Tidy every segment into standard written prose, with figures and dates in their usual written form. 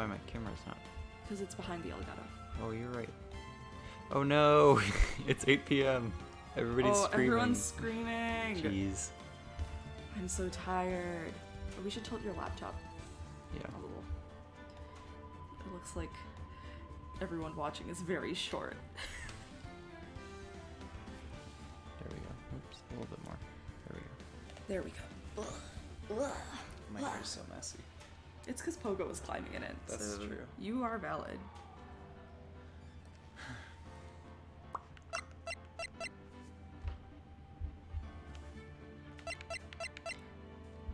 why my camera's not. Because it's behind the Elgato. Oh, you're right. Oh no, it's 8 p.m. Everybody's screaming. Everyone's screaming. Jeez. I'm so tired. Oh, we should tilt your laptop Yeah. a little. It looks like everyone watching is very short. There we go. Oops, a little bit more. There we go. There we go. Ugh. My hair's so messy. It's because Pogo was climbing in it. That's so true. You are valid.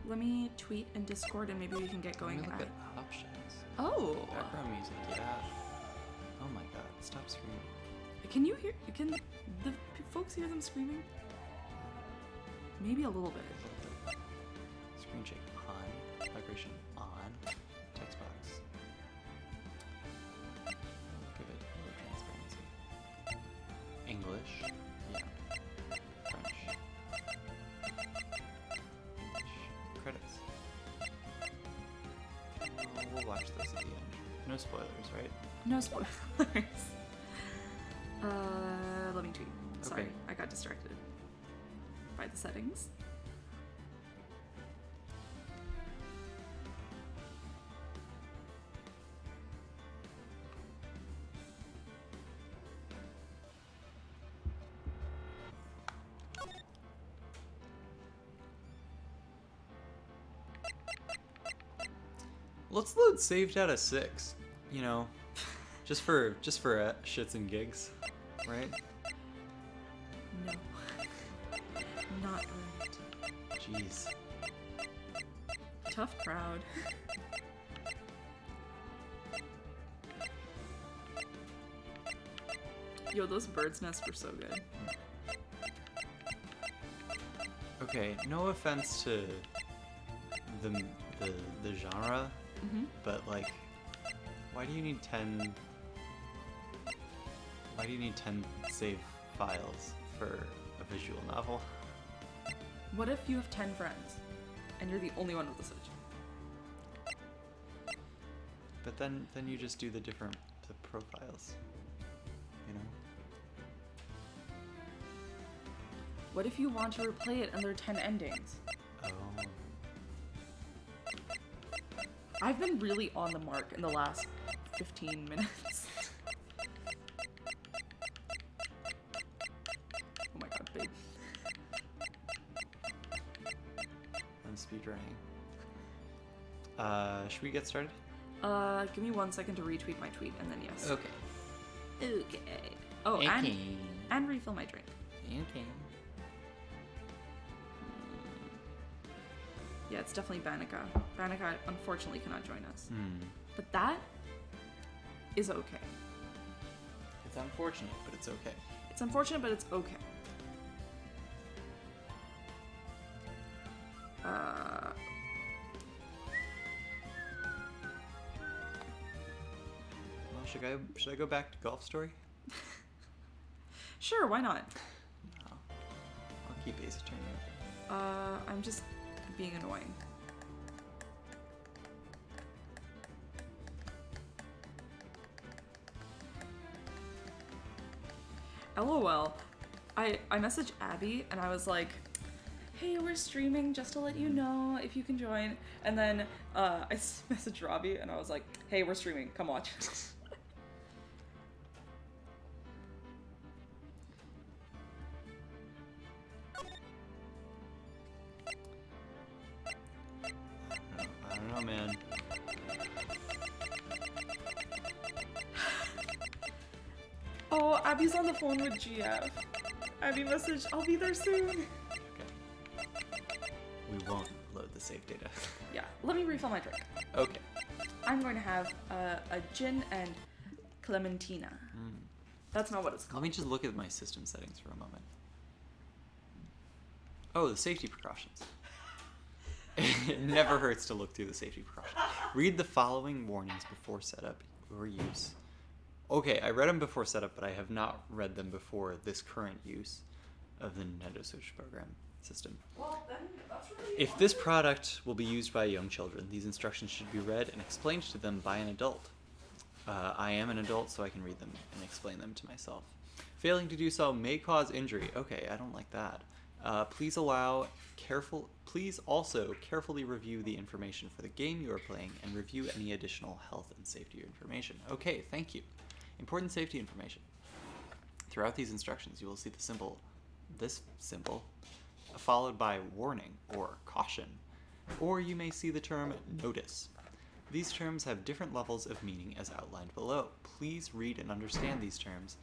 Let me tweet in Discord and maybe we can get going. Let me look at options. Oh. Background music, yeah. Oh my god, stop screaming. Can you hear? Can the folks hear them screaming? Maybe a little bit. Screen shake on. Vibration on. Text box. Give it low transparency. English. Yeah. French. English. Credits. We'll watch those at the end. No spoilers, right? No spoilers. Let me tweet. Sorry, Okay. I got distracted by the settings. Let's load save data 6. You know, just for shits and gigs, right? No. Not right. Jeez. Tough crowd. Yo, those birds' nests were so good. Okay, no offense to the genre, but like, why do you need 10 save files for a visual novel? What if you have 10 friends and you're the only one with a Switch? But then you just do the profiles, you know? What if you want to replay it and there are 10 endings? Oh. I've been really on the mark in the last 15 minutes. Oh my god, babe. I'm speedrunning. Should we get started? Give me 1 second to retweet my tweet and then yes. Okay. Okay. Oh, Okay. and refill my drink. Okay. Yeah, it's definitely Banica. Banica unfortunately cannot join us. Hmm. But that is okay. It's unfortunate, but it's okay. It's unfortunate, but it's okay. Well, should I go back to Golf Story? Sure, why not? No. I'll keep Ace Attorney open. I'm just being annoying. LOL. I messaged Abby and I was like, hey, we're streaming just to let you know if you can join. And then I messaged Robbie and I was like, hey, we're streaming, come watch. I don't know, man. Oh, Abby's on the phone with GF. Abby messaged, I'll be there soon. Okay. We won't load the save data. Yeah, let me refill my drink. Okay. I'm going to have a gin and Clementina. That's not what it's Let called. me just look at my system settings for a moment. Oh, the safety precautions. It never hurts to look through the safety precautions. Read the following warnings before setup or use. Okay, I read them before setup, but I have not read them before this current use of the Nintendo Switch program. system. Well, then that's really. If this product will be used by young children, these instructions should be read and explained to them by an adult. I am an adult, so I can read them and explain them to myself. Failing to do so may cause injury. Okay, I don't like that. Please also carefully review the information for the game you are playing and review any additional health and safety information. Okay, thank you. Important safety information. Throughout these instructions, you will see this symbol, followed by warning or caution, or you may see the term notice. These terms have different levels of meaning as outlined below. Please read and understand these terms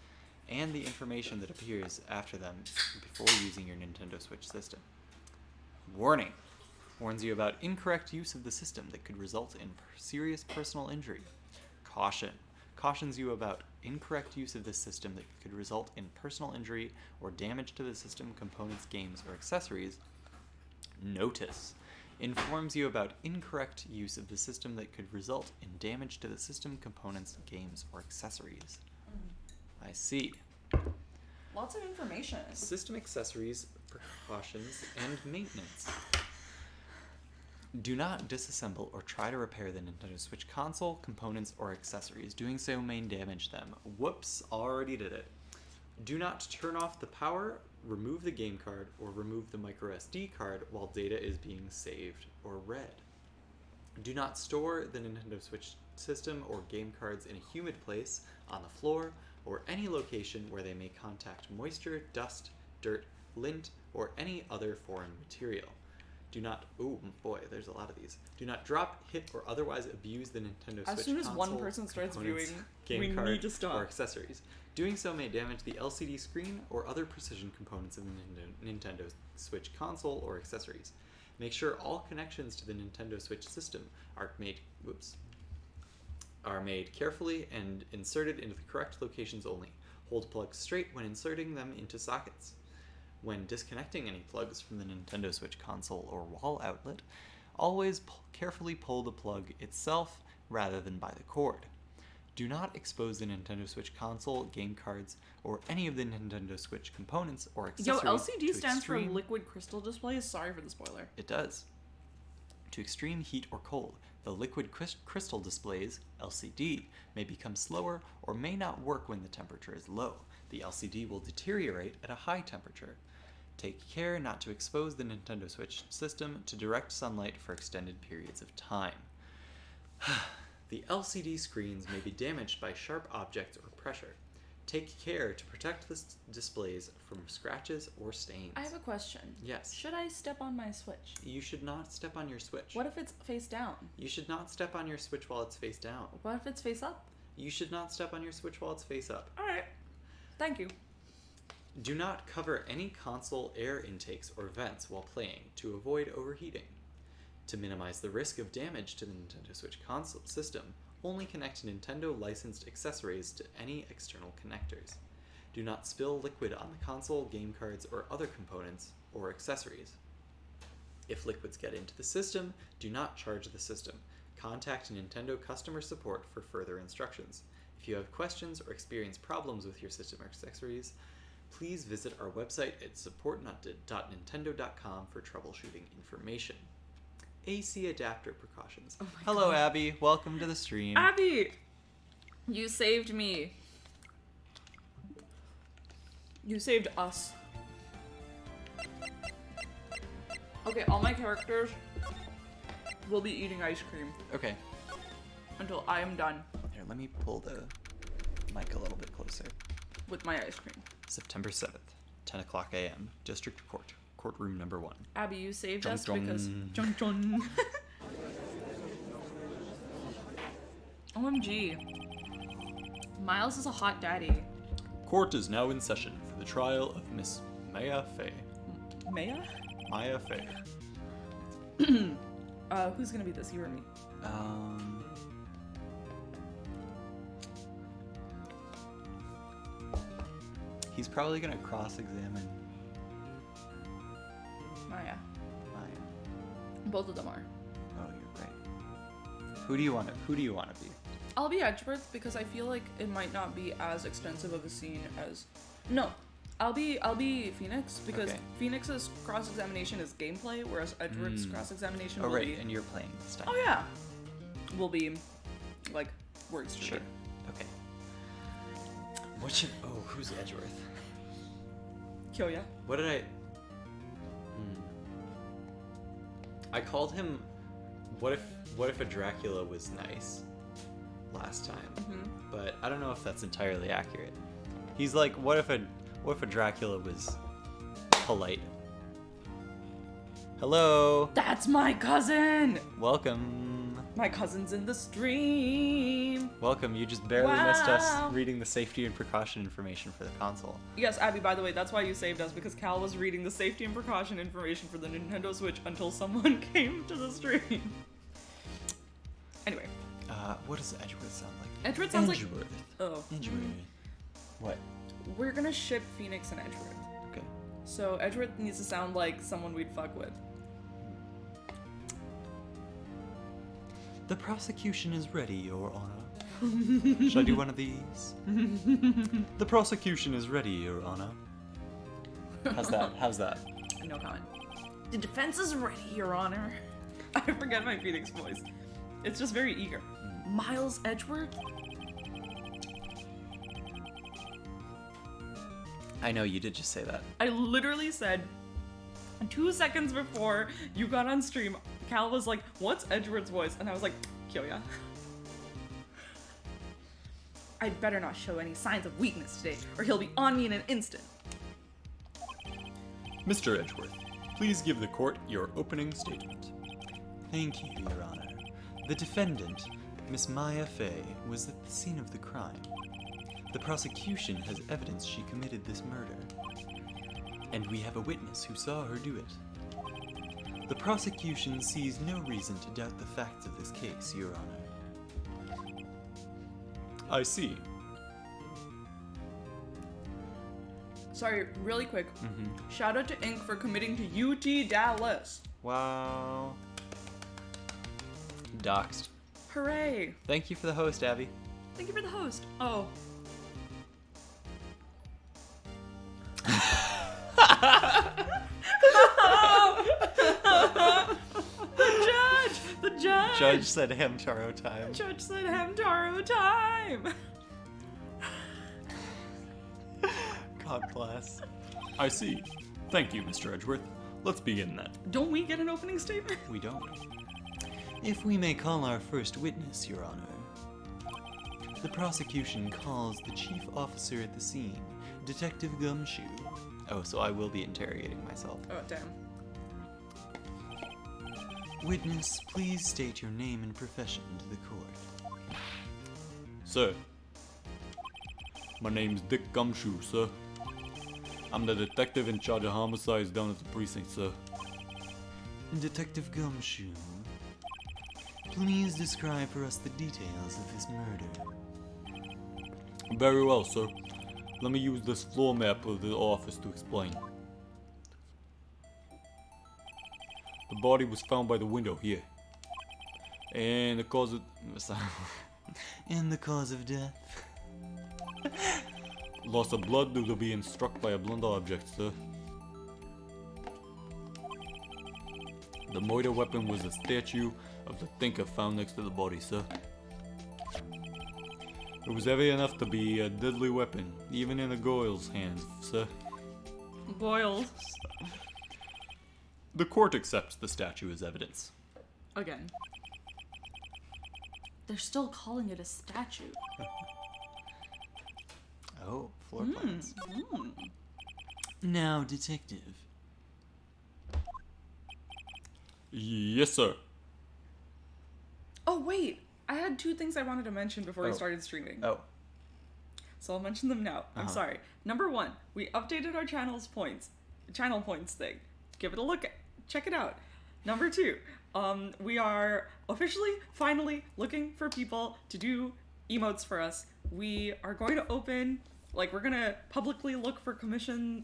and the information that appears after them before using your Nintendo Switch system. Warning. Warns you about incorrect use of the system that could result in serious personal injury. Caution. Cautions you about incorrect use of this system that could result in personal injury or damage to the system, components, games, or accessories. Notice. Informs you about incorrect use of the system that could result in damage to the system, components, games, or accessories. I see. Lots of information. System accessories, precautions, and maintenance. Do not disassemble or try to repair the Nintendo Switch console, components, or accessories. Doing so may damage them. Whoops, already did it. Do not turn off the power, remove the game card, or remove the microSD card while data is being saved or read. Do not store the Nintendo Switch system or game cards in a humid place, on the floor, or any location where they may contact moisture, dust, dirt, lint, or any other foreign material. Do not, oh boy, there's a lot of these. Do not drop, hit, or otherwise abuse the Nintendo Switch As soon as console, one person starts components, viewing, game we card, need to stop. or accessories. Doing so may damage the LCD screen or other precision components of the Nintendo Switch console or accessories. Make sure all connections to the Nintendo Switch system are made carefully and inserted into the correct locations only. Hold plugs straight when inserting them into sockets. When disconnecting any plugs from the Nintendo Switch console or wall outlet, always carefully pull the plug itself rather than by the cord. Do not expose the Nintendo Switch console, game cards, or any of the Nintendo Switch components or accessories. Yo, LCD to stands extreme... for liquid crystal displays. Sorry for the spoiler. It does. To extreme heat or cold, the liquid crystal displays, LCD, may become slower or may not work when the temperature is low. The LCD will deteriorate at a high temperature. Take care not to expose the Nintendo Switch system to direct sunlight for extended periods of time. The LCD screens may be damaged by sharp objects or pressure. Take care to protect the displays from scratches or stains. I have a question. Yes. Should I step on my Switch? You should not step on your Switch. What if it's face down? You should not step on your Switch while it's face down. What if it's face up? You should not step on your Switch while it's face up. Alright. Thank you. Do not cover any console air intakes or vents while playing to avoid overheating. To minimize the risk of damage to the Nintendo Switch console system, only connect Nintendo licensed accessories to any external connectors. Do not spill liquid on the console, game cards, or other components or accessories. If liquids get into the system, do not charge the system. Contact Nintendo customer support for further instructions. If you have questions or experience problems with your system or accessories, please visit our website at support.nintendo.com for troubleshooting information. AC adapter precautions. Oh my Hello, God. Abby. Welcome to the stream. Abby! You saved me. You saved us. Okay, all my characters will be eating ice cream Okay. until I am done Here, let me pull the mic a little bit closer. with my ice cream. September 7th, 10 o'clock a.m., District Court, courtroom number 1. Abby, you saved Jung us jung. because... Jung jung. OMG. Miles is a hot daddy. Court is now in session for the trial of Miss Maya Fey. Maya? Maya Fey. Who's gonna be this, you or me? He's probably gonna cross-examine Maya. Maya. Both of them are. Oh, you're right. Who do you want to be? I'll be Edgeworth because I feel like it might not be as extensive of a scene as... No. I'll be Phoenix because Okay. Phoenix's cross-examination is gameplay, whereas Edward's cross-examination Oh, will right, be. and you're playing this time. Oh yeah, will be like words. Sure. Okay. Who's Edgeworth? Kyoya. What did I... I called him... What if a Dracula was nice last time? But I don't know if that's entirely accurate. He's like, what if a Dracula was polite? Hello. That's my cousin. Welcome. My cousin's in the stream. Welcome. You just barely missed us Wow. reading the safety and precaution information for the console. Yes, Abby, by the way, that's why you saved us, because Cal was reading the safety and precaution information for the Nintendo Switch until someone came to the stream. Anyway. What does Edgeworth sound like? Edgeworth sounds Edgeworth. like... Oh. Edgeworth. What? We're gonna ship Phoenix and Edgeworth. Okay. So Edgeworth needs to sound like someone we'd fuck with. The prosecution is ready, Your Honor. Should I do one of these? The prosecution is ready, Your Honor. How's that? No comment. The defense is ready, Your Honor. I forget my Phoenix voice. It's just very eager. Miles Edgeworth? I know, you did just say that. I literally said 2 seconds before you got on stream, Cal was like, what's Edgeworth's voice? And I was like, Kyoya. I'd better not show any signs of weakness today, or he'll be on me in an instant. Mr. Edgeworth, please give the court your opening statement. Thank you, Your Honor. The defendant, Miss Maya Fey, was at the scene of the crime. The prosecution has evidence she committed this murder, and we have a witness who saw her do it. The prosecution sees no reason to doubt the facts of this case, Your Honor. I see. Sorry, really quick. Shout out to Inc. for committing to UT Dallas. Wow. Doxed. Hooray! Thank you for the host, Abby. Thank you for the host. Oh. The judge! Judge said Hamtaro time. Judge said Hamtaro time! God bless. I see. Thank you, Mr. Edgeworth. Let's begin then. Don't we get an opening statement? We don't. If we may call our first witness, Your Honor. The prosecution calls the chief officer at the scene, Detective Gumshoe. Oh, so I will be interrogating myself. Oh, damn. Witness, please state your name and profession to the court. Sir, my name's Dick Gumshoe, sir. I'm the detective in charge of homicides down at the precinct, sir. Detective Gumshoe, please describe for us the details of this murder. Very well, sir. Let me use this floor map of the office to explain. The body was found by the window here. And the cause of... and the cause of death? Loss of blood due to being struck by a blunt object, sir. The murder weapon was a statue of the thinker found next to the body, sir. It was heavy enough to be a deadly weapon, even in a Goyle's hands, sir. Boils. The court accepts the statue as evidence. Again. They're still calling it a statue. Oh, floor plans. Now, detective. Yes, sir. Oh, wait! I had 2 things I wanted to mention before we started streaming. Oh. So I'll mention them now. I'm sorry. Number 1, we updated our channel points thing. Give it a look. Check it out. Number 2, we are officially, finally looking for people to do emotes for us. We are going to open, we're going to publicly look for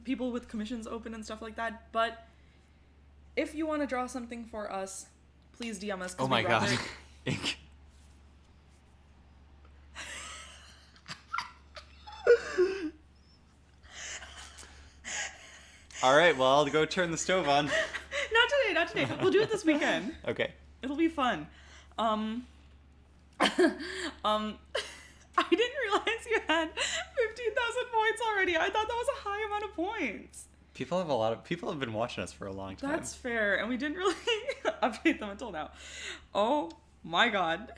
people with commissions open and stuff like that. But if you want to draw something for us, please DM us. Oh my god. All right, well, I'll go turn the stove on. Not today. We'll do it this weekend. Okay. It'll be fun. I didn't realize you had 15,000 points already. I thought that was a high amount of points. People have been watching us for a long time. That's fair, and we didn't really update them until now. Oh my god.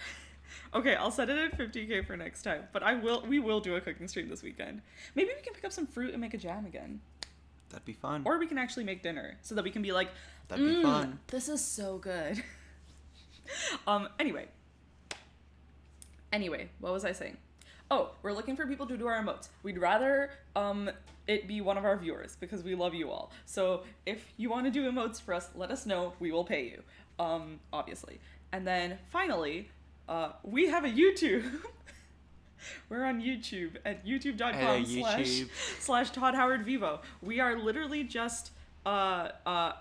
Okay, I'll set it at 50k for next time, but we will do a cooking stream this weekend. Maybe we can pick up some fruit and make a jam again. That'd be fun. Or we can actually make dinner so that we can be like, that'd be fun. This is so good. Anyway, what was I saying? Oh, we're looking for people to do our emotes. We'd rather it be one of our viewers because we love you all. So if you want to do emotes for us, let us know. We will pay you, obviously. And then finally, we have a YouTube. We're on YouTube at youtube.com/Todd Howard Vivo. We are literally just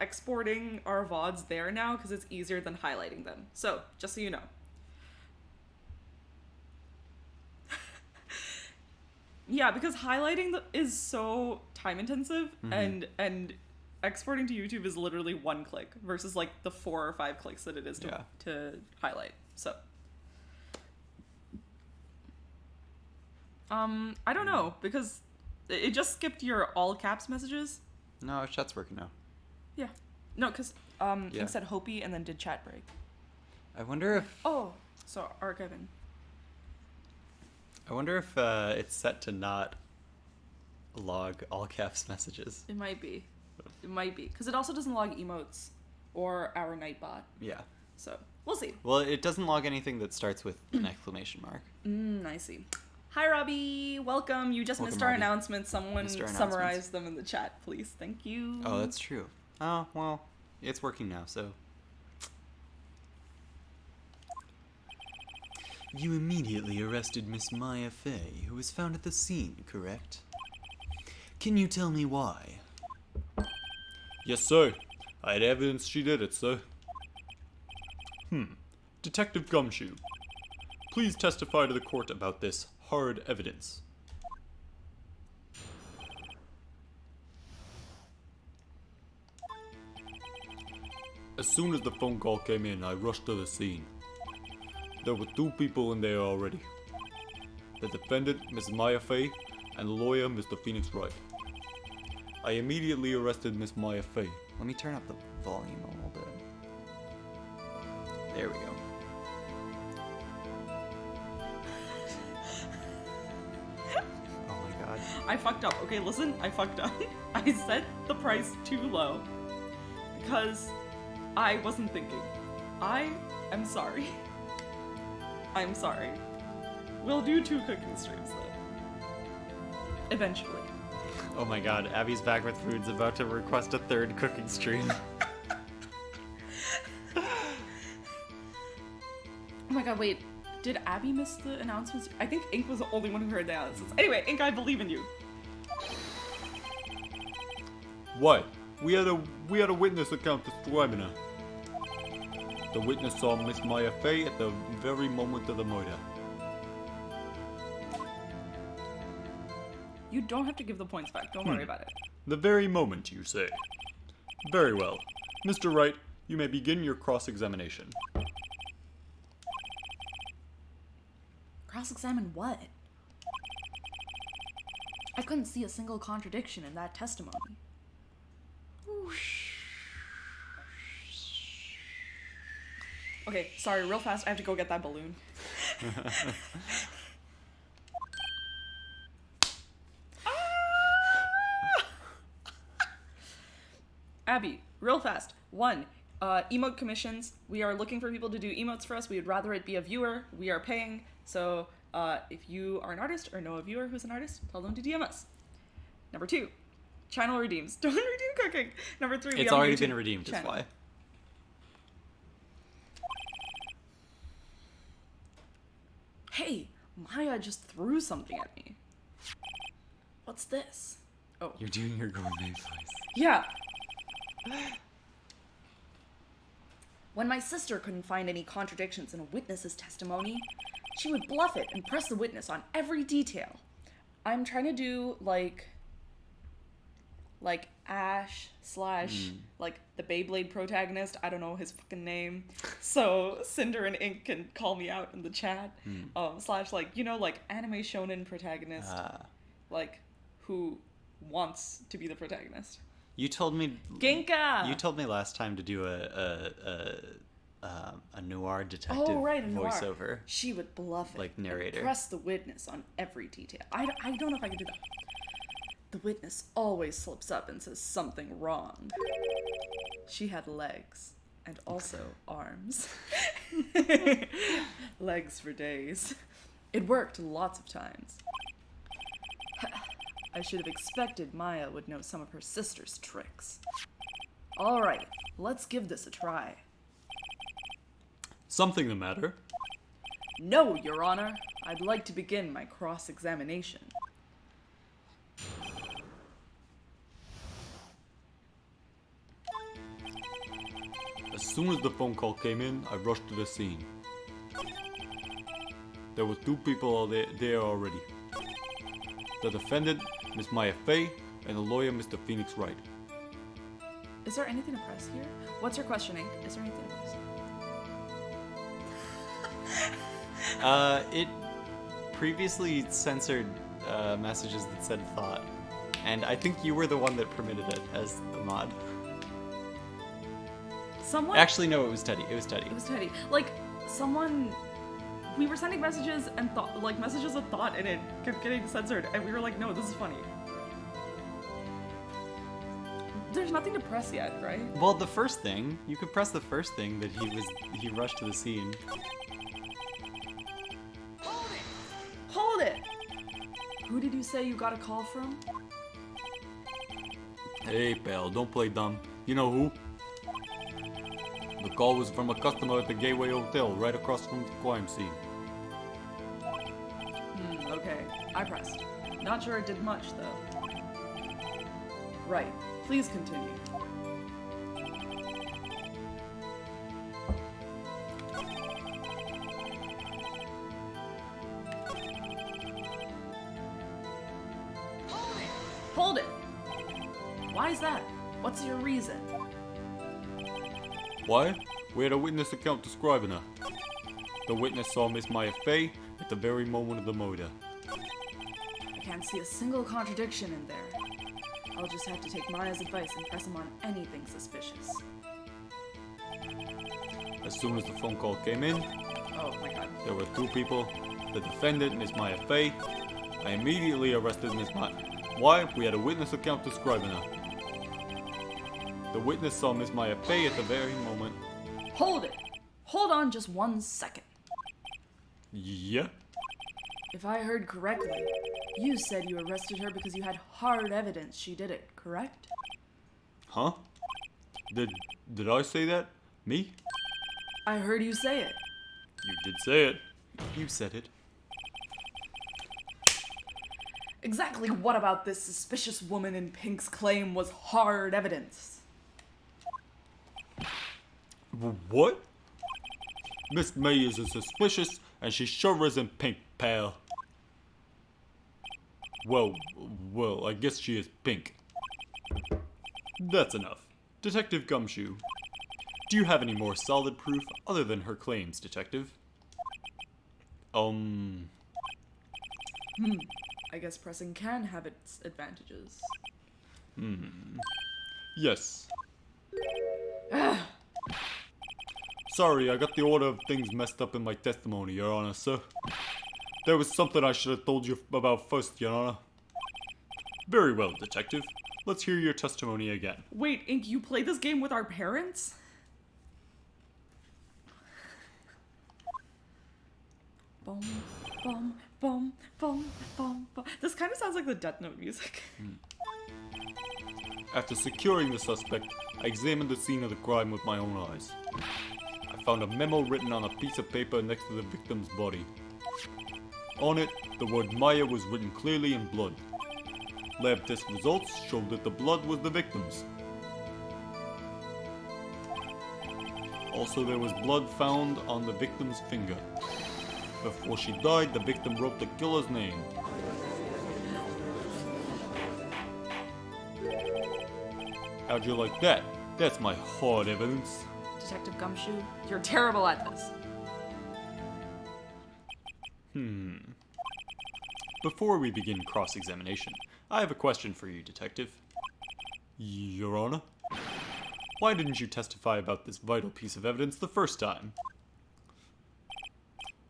exporting our VODs there now because it's easier than highlighting them. So just so you know. Yeah, because highlighting is so time intensive, and exporting to YouTube is literally one click versus like the 4 or 5 clicks that it is to highlight. So, I don't know because it just skipped your all caps messages. No, chat's working now. Yeah, no, because it said Hopi and then did chat break. I wonder if. Oh, so archiving. I wonder if it's set to not log all caps messages. It might be. Because it also doesn't log emotes or our Nightbot. Yeah. So, we'll see. Well, it doesn't log anything that starts with an exclamation mark. I see. Hi, Robbie. Welcome. You just missed our announcements. Someone summarize them in the chat, please. Thank you. Oh, that's true. Oh, well, it's working now, so... You immediately arrested Miss Maya Fey, who was found at the scene, correct? Can you tell me why? Yes, sir. I had evidence she did it, sir. Detective Gumshoe, please testify to the court about this hard evidence. As soon as the phone call came in, I rushed to the scene. There were 2 people in there already. The defendant, Miss Maya Fey, and the lawyer, Mr. Phoenix Wright. I immediately arrested Miss Maya Fey. Let me turn up the volume a little bit. There we go. Oh my god. I fucked up. Okay, listen, I fucked up. I set the price too low because I wasn't thinking. I am sorry. I'm sorry. We'll do 2 cooking streams though. Eventually. Oh my god, Abby's Back with Food's about to request a 3rd cooking stream. Oh my god, wait. Did Abby miss the announcements? I think Ink was the only one who heard the announcements. Anyway, Ink, I believe in you. What? We had a witness account describing her. The witness saw Miss Maya Fey at the very moment of the murder. You don't have to give the points back. Don't worry about it. The very moment, you say? Very well. Mr. Wright, you may begin your cross-examination. Cross-examine what? I couldn't see a single contradiction in that testimony. Okay, sorry, real fast, I have to go get that balloon. Abby, real fast. 1, emote commissions. We are looking for people to do emotes for us. We would rather it be a viewer. We are paying. So if you are an artist or know a viewer who's an artist, tell them to DM us. Number 2, channel redeems. Don't redeem cooking. Number 3, it's already been redeemed, is why. Hey, Maya just threw something at me. What's this? Oh. You're doing your gourmet voice. Yeah. When my sister couldn't find any contradictions in a witness's testimony, she would bluff it and press the witness on every detail. I'm trying to do, like Ash / like the Beyblade protagonist. I don't know his fucking name. So Cinder and Ink can call me out in the chat. / like, you know, like anime shonen protagonist. Like, who wants to be the protagonist. You told me... Genka! You told me last time to do a noir detective a noir. voiceover. She would bluff it. Like narrator. Press the witness on every detail. I don't know if I can do that. The witness always slips up and says something wrong. She had legs and also arms. Legs for days. It worked lots of times. I should have expected Maya would know some of her sister's tricks. All right, let's give this a try. Something the matter? No, Your Honor. I'd like to begin my cross-examination. As soon as the phone call came in, I rushed to the scene. There were 2 people there already. The defendant, Miss Maya Fey, and the lawyer, Mr. Phoenix Wright. Is there anything to press here? What's your questioning? Is there anything to press? It previously censored messages that said thought. And I think you were the one that permitted it as the mod. Someone... Actually, no, it was Teddy. It was Teddy. It was Teddy. Like, someone... We were sending messages and thought, like, messages of thought, and it kept getting censored, and we were like, no, this is funny. There's nothing to press yet, right? Well, the first thing, you could press the first thing that he rushed to the scene. Hold it! Who did you say you got a call from? Hey pal, don't play dumb. You know who? The call was from a customer at the Gateway Hotel, right across from the crime scene. Okay. I pressed. Not sure it did much, though. Right. Please continue. Hold it! Why is that? What's your reason? Why? We had a witness account describing her. The witness saw Miss Maya Fey at the very moment of the murder. I can't see a single contradiction in there. I'll just have to take Maya's advice and press him on anything suspicious. As soon as the phone call came in, Oh my god. there were 2 people. The defendant, Miss Maya Fey. I immediately arrested Miss Maya. Why? We had a witness account describing her. The witness saw Miss Maya Fey at the very moment. Hold it! Hold on just 1 second. Yeah? If I heard correctly, you said you arrested her because you had hard evidence she did it, correct? Huh? Did I say that? Me? I heard you say it. You did say it. You said it. Exactly what about this suspicious woman in pink's claim was hard evidence? What? Miss May is suspicious, and she sure isn't pink, pal. Well, I guess she is pink. That's enough. Detective Gumshoe, do you have any more solid proof other than her claims, Detective? I guess pressing can have its advantages. Yes. Sorry, I got the order of things messed up in my testimony, Your Honor, sir. There was something I should have told you about first, Your Honor. Very well, Detective. Let's hear your testimony again. Wait, Ink, you play this game with our parents? Boom, boom, boom, boom, boom, boom. This kind of sounds like the Death Note music. After securing the suspect, I examined the scene of the crime with my own eyes. I found a memo written on a piece of paper next to the victim's body. On it, the word Maya was written clearly in blood. Lab test results showed that the blood was the victim's. Also, there was blood found on the victim's finger. Before she died, the victim wrote the killer's name. How'd you like that? That's my hard evidence. Detective Gumshoe, you're terrible at this. Before we begin cross-examination, I have a question for you, Detective. Your Honor? Why didn't you testify about this vital piece of evidence the first time?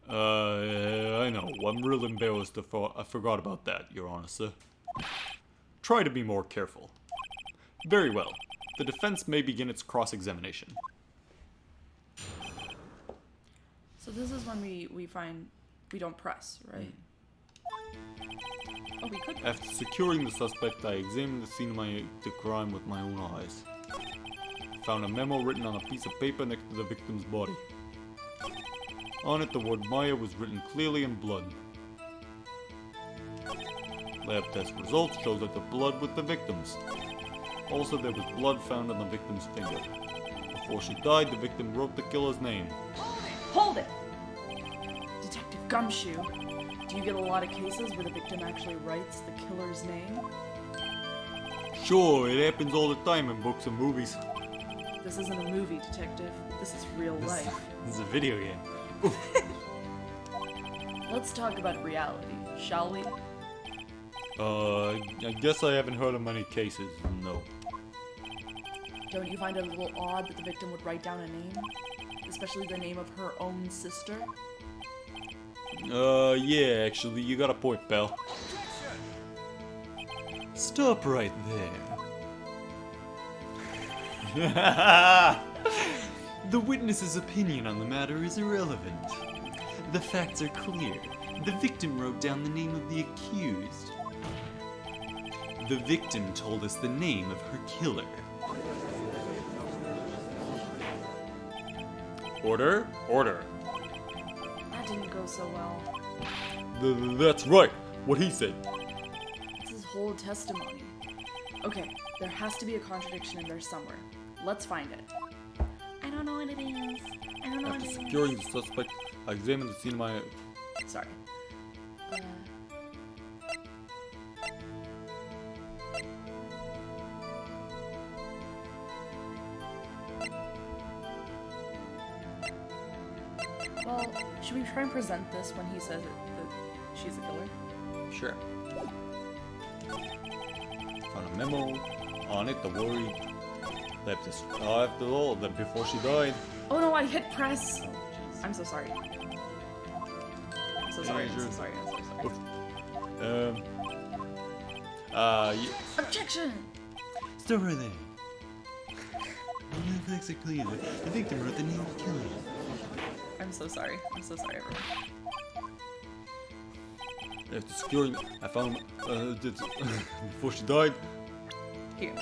I know. I'm real embarrassed I forgot about that, Your Honor, sir. Try to be more careful. Very well. The defense may begin its cross-examination. So this is when we find we don't press, right? Oh, we could. After securing the suspect, I examined the scene of the crime with my own eyes. I found a memo written on a piece of paper next to the victim's body. On it, the word Maya was written clearly in blood. Lab test results show that the blood was the victim's. Also, there was blood found on the victim's finger. Before she died, the victim wrote the killer's name. Hold it! Detective Gumshoe, do you get a lot of cases where the victim actually writes the killer's name? Sure, it happens all the time in books and movies. This isn't a movie, Detective. This is real life. This is a video game. Let's talk about reality, shall we? I guess I haven't heard of many cases, no. Don't you find it a little odd that the victim would write down a name? Especially the name of her own sister? Yeah, actually, you got a point, pal. Stop right there. The witness's opinion on the matter is irrelevant. The facts are clear. The victim wrote down the name of the accused. The victim told us the name of her killer. Order, order. That didn't go so well. That's right, what he said. It's his whole testimony. Okay, there has to be a contradiction in there somewhere. Let's find it. I don't know what it is. I don't know After what it securing the suspect, I examined the scene of my... is. Sorry. Well, should we try and present this when he says that she's a killer? Sure. Found a memo. On it, the worry. Left us after all, that before she died. Oh no, I hit press! Oh, jeez. I'm so sorry. I'm so sorry, I'm so sorry, I'm so sorry. Oof. Objection! Stop right there. When the facts are clear, the victim wrote the name of the killer. I'm so sorry. I'm so sorry, everyone. After securing, I found before she died. Here.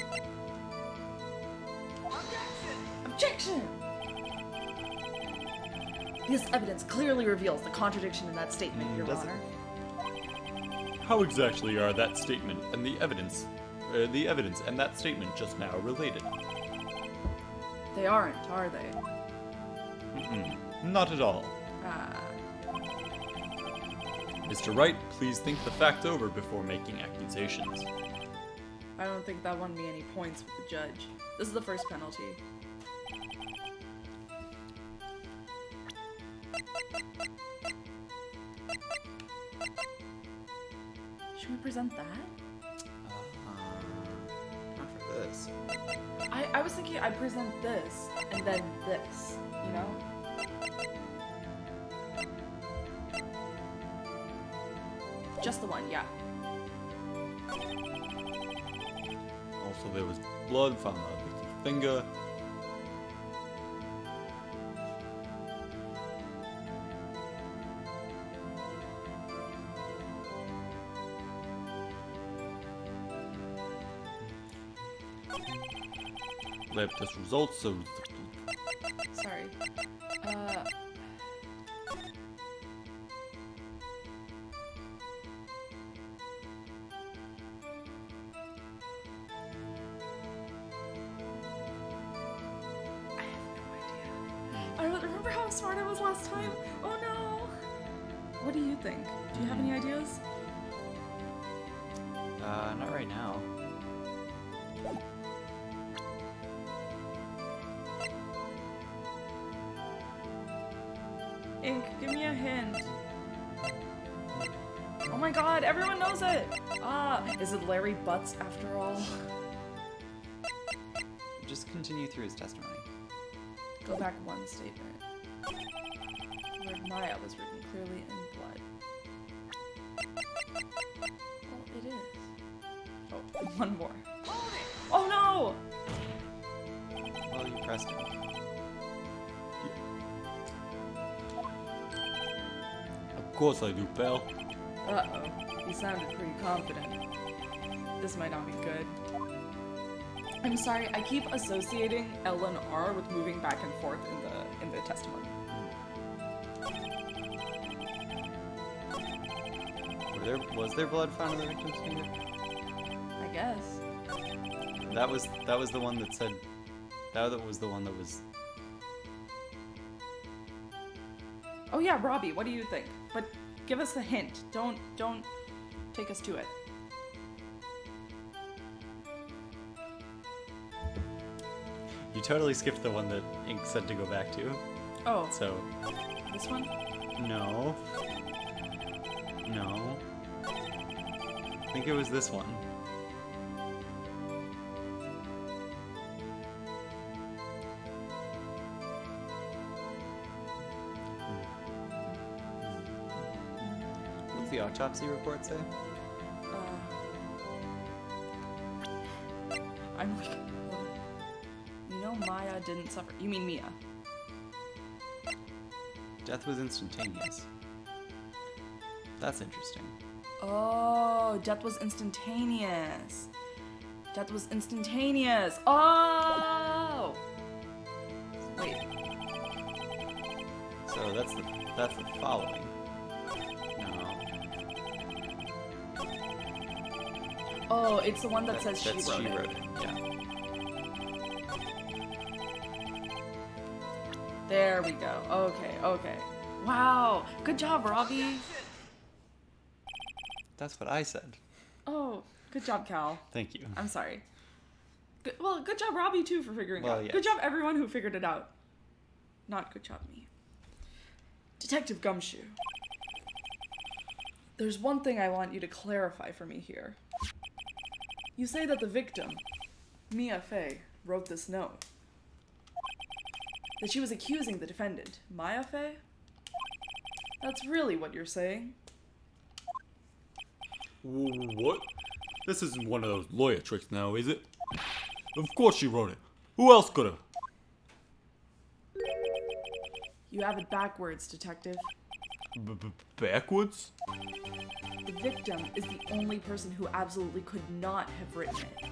Objection! This evidence clearly reveals the contradiction in that statement, Your does it? Honor. How exactly are that statement and the evidence and that statement just now related? They aren't, are they? Not at all. Ah. Mr. Wright, please think the facts over before making accusations. I don't think that won me any points with the judge. This is the first penalty. Should we present that? Not for this. I was thinking I'd present this, and then this, you know? Just the one, yeah. Also, there was blood found on the victim's finger. Lab test results, so... Sorry. I don't remember how smart I was last time. Oh no! What do you think? Do you have any ideas? Not right now. Ink, give me a hint. Oh my god, everyone knows it! Ah, is it Larry Butts after all? Just continue through his testimony. Go back one statement. Word Maya was written clearly in blood. Well, it is. Oh, one more. Oh no! Well, you pressed it. Of course I do, pal. Uh-oh. You sounded pretty confident. This might not be good. I'm sorry, I keep associating L and R with moving back and forth in the testimony. Was there blood found on the victim's finger? I guess. That was the one that said. That was the one that was. Oh yeah, Robbie, what do you think? But give us a hint. Don't take us to it. You totally skipped the one that Ink said to go back to. Oh, So, this one? no. No. I think it was this one. What's the autopsy report say? I'm like, you know Maya didn't suffer. You mean Mia? Death was instantaneous. That's interesting. Oh, death was instantaneous. Death was instantaneous. Oh! Wait. So that's the following. No. Oh, it's the one that says she That's wrote it. Yeah. There we go. Okay. Wow. Good job, Robbie. That's what I said. Oh, good job, Cal. Thank you. I'm sorry. Good job, Robbie, too, for figuring it Well, out. yes. Good job, everyone who figured it out. Not good job, me. Detective Gumshoe. There's one thing I want you to clarify for me here. You say that the victim, Mia Fey, wrote this note. That she was accusing the defendant, Maya Fey? That's really what you're saying? What? This isn't one of those lawyer tricks now, is it? Of course she wrote it. Who else could have? You have it backwards, detective. Backwards? The victim is the only person who absolutely could not have written it.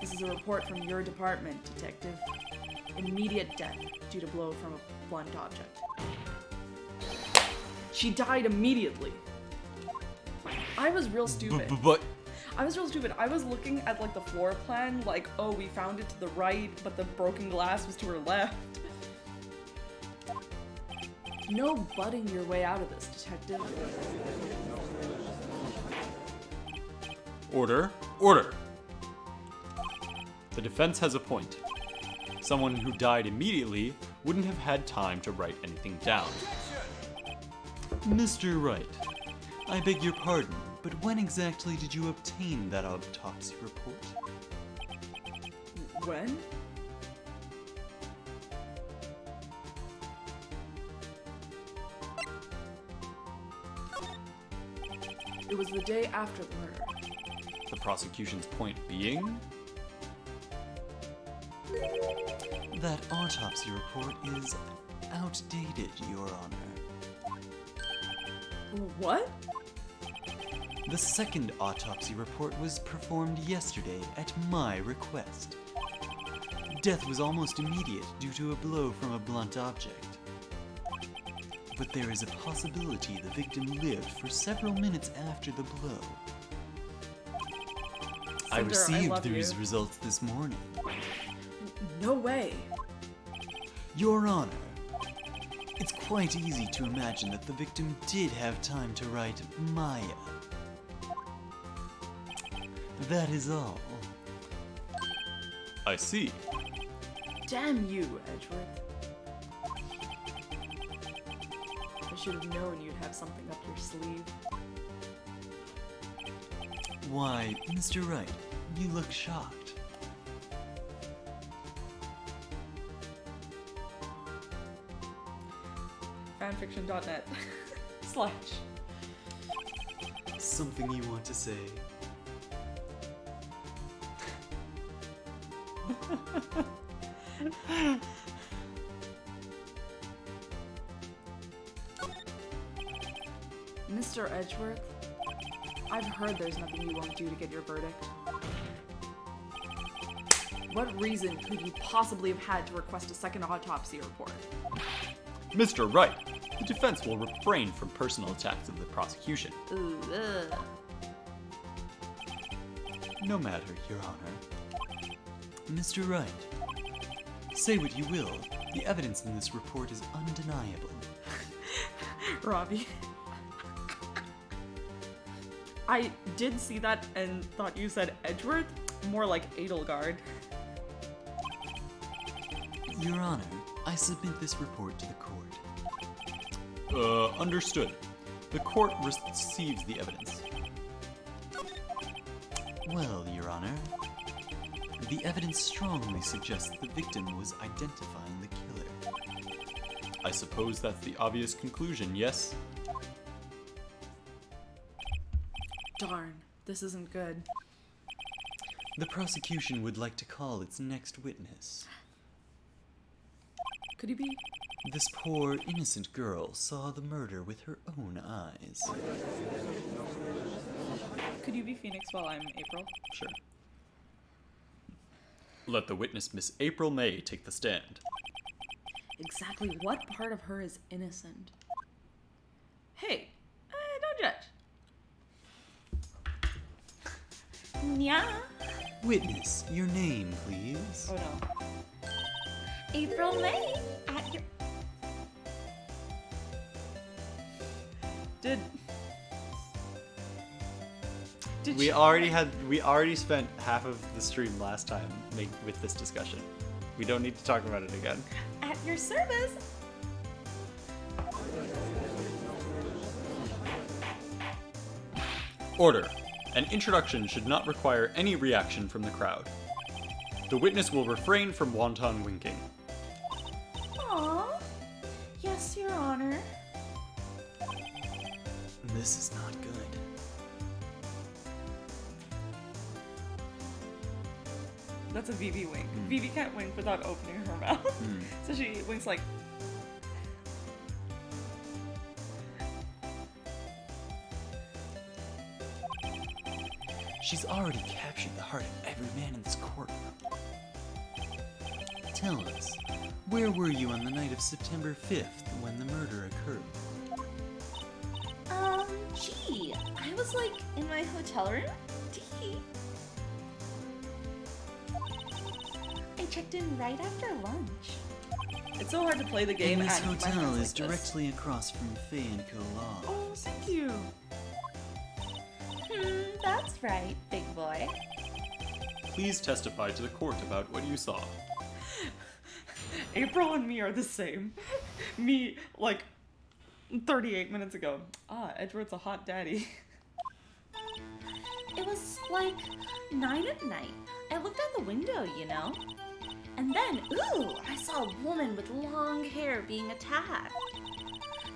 This is a report from your department, detective. Immediate death due to blow from a blunt object. She died immediately. I was real stupid. But I was real stupid. I was looking at like the floor plan, like, oh, we found it to the right, but the broken glass was to her left. No butting your way out of this, detective. Order. Order. The defense has a point. Someone who died immediately wouldn't have had time to write anything down. Mr. Wright, I beg your pardon, but when exactly did you obtain that autopsy report? When? It was the day after the murder. The prosecution's point being? That autopsy report is outdated, Your Honor. What? The second autopsy report was performed yesterday at my request. Death was almost immediate due to a blow from a blunt object. But there is a possibility the victim lived for several minutes after the blow. I Cinder, received love these you. results this morning. No way. Your Honor, it's quite easy to imagine that the victim did have time to write Maya. That is all. I see. Damn you, Edgeworth. should have known you'd have something up your sleeve. Why, Mr. Wright, you look shocked. Fanfiction.net / Something you want to say? Mr. Edgeworth, I've heard there's nothing you won't do to get your verdict. What reason could you possibly have had to request a second autopsy report? Mr. Wright, the defense will refrain from personal attacks of the prosecution. Ooh, ugh. No matter, Your Honor. Mr. Wright, say what you will, the evidence in this report is undeniable. Robbie. I did see that and thought you said Edgeworth, more like Edelgard. Your Honor, I submit this report to the court. Understood. The court receives the evidence. Well, Your Honor, the evidence strongly suggests the victim was identifying the killer. I suppose that's the obvious conclusion, yes? Darn, this isn't good. The prosecution would like to call its next witness. Could you be? This poor, innocent girl saw the murder with her own eyes. Could you be Phoenix while I'm April? Sure. Let the witness, Miss April May, take the stand. Exactly what part of her is innocent? Hey, don't judge. Yeah. Witness, your name, please. Oh no. April May at your... Did We already spent half of the stream last time with this discussion. We don't need to talk about it again. At your service. Order. An introduction should not require any reaction from the crowd. The witness will refrain from wanton winking. Aw. Yes, Your Honor. This is not good. That's a Vivi wink. Vivi can't wink without opening her mouth. So she winks like. She's already captured the heart of every man in this courtroom. Tell us, where were you on the night of September 5th when the murder occurred? Gee, I was like in my hotel room. Tee. I checked in right after lunch. It's so hard to play the game. And this at my hotel house is like this. directly across from Faye & Co. Law. Oh, thank you. That's right, big boy. Please testify to the court about what you saw. April and me are the same. Me, like, 38 minutes ago. Edward's a hot daddy. It was like 9 at night. I looked out the window, you know? And then, ooh, I saw a woman with long hair being attacked.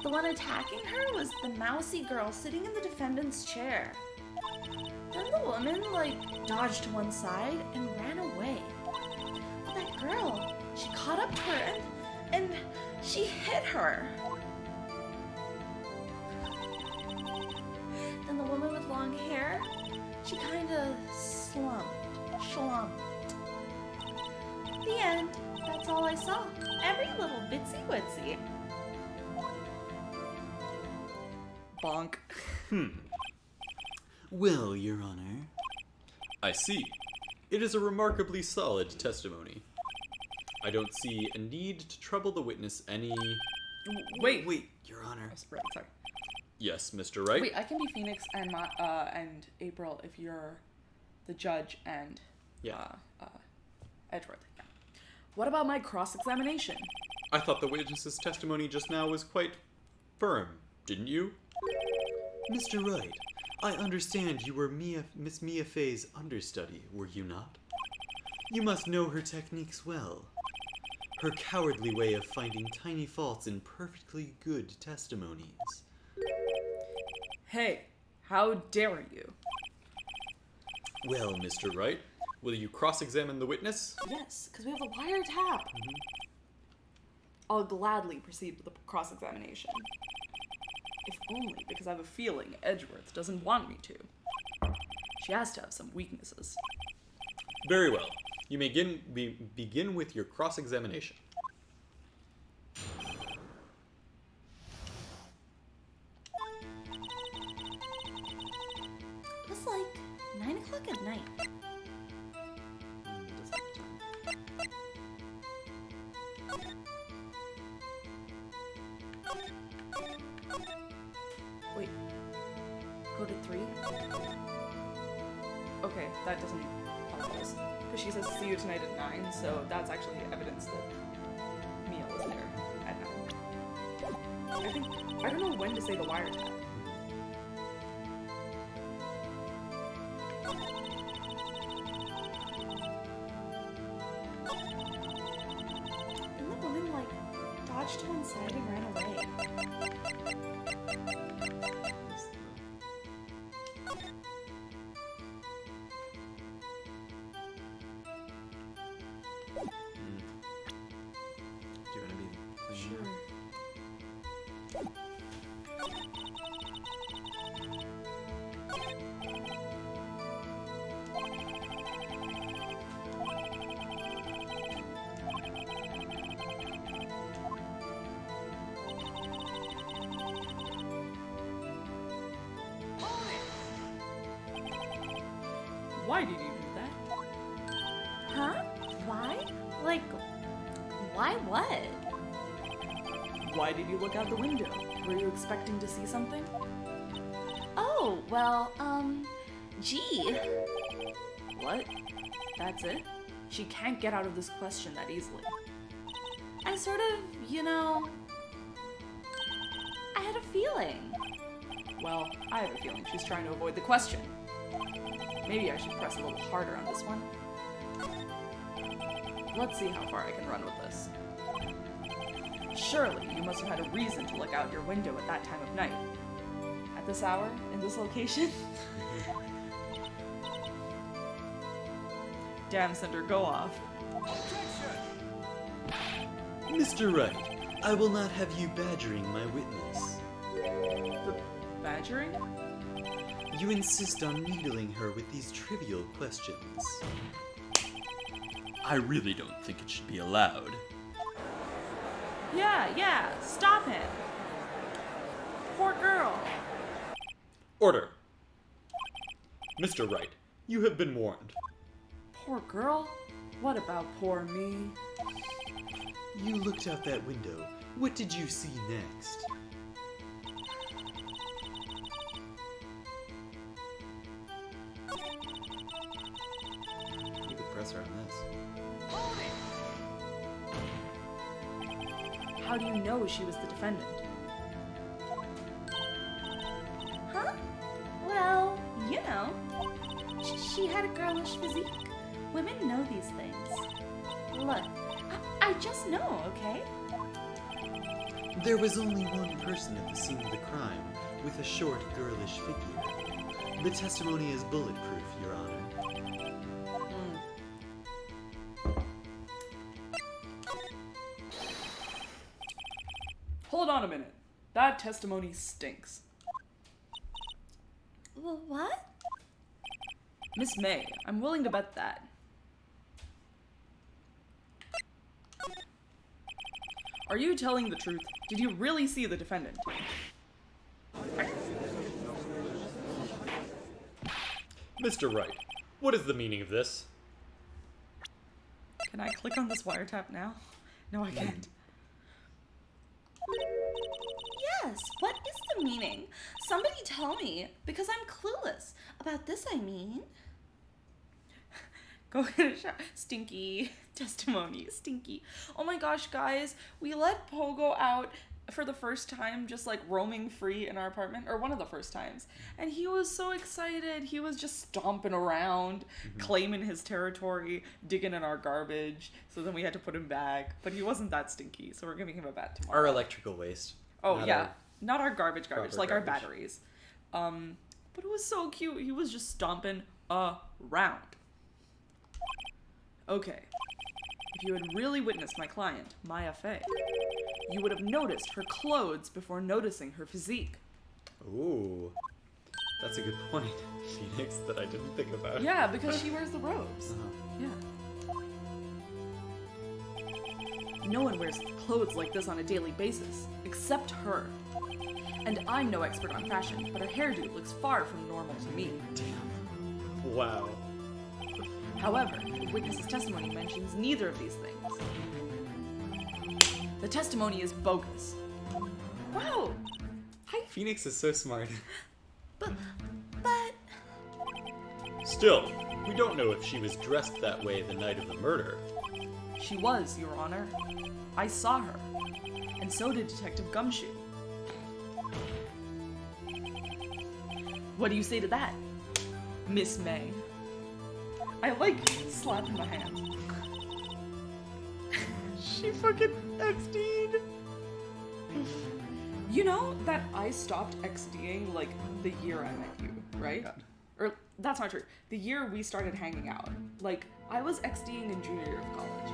The one attacking her was the mousy girl sitting in the defendant's chair. Then the woman, like, dodged to one side and ran away. But that girl, she caught up to her and she hit her. Then the woman with long hair, she kind of slumped. The end. That's all I saw. Every little bitsy witsy. Bonk. Well, Your Honor. I see. It is a remarkably solid testimony. I don't see a need to trouble the witness any... Wait. Wait, Your Honor. Right, sorry. Yes, Mr. Wright? Wait, I can be Phoenix and and April if you're the judge and Edgeworth. Yeah. What about my cross-examination? I thought the witness's testimony just now was quite firm, didn't you? Mr. Wright, I understand you were Miss Mia Fey's understudy, were you not? You must know her techniques well. Her cowardly way of finding tiny faults in perfectly good testimonies. Hey, how dare you? Well, Mr. Wright, will you cross-examine the witness? Yes, because we have a wiretap. I'll gladly proceed with the cross-examination. If only because I have a feeling Edgeworth doesn't want me to. She has to have some weaknesses. Very well. You may begin with your cross-examination. It was like 9 o'clock at night. Wait. Coded 3? Okay, that doesn't help us. Because she says see you tonight at 9, so that's actually evidence that Mia was there at 9. I don't know when to say the wiretap. And the woman, like, dodged to one side and ran away. Do you want to be clean? Sure. Why did you do that? Huh? Why? Like, why what? Why did you look out the window? Were you expecting to see something? Oh, well, gee. What? That's it? She can't get out of this question that easily. I sort of, I had a feeling. Well, I have a feeling she's trying to avoid the question. Maybe I should press a little harder on this one. Let's see how far I can run with this. Surely you must have had a reason to look out your window at that time of night. At this hour, in this location? Damn, Cinder, go off. Mr. Wright, I will not have you badgering my witness. The badgering? You insist on needling her with these trivial questions. I really don't think it should be allowed. Yeah, stop him. Poor girl. Order! Mr. Wright, you have been warned. Poor girl? What about poor me? You looked out that window. What did you see next? You could press her on this. How do you know she was the defendant? Huh? Well, she had a girlish physique. Women know these things. Look, I just know, okay? There was only one person at the scene of the crime, with a short, girlish figure. The testimony is bulletproof, Your Honor. Hold on a minute. That testimony stinks. What? Miss May, I'm willing to bet that. Are you telling the truth? Did you really see the defendant? Mr. Wright, what is the meaning of this? Can I click on this wiretap now? No, I can't. Yes, what is the meaning? Somebody tell me, because I'm clueless. About this, I mean. Go get a shower. Stinky testimony. Stinky. Oh my gosh, guys. We let Pogo out for the first time just like roaming free in our apartment, or one of the first times, and he was so excited. He was just stomping around, claiming his territory, digging in our garbage. So then we had to put him back, but he wasn't that stinky, so we're giving him a bat tomorrow. Our electrical waste. Oh not yeah, our not our garbage, proper like garbage. our batteries. But it was so cute. He was just stomping around. Okay. If you had really witnessed my client, Maya Fey, you would have noticed her clothes before noticing her physique. Ooh. That's a good point, Phoenix, that I didn't think about. Yeah, because she wears the robes. Uh-huh. Yeah. No one wears clothes like this on a daily basis, except her. And I'm no expert on fashion, but her hairdo looks far from normal to me. Damn. Wow. However, the witness's testimony mentions neither of these things. The testimony is bogus. Wow! Phoenix is so smart. But Still, we don't know if she was dressed that way the night of the murder. She was, Your Honor. I saw her. And so did Detective Gumshoe. What do you say to that, Miss May? I like slapping my hand. She fucking XD'd. You know that I stopped XDing like the year I met you, right? God. Or that's not true. The year we started hanging out. Like, I was XDing in junior year of college.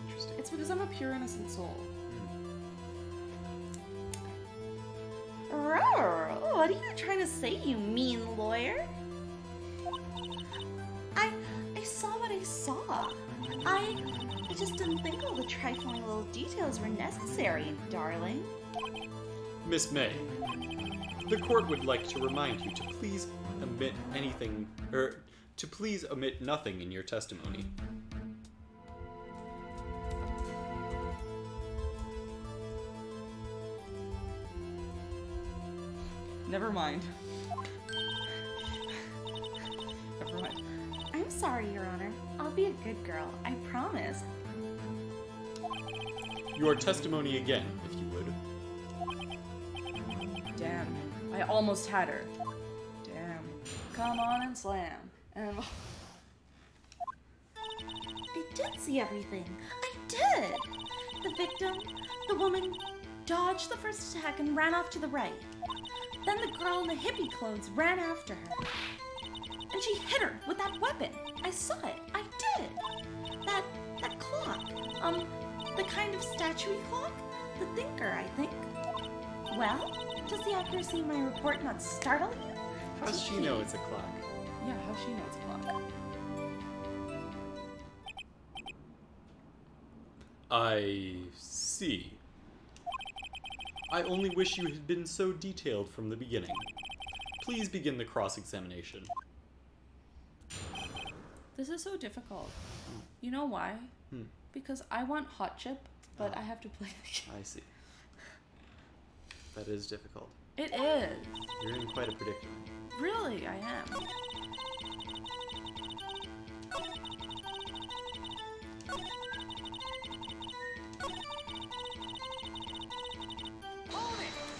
Interesting. It's because I'm a pure innocent soul. Roar, what are you trying to say, you mean lawyer? I saw what I saw. I just didn't think all the trifling little details were necessary, darling. Miss May, the court would like to remind you to please omit nothing in your testimony. Never mind. Never mind. I'm sorry, Your Honor. I'll be a good girl, I promise. Your testimony again, if you would. Damn. I almost had her. Damn. Come on and slam. And I did see everything. I did. The victim, the woman, dodged the first attack and ran off to the right. Then the girl in the hippie clothes ran after her. And she hit her with that weapon. I saw it. I did. That clock. The kind of statue-y clock? The thinker, I think. Well, does the accuracy in my report not startle you? How does she know it's a clock? yeah, how's she know it's a clock? I see. I only wish you had been so detailed from the beginning. Please begin the cross-examination. This is so difficult. You know why? Because I want hot chip, but I have to play the game. I see. That is difficult. It is. You're in quite a predicament. Really, I am.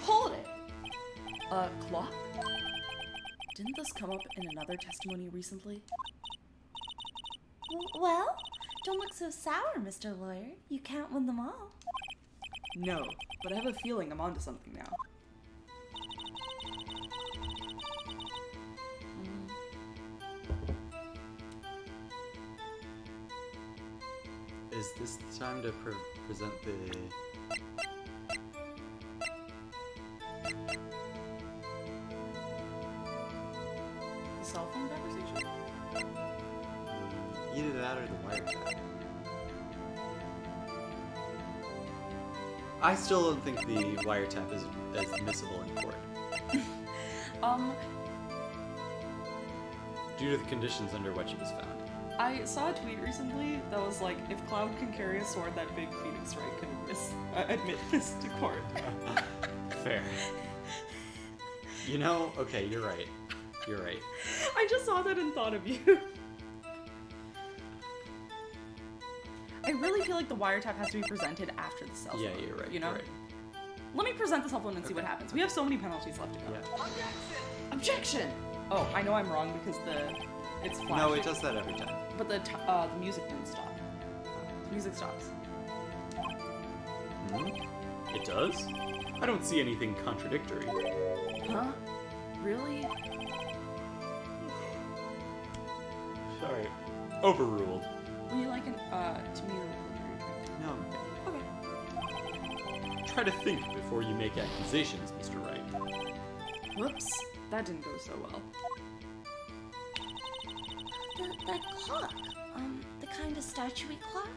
Hold it! Clock? Didn't this come up in another testimony recently? Well, don't look so sour, Mr. Lawyer. You can't win them all. No, but I have a feeling I'm onto something now. Is this the time to present the... The cell phone conversation? Either that or the wiretap. I still don't think the wiretap is admissible in court. Due to the conditions under which it was found. I saw a tweet recently that was like, if Cloud can carry a sword, that big Phoenix Wright can admit this to court. Fair. You know, okay, you're right. You're right. I just saw that and thought of you. I really feel like the wiretap has to be presented after the cell phone. Yeah, you're right. You know? You're right. Let me present the cell phone and see what happens. We have so many penalties left to go. Yeah. Objection! Oh, I know I'm wrong because it's flashing. No, it does that every time. But the music didn't stop. The music stops. It does? I don't see anything contradictory. Huh? Really? Sorry. Overruled. Would you like to me to No. Okay. Try to think before you make accusations, Mr. Wright. Whoops. That didn't go so well. That clock. The kind of statuey clock?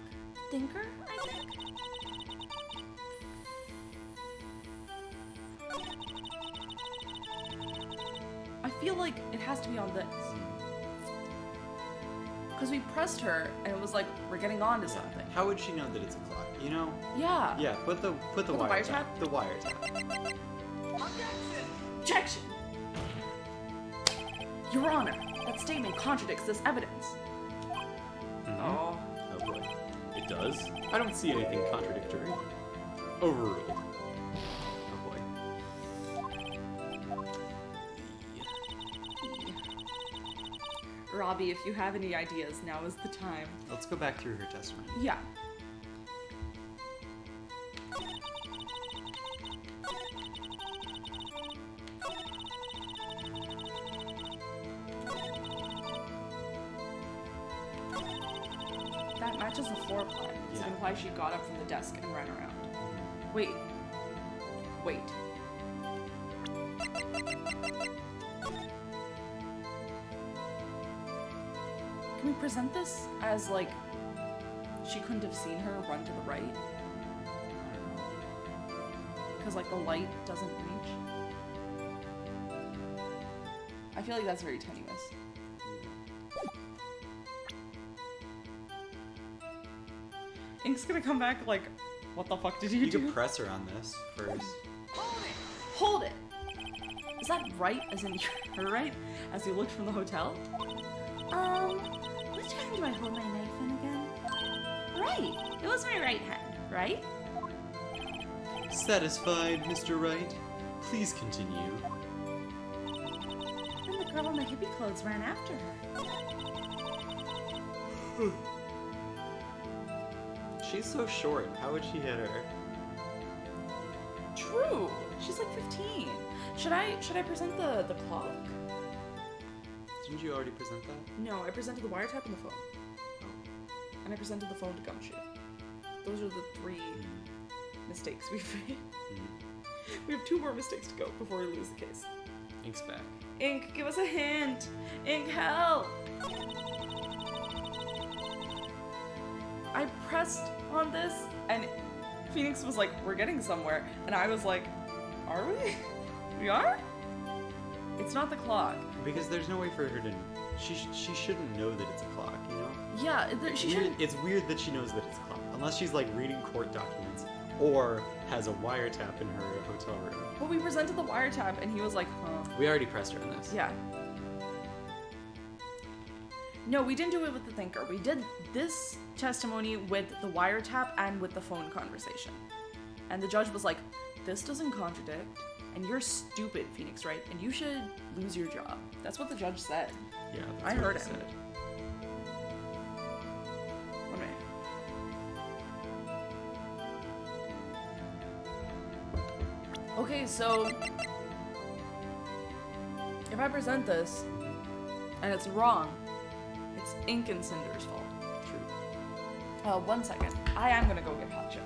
Thinker, I think? I feel like it has to be on this. Because we pressed her and it was like, we're getting on to something. How would she know that it's a clock? You know? Yeah. Yeah, put the wiretap. wiretap? The wiretap. Objection! Your Honor, that statement contradicts this evidence. Oh. Oh boy. It does? I don't see anything contradictory. Overruled. Oh boy. Robbie, if you have any ideas, now is the time. Let's go back through her testimony. Yeah. That matches the floor plan. So it Yeah. implies she got up from the desk and ran around. Wait. Wait. Can we present this as, like, she couldn't have seen her run to the right? Because, like, the light doesn't reach? I feel like that's very tenuous. Ink's gonna come back like, what the fuck did you You do? could press her on this first. Hold it! Is that right as in you're right? As you looked from the hotel? Which hand do I hold my knife in again? Right. It was my right hand, right? Satisfied, Mr. Wright? Please continue. Then the girl in the hippie clothes ran after her. She's so short. How would she hit her? True. She's like 15. Should I present the clock? Didn't you already present that? No, I presented the wiretap and the phone. And I presented the phone to Gumshoe. Those are the three mistakes we've made. We have 2 more mistakes to go before we lose the case. Ink's back. Ink, give us a hint! Ink, help! I pressed on this, and Phoenix was like, we're getting somewhere. And I was like, are we? We are? It's not the clock. Because there's no way for her to... She shouldn't know that it's a clock, you know? Yeah, she shouldn't... It's weird that she knows that it's a clock. Unless she's like reading court documents or has a wiretap in her hotel room. But we presented the wiretap, and he was like, huh. We already pressed her on this. Yeah. No, we didn't do it with the thinker. We did this testimony with the wiretap and with the phone conversation. And the judge was like, this doesn't contradict, and you're stupid, Phoenix Wright, and you should lose your job. That's what the judge said. Yeah, that's I what heard he him. said. One minute. Okay, so if I present this and it's wrong, it's Ink and Cinder's fault. True. 1 second. I am gonna go get hot chip.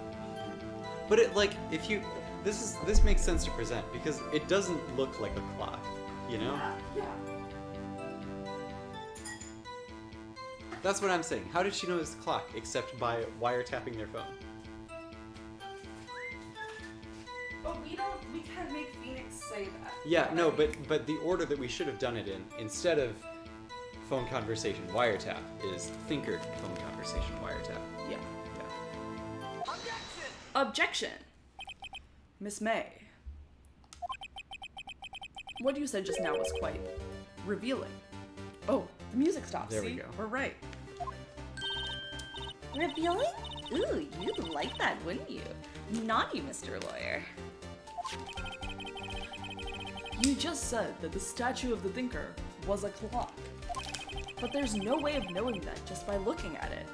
But it like if you this makes sense to present because it doesn't look like a clock, you know? Yeah. That's what I'm saying. How did she know it's a clock except by wiretapping their phone? But we can't make Phoenix say that. Yeah, no, but the order that we should have done it in, instead of phone conversation wiretap, is thinker phone conversation wiretap. Yeah. Yeah. Objection! Miss May. What you said just now was quite revealing. Oh, the music stops. There we See? go. We're right. Revealing? Ooh, you'd like that, wouldn't you? Naughty, Mr. Lawyer. You just said that the statue of the thinker was a clock. But there's no way of knowing that just by looking at it.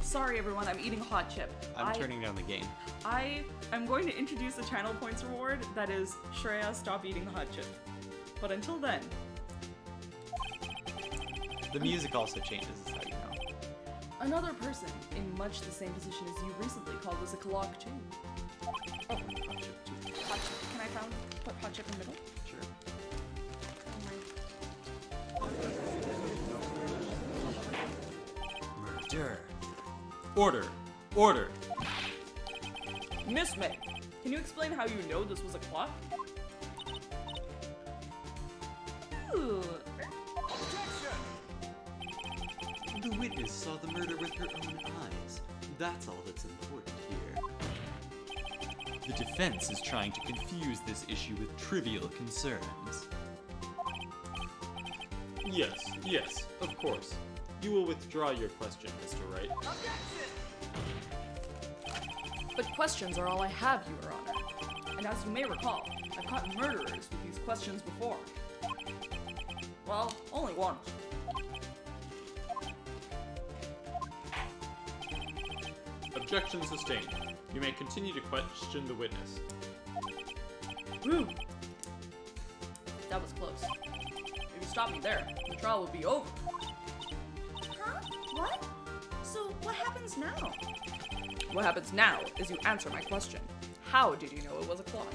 Sorry everyone, I'm eating a hot chip. I'm turning down the game. I'm going to introduce a channel points reward that is Shreya, stop eating the hot chip. But until then, The music also changes, is how you know. another person in much the same position as you recently called this a clock too. Oh, Hot chip, too. hot chip. Can I put hot chip in the middle? Sure. Murder. Order! Order! Miss May, can you explain how you know this was a clock? Ooh, The witness saw the murder with her own eyes. That's all that's important here. The defense is trying to confuse this issue with trivial concerns. Yes, of course. You will withdraw your question, Mr. Wright. But questions are all I have, Your Honor. And as you may recall, I've caught murderers with these questions before. Well, only once. Objection sustained. You may continue to question the witness. Ooh. That was close. If you stop me there, the trial will be over. huh? What? So what happens now? What happens now is you answer my question. How did you know it was a clock?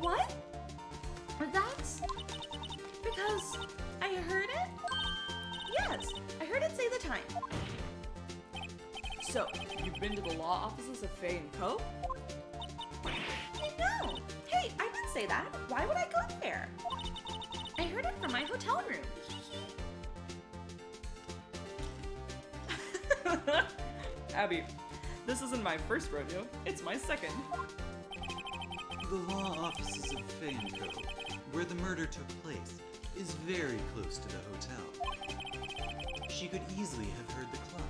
What? That's because I heard it? Yes, I heard it say the time. So, you've been to the law offices of Fay & Co.? No. Hey, I didn't say that. Why would I go there? I heard it from my hotel room. Abby, this isn't my first rodeo, it's my second. The law offices of Fanco, where the murder took place, is very close to the hotel. She could easily have heard the clock.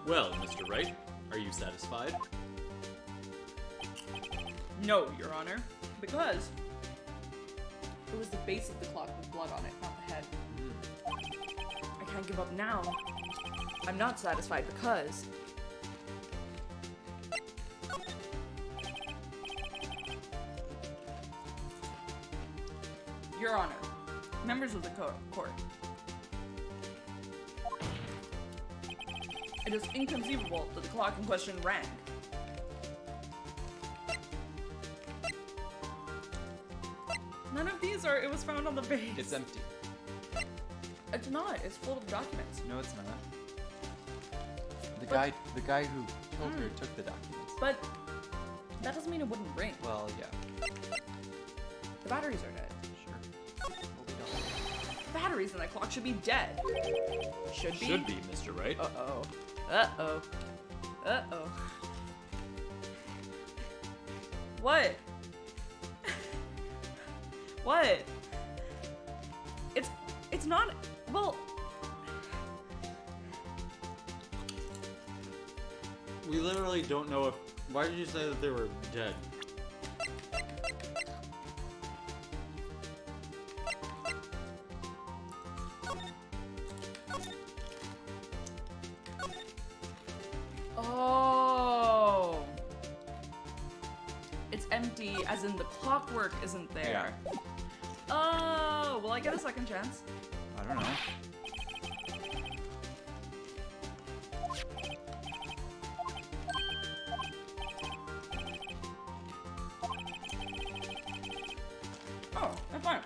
Well, Mr. Wright, are you satisfied? No, Your Honor, because it was the base of the clock with blood on it, not the head. I can't give up now. I'm not satisfied because Your Honor, members of the court, it is inconceivable that the clock in question rang. None of these are, it was found on the base. It's empty. It's not, it's full of documents. No, it's not. The But- guy who killed her took the documents. But that doesn't mean it wouldn't ring. Well, yeah, The batteries are dead. sure. Well, we don't. The batteries in that clock should be dead. Should be? Should be, Mr. Wright. Uh-oh. Uh-oh. Uh-oh. What? What? It's not, well, We literally don't know if... Why did you say that they were dead? oh. It's empty, as in the clockwork isn't there. Oh, will I get a second chance? I don't know. Oh, that's fine.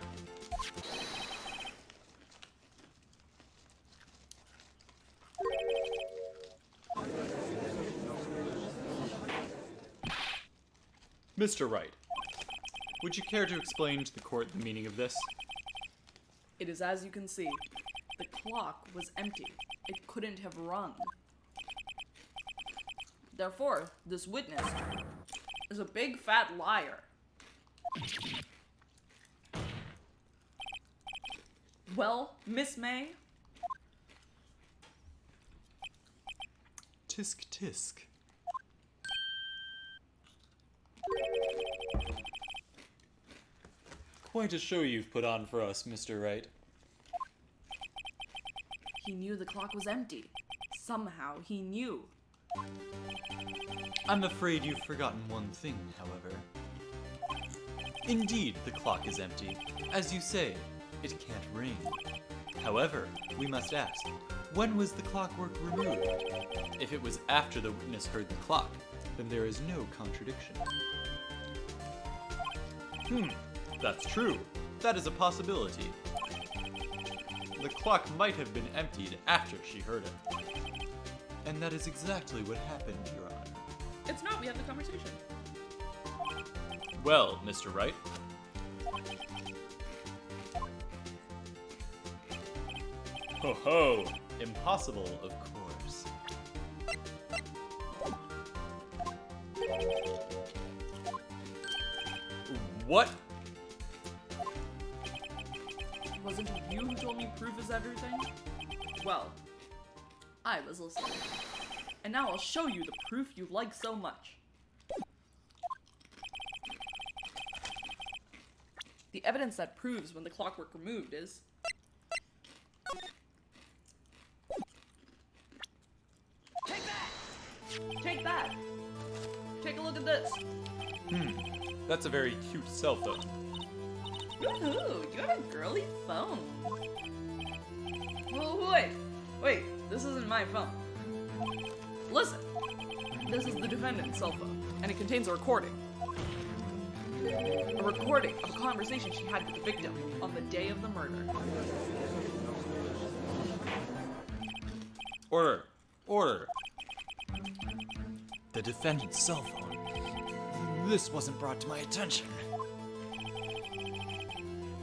Mr. Wright, would you care to explain to the court the meaning of this? It is as you can see. The clock was empty. It couldn't have rung. Therefore, this witness is a big fat liar. Well, Miss May, Tisk tisk. Quite a show you've put on for us, Mr. Wright. he knew the clock was empty. Somehow he knew. I'm afraid you've forgotten one thing, however. Indeed, the clock is empty. As you say, it can't ring. However, we must ask, when was the clockwork removed? If it was after the witness heard the clock, then there is no contradiction. That's true. That is a possibility. The clock might have been emptied after she heard it. And that is exactly what happened, Your Honor. It's not, we had the conversation. Well, Mr. Wright. Ho ho! Impossible, of course. What? Wasn't it you who told me proof is everything? Well, I was listening. And now I'll show you the proof you like so much. The evidence that proves when the clockwork removed is... Take that! Take that! Take a look at this. That's a very cute cell phone. Woohoo! You have a girly phone. Oh, wait, this isn't my phone. Listen, this is the defendant's cell phone, and it contains a recording. A recording of a conversation she had with the victim on the day of the murder. Order! Order! The defendant's cell phone. This wasn't brought to my attention.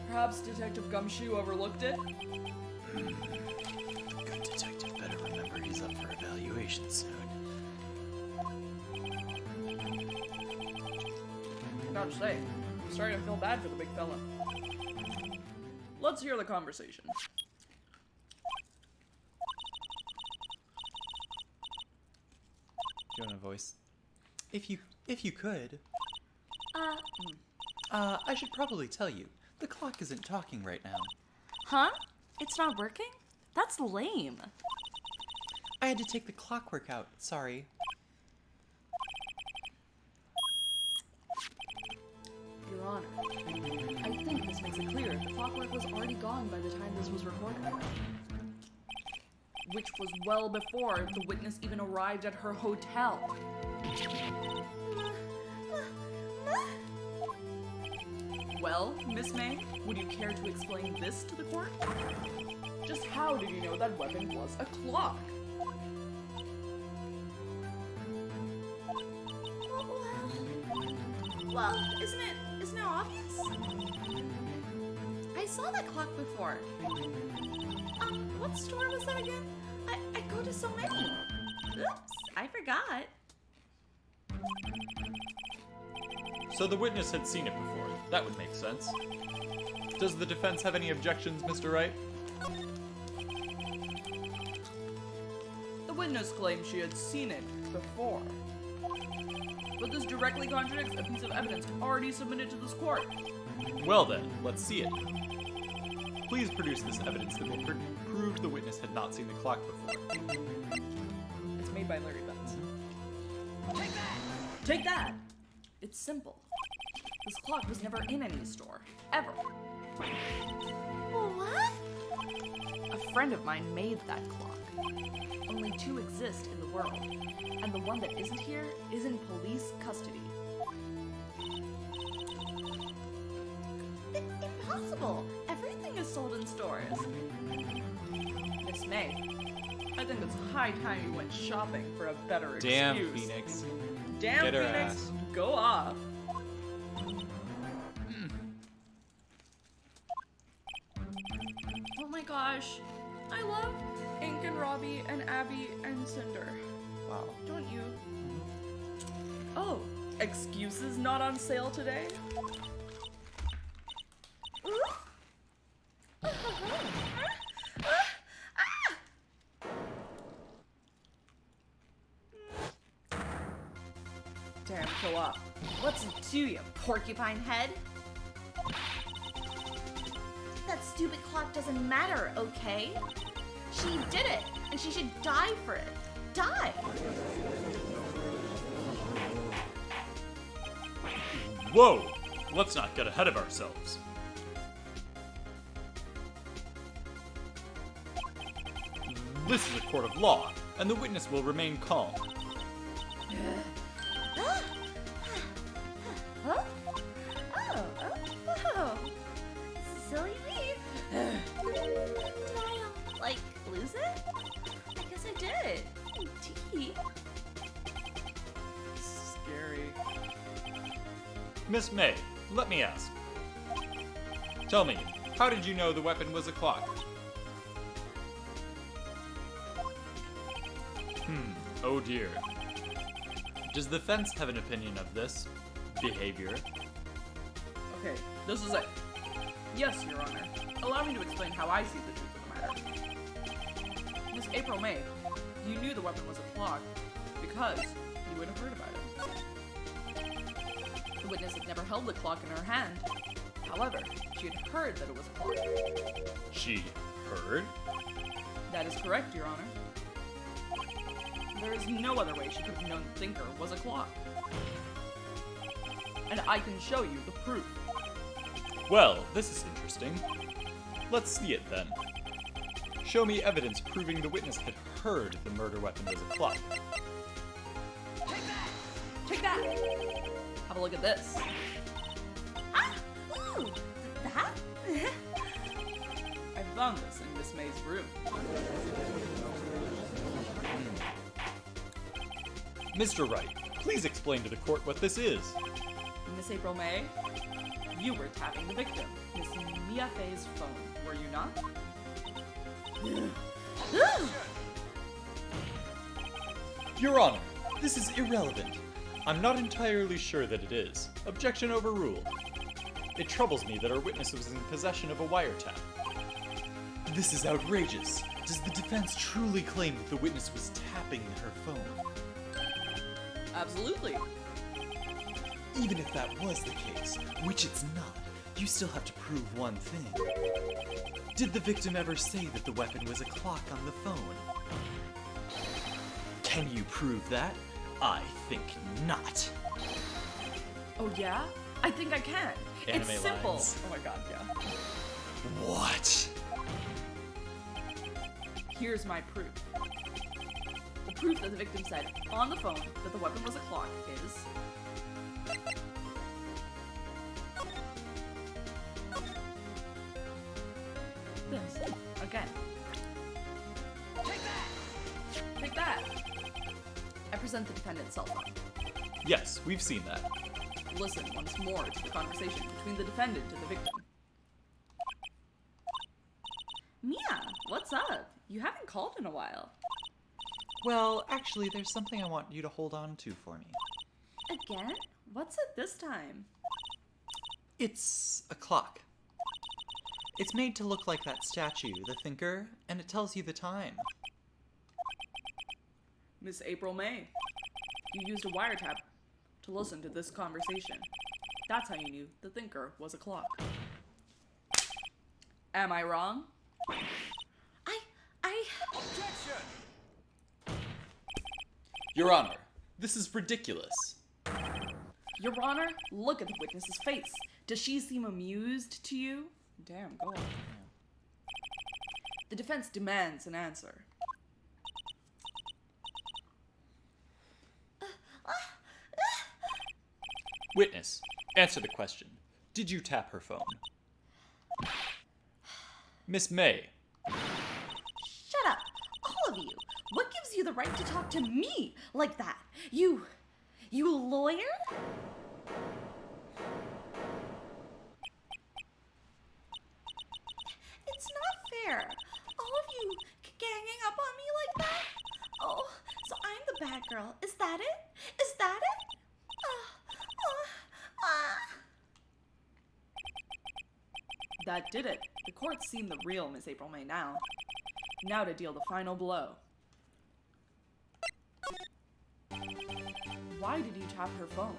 Perhaps Detective Gumshoe overlooked it? Good detective better remember he's up for evaluation soon. I gotta say, I'm starting to feel bad for the big fella. Let's hear the conversation. Do you want a voice? If you could. Uh, I should probably tell you, the clock isn't talking right now. huh? It's not working? That's lame. I had to take the clockwork out, sorry. Your Honor, I think this makes it clear the clockwork was already gone by the time this was recorded. Which was well before the witness even arrived at her hotel. Well, Miss May, would you care to explain this to the court? Just how did you know that weapon was a clock? Well, isn't it obvious? I saw that clock before. What store was that again? I go to so many. Oops, I forgot. So the witness had seen it before. That would make sense. Does the defense have any objections, Mr. Wright? The witness claimed she had seen it before. But this directly contradicts a piece of evidence already submitted to this court. Well then, let's see it. Please produce this evidence that will prove the witness had not seen the clock before. It's made by Larry Betts. Take that! Take that! It's simple. This clock was never in any store. Ever. What? A friend of mine made that clock. Only two exist in the world, and the one that isn't here is in police custody. Impossible. Everything is sold in stores. Miss May, I think it's high time you went shopping for a better Damn, excuse. Phoenix. Damn, Get her Phoenix, ass. go off. Oh my gosh, I love Ink and Robbie and Abby and Cinder. Wow. Don't you? Oh, excuses not on sale today? Damn, go off. What's it to you, porcupine head? That stupid clock doesn't matter, okay? She did it, and she should die for it. Die! Whoa! Let's not get ahead of ourselves. This is a court of law, and the witness will remain calm. Huh? Oh. Silly me. Did I, like, lose it? I guess I did. Tee. Scary. Miss May, let me ask. Tell me, how did you know the weapon was a clock? Oh dear. Does the fence have an opinion of this behavior? Okay, this is it. Yes, Your Honor. Allow me to explain how I see the truth of the matter. Miss April May, you knew the weapon was a clock because you would have heard about it. The witness had never held the clock in her hand. However, she had heard that it was a clock. She heard? That is correct, Your Honor. There is no other way she could have known the thinker was a clock. And I can show you the proof. Well, this is interesting. Let's see it then. Show me evidence proving the witness had heard the murder weapon was a clock. Take that! Have a look at this. Ah! Ooh! That? I found this in Miss May's room. Mr. Wright, please explain to the court what this is. Miss April May, you were tapping the victim, Miss Mia Fei's phone, were you not? Your Honor, this is irrelevant. I'm not entirely sure that it is. Objection overruled. It troubles me that our witness was in possession of a wiretap. This is outrageous. Does the defense truly claim that the witness was tapping her phone? Absolutely. Even if that was the case, which it's not, you still have to prove one thing. Did the victim ever say that the weapon was a clock on the phone? Can you prove that? I think not. Oh yeah? I think I can. Anime it's simple. lines. Oh my god, yeah. What? Here's my proof. The proof that the victim said on the phone that the weapon was a clock is... this. Again. Take that! I present the defendant's cell phone. Yes, we've seen that. Listen once more to the conversation between the defendant and the victim. Mia, what's up? You haven't called in a while. Well, actually, there's something I want you to hold on to for me. Again? What's it this time? It's a clock. It's made to look like that statue, the thinker, and it tells you the time. Miss April May, you used a wiretap to listen to this conversation. That's how you knew the thinker was a clock. Am I wrong? Your Honor, this is ridiculous. Your Honor, look at the witness's face. Does she seem amused to you? Damn, go on. The defense demands an answer. Witness, answer the question. Did you tap her phone? Miss May, Shut up, all of you. What gives you the right to talk to me like that? You lawyer? It's not fair. All of you ganging up on me like that? Oh, so I'm the bad girl. Is that it? Is that it? That did it. The court's seen the real Miss April May now. Now to deal the final blow. Why did you tap her phone?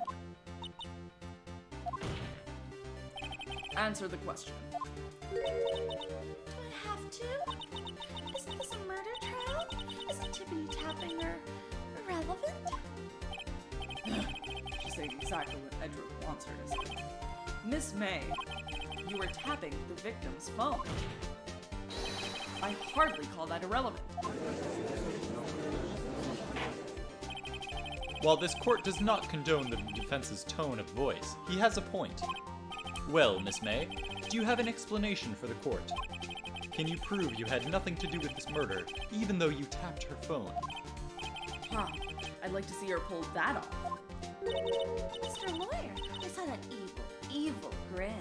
Answer the question. Do I have to? Isn't this a murder trial? Isn't tippity tapping irrelevant? She's saying exactly what Edward wants her to say. Miss May, you were tapping the victim's phone. I hardly call that irrelevant. While this court does not condone the defense's tone of voice, he has a point. Well, Miss May, do you have an explanation for the court? Can you prove you had nothing to do with this murder, even though you tapped her phone? Huh. I'd like to see her pull that off. Mr. Lawyer, I saw that evil grin.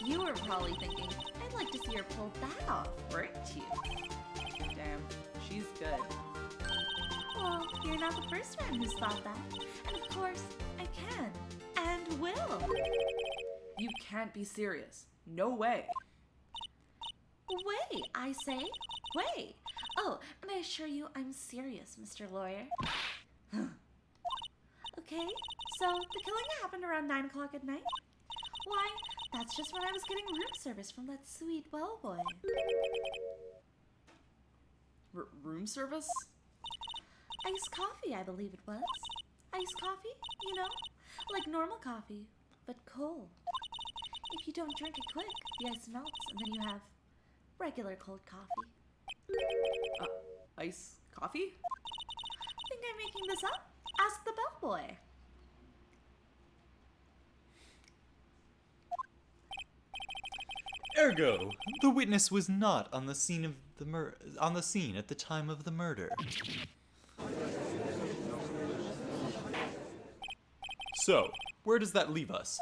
You were probably thinking, I'd like to see her pull that off, weren't you? Damn, she's good. Well, you're not the first one who's thought that. And of course, I can. And will. You can't be serious. No way. Wait, I say. Wait. Oh, and I assure you I'm serious, Mr. Lawyer. Okay, so the killing happened around 9 o'clock at night? Why, that's just when I was getting room service from that sweet bellboy. Room service? Iced coffee, I believe it was. Iced coffee, you know? Like normal coffee, but cold. If you don't drink it quick, the ice melts, and then you have regular cold coffee. Ice coffee? Think I'm making this up? Ask the bellboy. Ergo, the witness was not on the scene of the scene at the time of the murder. So, where does that leave us?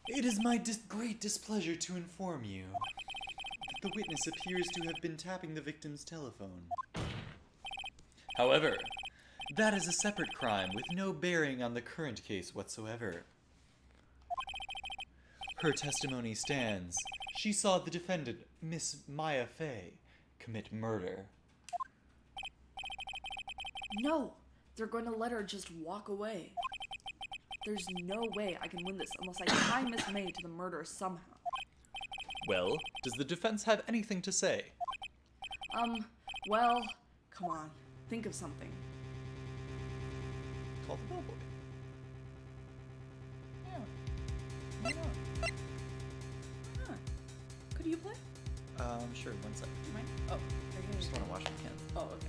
It is my great displeasure to inform you that the witness appears to have been tapping the victim's telephone. However, that is a separate crime with no bearing on the current case whatsoever. Her testimony stands. She saw the defendant, Miss Maya Fey, commit murder. No, they're going to let her just walk away. There's no way I can win this unless I tie Miss May to the murder somehow. Well, does the defense have anything to say? Well, come on, think of something. Call the bellboy. Huh. Could you play? Sure, one sec. Do you mind? Oh, I just want to wash my hands. Oh, okay.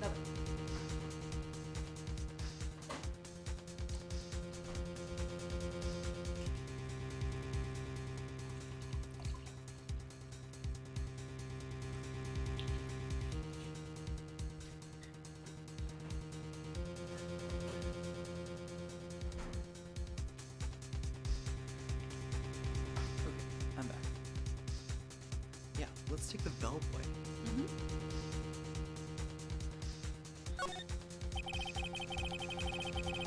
Nothing. Okay, I'm back. Yeah, let's take the bellboy.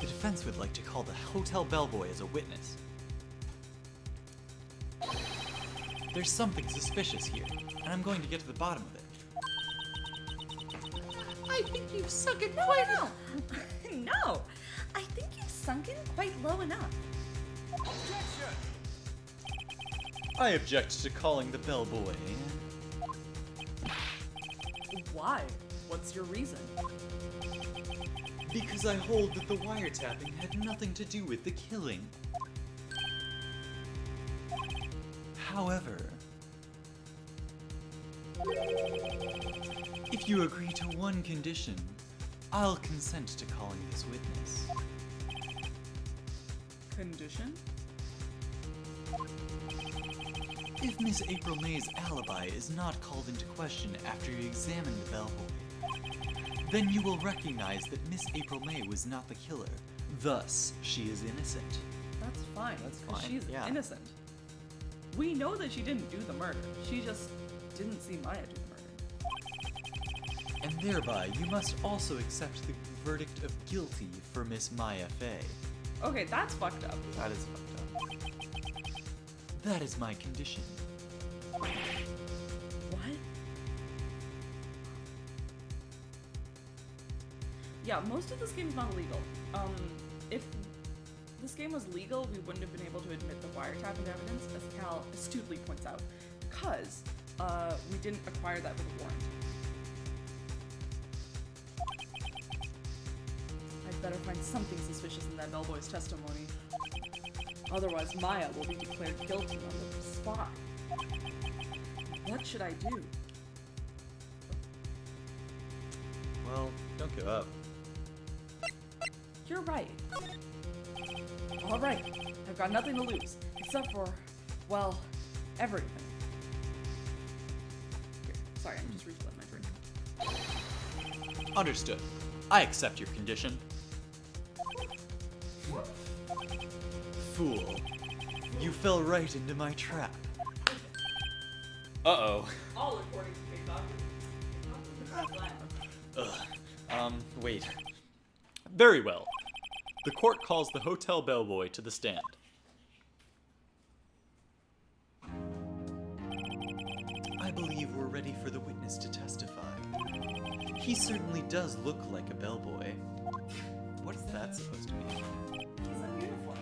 The defense would like to call the hotel bellboy as a witness. There's something suspicious here, and I'm going to get to the bottom of it. I think you've sunk in quite low. No, I think you've sunk in quite low enough. I object to calling the bellboy. Why? What's your reason? Because I hold that the wiretapping had nothing to do with the killing. However, if you agree to one condition, I'll consent to calling this witness. Condition? If Miss April May's alibi is not called into question after you examine the bellboy, then you will recognize that Miss April May was not the killer. Thus, she is innocent. That's fine. That's 'cause fine, She's yeah. innocent. We know that she didn't do the murder. She just didn't see Maya do the murder. And thereby, you must also accept the verdict of guilty for Miss Maya Fey. Okay, that's fucked up. That is fucked up. That is my condition. What? Yeah, most of this game's not illegal. If this game was legal, we wouldn't have been able to admit the wiretap into evidence, as Cal astutely points out, because we didn't acquire that with a warrant. I'd better find something suspicious in that bellboy's testimony. Otherwise, Maya will be declared guilty on the spot. What should I do? Well, don't give up. You're right. All right, I've got nothing to lose, except for, well, everything. Here, sorry, I'm just refilling my drink. Understood. I accept your condition. Fool. You fell right into my trap. Uh-oh. All according to Wait. Very well. The court calls the hotel bellboy to the stand. I believe we're ready for the witness to testify. He certainly does look like a bellboy. What's that supposed to mean? He's in uniform.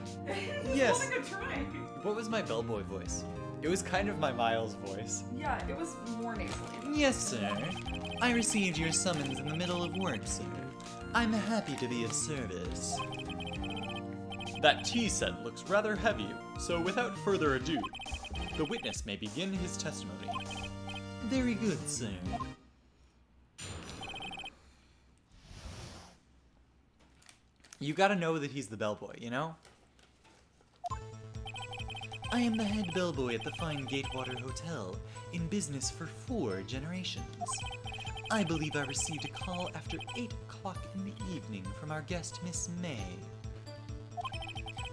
Yes. He's holding a drink. What was my bellboy voice? It was kind of my Miles voice. Yeah, it was more nasally. Yes, sir. I received your summons in the middle of work, sir. I'm happy to be of service. That tea set looks rather heavy, so without further ado, the witness may begin his testimony. Very good, sir. You gotta know that he's the bellboy, you know? I am the head bellboy at the fine Gatewater Hotel, in business for 4 generations. I believe I received a call after 8 o'clock in the evening from our guest, Miss May.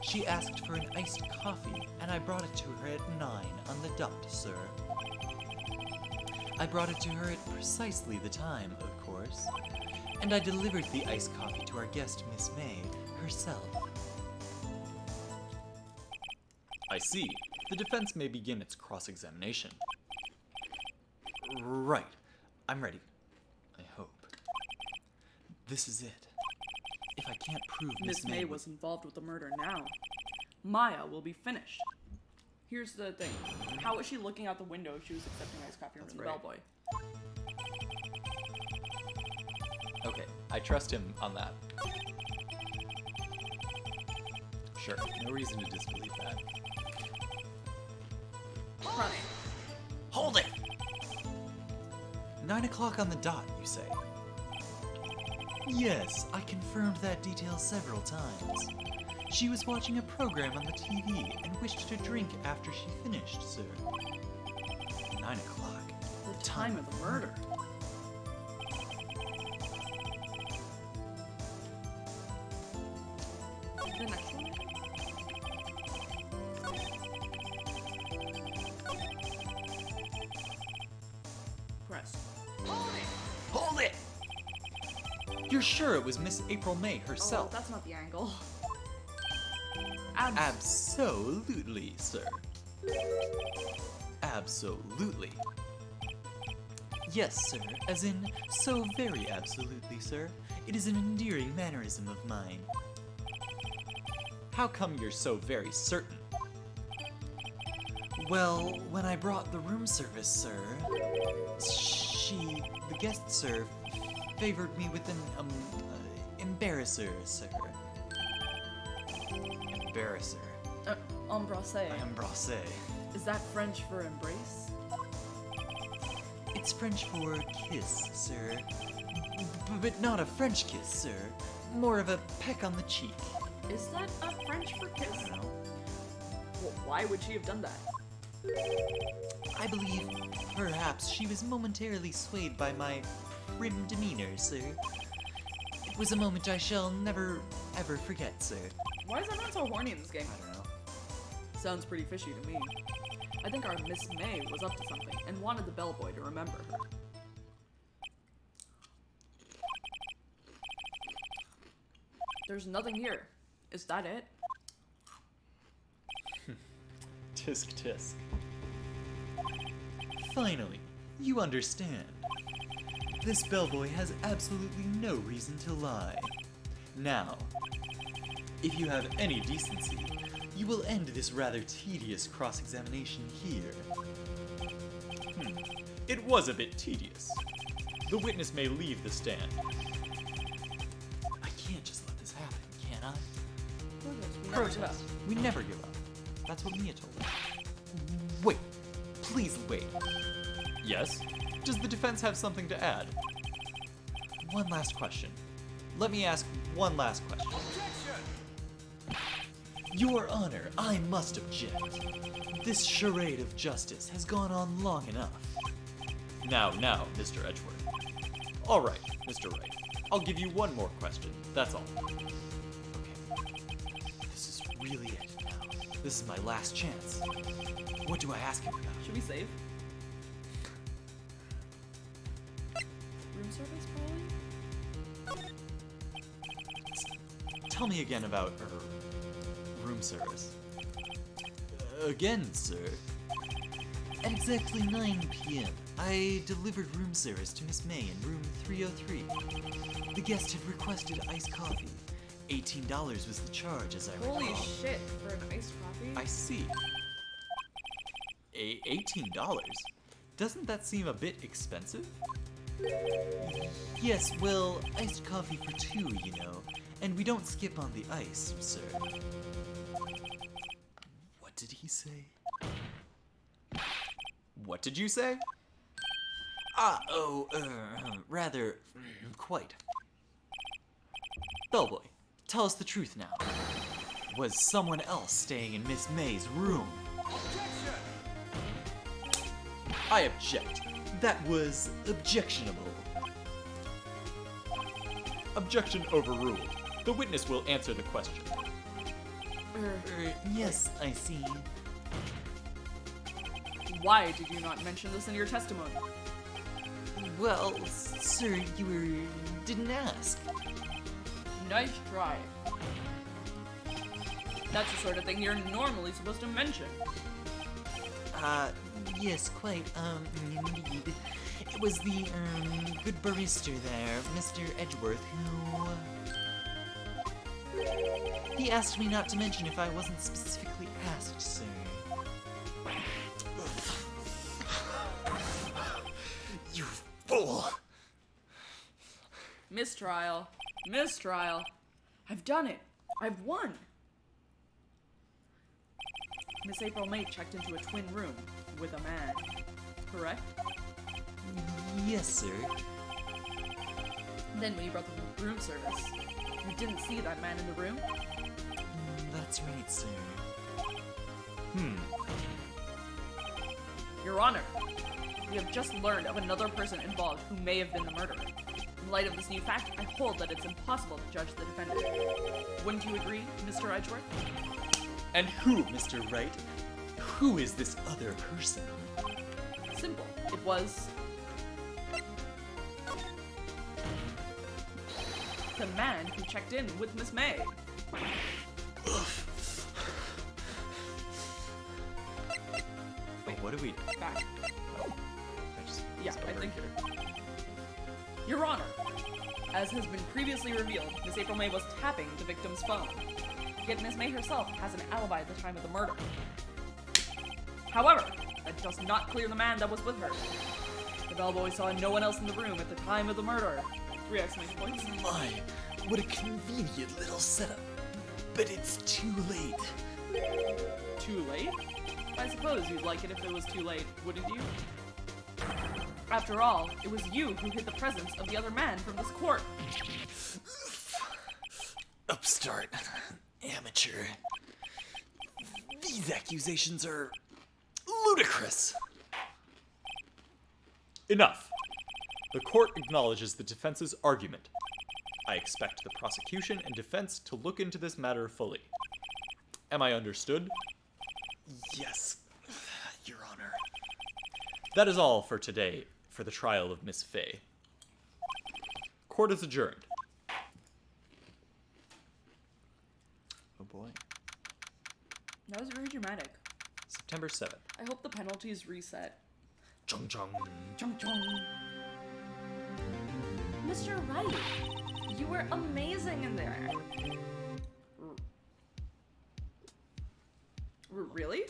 She asked for an iced coffee, and I brought it to her at 9 on the dot, sir. I brought it to her at precisely the time, of course, and I delivered the iced coffee to our guest, Miss May, herself. I see. The defense may begin its cross-examination. Right. I'm ready. I hope. This is it. If I can't prove Miss May was involved with the murder now. Maya will be finished. Here's the thing. How was she looking out the window if she was accepting iced coffee from the right. bellboy? Okay, I trust him on that. Sure, no reason to disbelieve that. Running. Hold it! 9 o'clock on the dot, you say? Yes, I confirmed that detail several times. She was watching a program on the TV and wished to drink after she finished, sir. 9 o'clock. The time of the murder. The next one. Press. Hold it! You're sure it was Miss April May Oh, herself? that's not the angle. Absolutely, sir. Absolutely. Yes, sir, as in, so very absolutely, sir. It is an endearing mannerism of mine. How come you're so very certain? Well, when I brought the room service, sir, the guest, sir, favored me with an, embarrasser, sir. Embarrasser. Embrasser. Embrasser. Is that French for embrace? It's French for kiss, sir. But not a French kiss, sir. More of a peck on the cheek. Is that a French for kiss? I don't know. Well, why would she have done that? I believe perhaps she was momentarily swayed by my prim demeanor, sir. It was a moment I shall never, ever forget, sir. Why is everyone so horny in this game? I don't know. Sounds pretty fishy to me. I think our Miss May was up to something and wanted the bellboy to remember her. There's nothing here. Is that it? Tisk tisk. Finally, you understand. This bellboy has absolutely no reason to lie. Now, if you have any decency, you will end this rather tedious cross-examination here. It was a bit tedious. The witness may leave the stand. I can't just let this happen, can I? Protest. We never give up. That's what Mia told us. Wait. Please wait. Yes? Does the defense have something to add? One last question. Let me ask one last question. Your Honor, I must object. This charade of justice has gone on long enough. Now, Mr. Edgeworth. All right, Mr. Wright. I'll give you one more question. That's all. Okay. This is really it now. This is my last chance. What do I ask him about? Should we save? Room service, probably? Tell me again about room service. Again, sir. At exactly 9 p.m., I delivered room service to Miss May in room 303. The guest had requested iced coffee. $18 was the charge, as I recall. Holy shit, for an iced coffee? I see. $18? Doesn't that seem a bit expensive? Yes, well, iced coffee for two, you know. And we don't skip on the ice, sir. What did he say? What did you say? Rather, quite. Bellboy, tell us the truth now. Was someone else staying in Miss May's room? I object. That was objectionable. Objection overruled. The witness will answer the question. Yes, I see. Why did you not mention this in your testimony? Well, sir, you didn't ask. Nice try. That's the sort of thing you're normally supposed to mention. Yes, quite, indeed. It was the, good barrister there, Mr. Edgeworth, who... He asked me not to mention if I wasn't specifically asked, sir. You fool! Mistrial. Mistrial. I've done it. I've won. Miss April May checked into a twin room with a man, correct? Yes, sir. Then when you brought the room service, you didn't see that man in the room? That's right, sir. Your Honor, we have just learned of another person involved who may have been the murderer. In light of this new fact, I hold that it's impossible to judge the defendant. Wouldn't you agree, Mr. Edgeworth? And who, Mr. Wright? Who is this other person? Simple. It was... the man who checked in with Miss May. Wait, what do we... Back. Yeah, I think... here. Your Honor, as has been previously revealed, Miss April May was tapping the victim's phone. Yet Miss May herself has an alibi at the time of the murder. However, that does not clear the man that was with her. The bellboy saw no one else in the room at the time of the murder. 3 exclamation points. My, what a convenient little setup. But it's too late. Too late? I suppose you'd like it if it was too late, wouldn't you? After all, it was you who hid the presence of the other man from this court. Upstart. Amateur. These accusations are ludicrous. Enough. The court acknowledges the defense's argument. I expect the prosecution and defense to look into this matter fully. Am I understood? Yes, Your Honor. That is all for today for the trial of Miss Fay. Court is adjourned. Oh boy. That was very dramatic. September 7th. I hope the penalties reset. Chung chung. Chung chung. Mr. Wright, you were amazing in there. Really?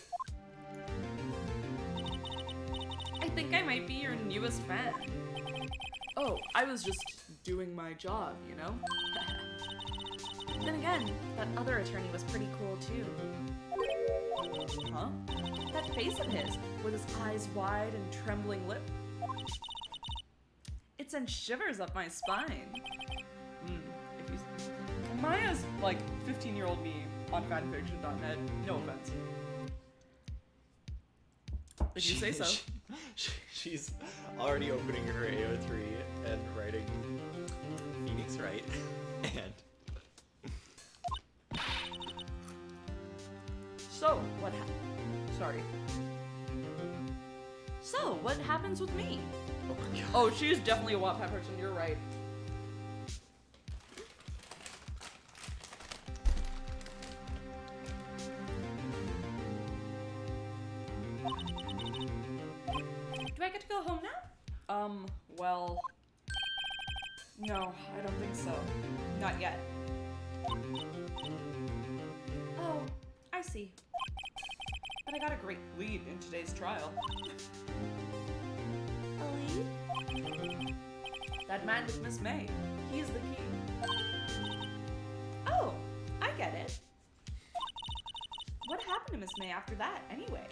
I think I might be your newest fan. Oh, I was just doing my job, you know? Then again, that other attorney was pretty cool too. Huh? That face of his, With his eyes wide and trembling lip. It sends shivers up my spine. If you... Maya's like 15-year-old me on fanfiction.net. No offense. If you say so. She's already opening her AO3 and writing Phoenix Wright. And So, what Sorry. So, what happens with me? oh my god. Oh, she's definitely a Wattpad person, you're right. Do I get to go home now? Well... No, I don't think so. Not yet. Oh, I see. But I got a great lead in today's trial. A lead? That man with Miss May, he's the key. Oh, I get it. What happened to Miss May after that, anyway?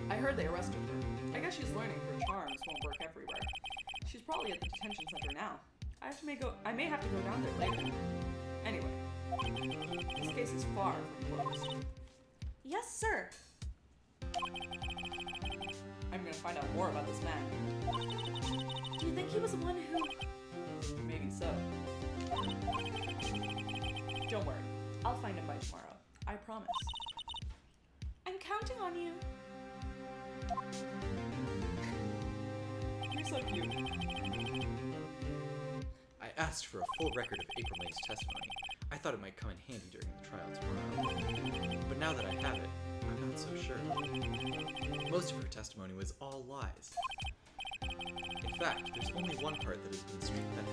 I heard they arrested her. I guess she's learning her charms won't work everywhere. She's probably at the detention center now. I may have to go down there later. Anyway, this case is far from closed. Yes, sir. I'm gonna find out more about this man. Do you think he was the one who... Maybe so. Don't worry, I'll find him by tomorrow. I promise. I'm counting on you. You're so cute. I asked for a full record of April May's testimony. I thought it might come in handy during the trial tomorrow. But now that I have it, I'm not so sure. Most of her testimony was all lies. In fact, there's only one part that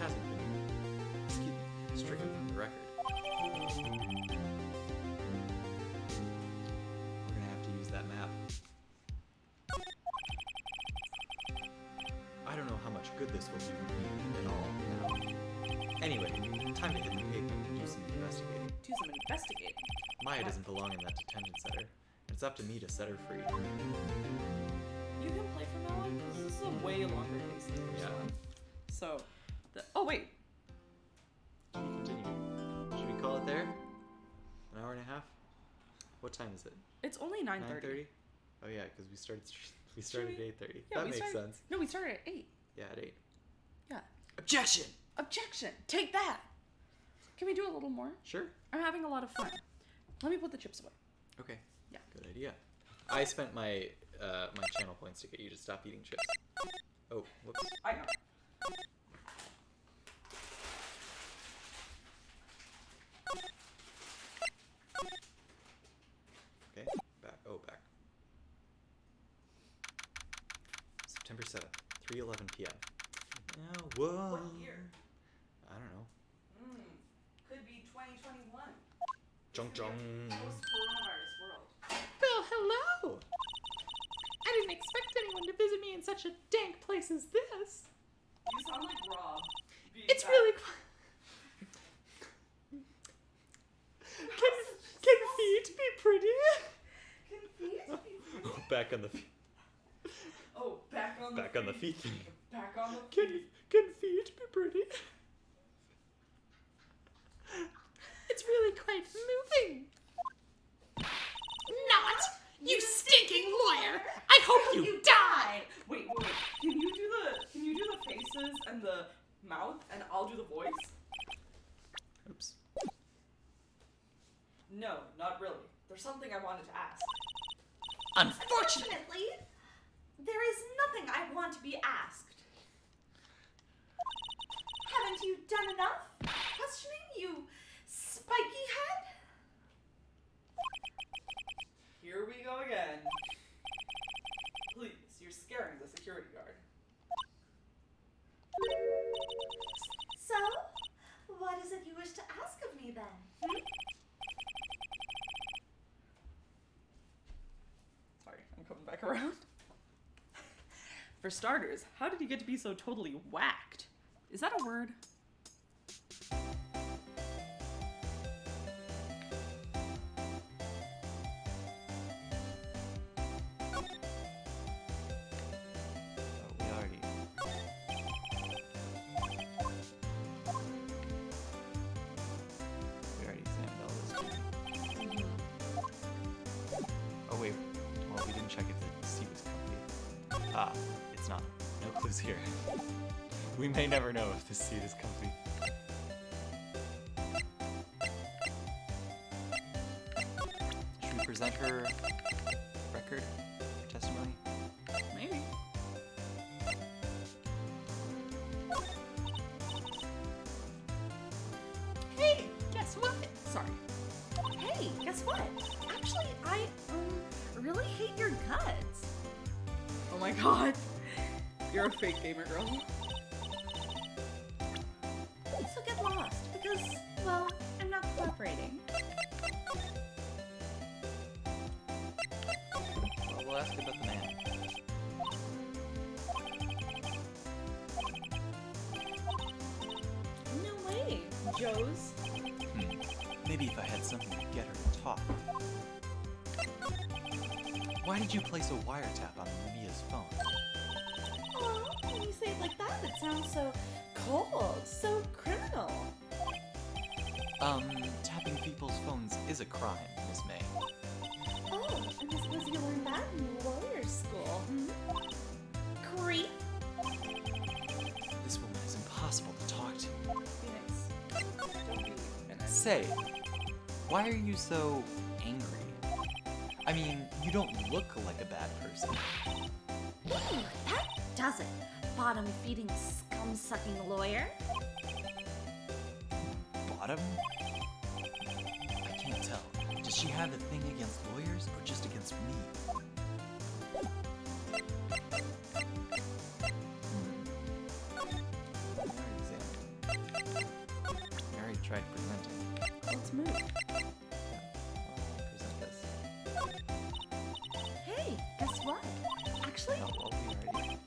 hasn't been stricken from the record. We're gonna have to use that map. I don't know how much good this will do me at all now. Anyway, time to hit the pavement and do some investigating. Do some investigating. Maya doesn't belong in that detention center. It's up to me to set her free. You can play from now on, because this is a way longer case than the first Yeah. one. So, oh wait. Can we continue? Should we call it there? An hour and a half? What time is it? It's only 9:30. 9:30? Oh yeah, because we started at we- 8:30. Yeah, That we makes started- sense. No, we started at 8. Yeah, at 8. Yeah. Objection! Objection! Take that! Can we do a little more? Sure. I'm having a lot of fun. Let me put the chips away. Okay. Yeah. Good idea. I spent my my channel points to get you to stop eating chips. Oh, whoops. I know. Okay. Back. Oh, back. September 7th, 3:11 p.m. Now, whoa. What year? I don't know. Could be 2021. Jung jung. Post-coronavirus world. Well, hello. I didn't expect anyone to visit me in such a dank place as this. You sound like Rob. It's really. Can feet be pretty? Can feet be Oh, back on the feet. Oh, back on the Back on the feet thing. Back on the Can feet be pretty? It's really quite moving. Not! You stinking lawyer! I hope you die! Wait. Can you do the faces and the mouth and I'll do the voice? Oops. No, not really. There's something I wanted to ask. Unfortunately, there is nothing I want to be asked. Haven't you done enough questioning, you spiky head? go again. Please, you're scaring the security guard. So, what is it you wish to ask of me then? Sorry, I'm coming back around. For starters, how did you get to be so totally whacked? Is that a word? Oh, we already examined all this. Oh wait, well we didn't check if the seat was comfy. Ah, it's not. No clues here. We may never know if the seat is comfy. Should we present her record, testimony? Maybe. Hey, guess what? Sorry. Hey, guess what? Actually, I really hate your guts. Oh my god. You're a fake gamer girl. So get lost, because, well, I'm not cooperating. Well, we'll ask about the man. No way. Joe's? Maybe if I had something to get her to talk. Why did you place a wiretap on Mia's phone? Oh, when you say it like that, it sounds so cold, so criminal. Tapping people's phones is a crime, Miss May. Oh, and I suppose you learned that in lawyer school, Creep. This woman is impossible to talk to. Phoenix. Don't be Phoenix. Say, why are you so angry? I mean, you don't look like a bad person. That does it. Bottom-feeding, scum-sucking lawyer. Bottom? I can't tell. Does she have a thing against lawyers or just against me? Mary tried presenting. Let's move. I'll present this. Hey, guess what? Actually, Oh, well, we already...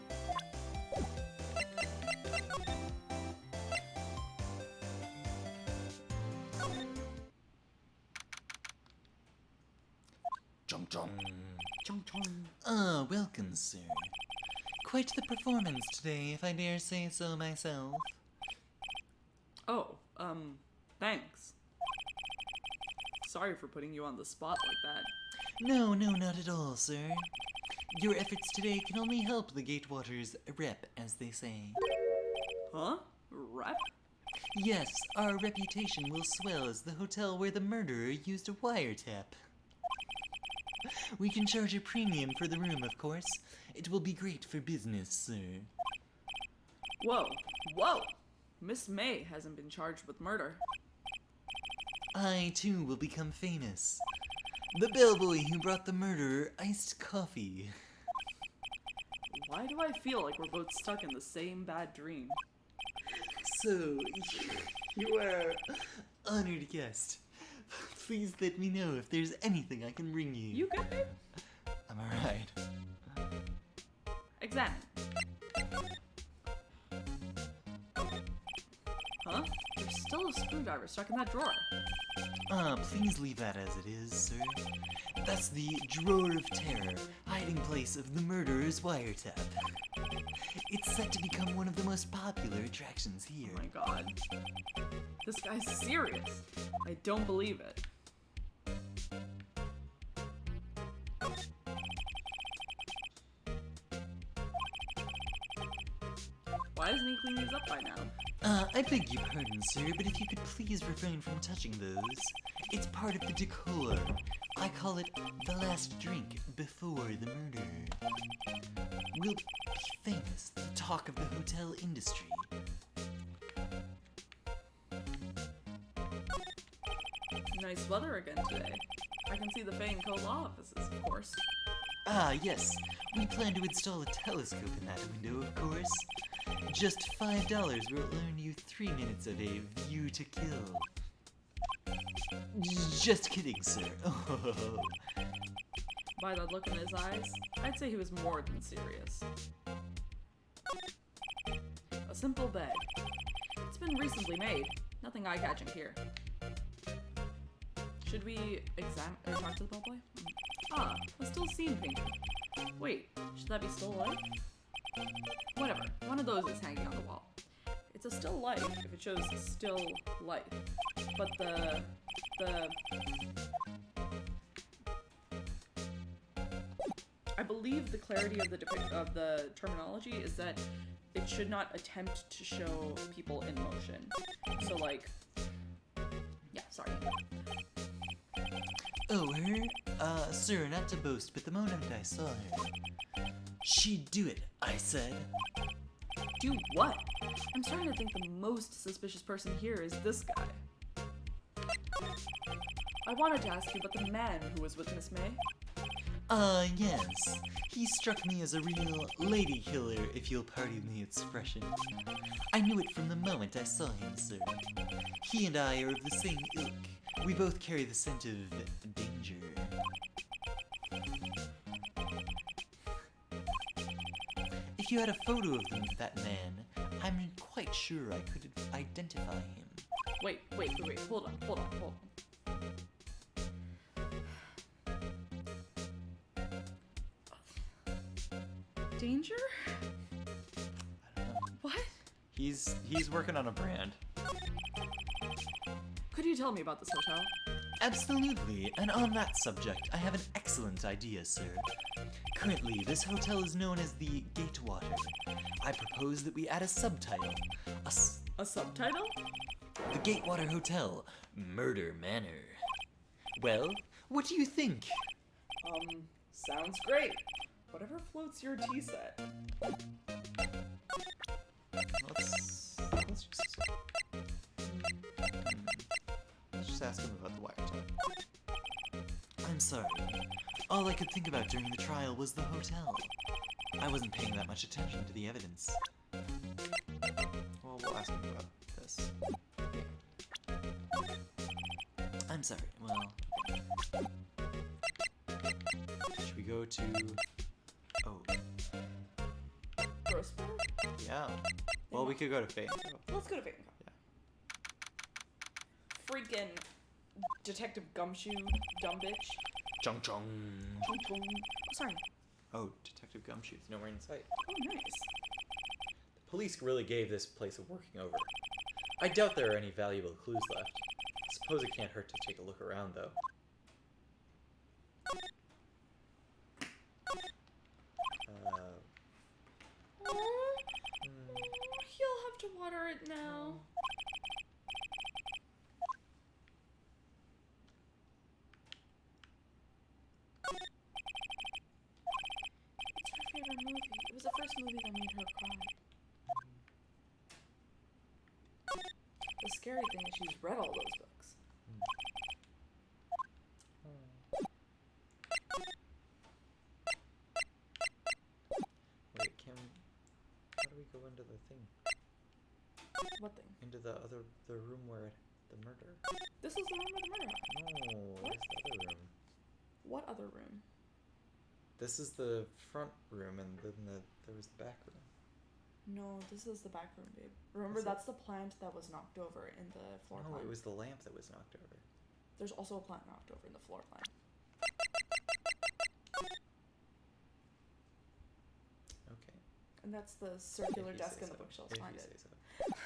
Jump, jump. Chung chung. Ah, welcome, sir. Quite the performance today, if I dare say so myself. Oh, thanks. Sorry for putting you on the spot like that. No, not at all, sir. Your efforts today can only help the Gatewaters rep, as they say. Huh? Rep? Yes, our reputation will swell as the hotel where the murderer used a wiretap. We can charge a premium for the room, of course. It will be great for business, sir. Whoa. Whoa! Miss May hasn't been charged with murder. I, too, will become famous. The bellboy who brought the murderer iced coffee. Why do I feel like we're both stuck in the same bad dream? So, you are honored guest. Please let me know if there's anything I can bring you. You good, babe? I'm alright. Examine. Huh? There's still a screwdriver stuck in that drawer. Please leave that as it is, sir. That's the Drawer of Terror, hiding place of the murderer's wiretap. It's set to become one of the most popular attractions here. Oh my god. This guy's serious. I don't believe it. Why doesn't he clean these up by now? I beg your pardon, sir, but if you could please refrain from touching those. It's part of the decor. I call it the last drink before the murder. We'll be famous, the talk of the hotel industry. Nice weather again today. I can see the Fane Co. law offices, of course. Ah, yes. We plan to install a telescope in that window, of course. Just $5 will earn you 3 minutes of a view to kill. Just kidding, sir. Oh. By the look in his eyes, I'd say he was more than serious. A simple bed. It's been recently made. Nothing eye-catching here. Should we examine or talk to the bellboy? Ah, a still scene painting. Wait, should that be still life? Whatever, one of those is hanging on the wall. It's a still life if it shows still life. But I believe the clarity of the terminology is that it should not attempt to show people in motion. So like, yeah, sorry. Oh, her? Sir, not to boast, but the moment I saw her, she'd do it, I said. Do what? I'm starting to think the most suspicious person here is this guy. I wanted to ask you about the man who was with Miss May. Yes. He struck me as a real lady killer, if you'll pardon the expression. I knew it from the moment I saw him, sir. He and I are of the same ilk. We both carry the scent of danger. If you had a photo of that man, I'm quite sure I could identify him. Wait, hold on. Danger? I don't know. What? He's working on a brand. Could you tell me about this hotel? Absolutely, and on that subject, I have an excellent idea, sir. Currently, this hotel is known as the Gatewater. I propose that we add a subtitle. A subtitle? The Gatewater Hotel, Murder Manor. Well, what do you think? Sounds great. Whatever floats your tea set. Let's just ask him about the wiretap. I'm sorry. All I could think about during the trial was the hotel. I wasn't paying that much attention to the evidence. Well, we'll ask him about this. I'm sorry. Well, should we go to... Oh. Grossberg? Yeah. Well, we could go to Fate. Let's go to Fate. Yeah. Freaking Detective Gumshoe, dumb bitch. Chung chung. Chung chung. Sorry. Oh, Detective Gumshoe's nowhere in sight. Oh, nice. The police really gave this place a working over. I doubt there are any valuable clues left. Suppose it can't hurt to take a look around, though. He'll have to water it now. It's her favorite movie. It was the first movie that made her cry. The scary thing is she's read all those books. Wait, how do we go into the thing? What thing? Into the room where the murder? This is the room where the murder happened. No, What? that's the other room. What other room? This is the front room, and then there was the back room. No, this is the back room, babe. Remember, Is it? that's the plant that was knocked over in the floor No, plan. it was the lamp that was knocked over. There's also a plant knocked over in the floor plan. Okay. And that's the circular If you desk say in the so. bookshelves. If Find you it. say so. Oh.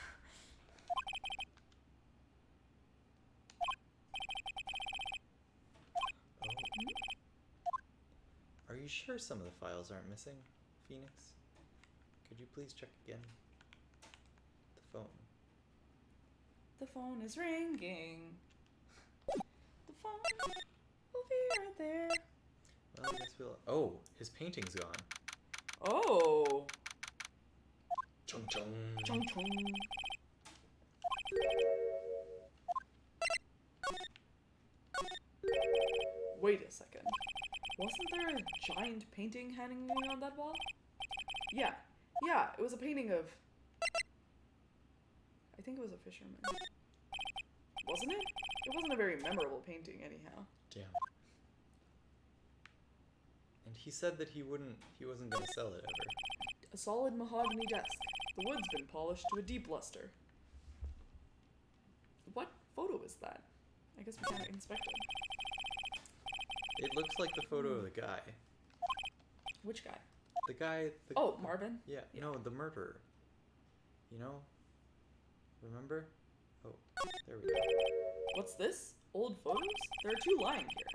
Are you sure some of the files aren't missing, Phoenix? Could you please check again? The phone. The phone is ringing. The phone will be right there. Well, I guess we'll... Oh, his painting's gone. Oh. Chung chung. Chung chung. Wait a second. Wasn't there a giant painting hanging on that wall? Yeah, it was a painting of... I think it was a fisherman. Wasn't it? It wasn't a very memorable painting, anyhow. Damn. And he said that he wasn't gonna sell it ever. A solid mahogany desk. The wood's been polished to a deep luster. What photo is that? I guess we can't inspect it. It looks like the photo of the guy. Which guy? The guy... Oh, Marvin? Yeah, no, the murderer. You know? Remember? Oh, there we go. What's this? Old photos? There are 2 lying here.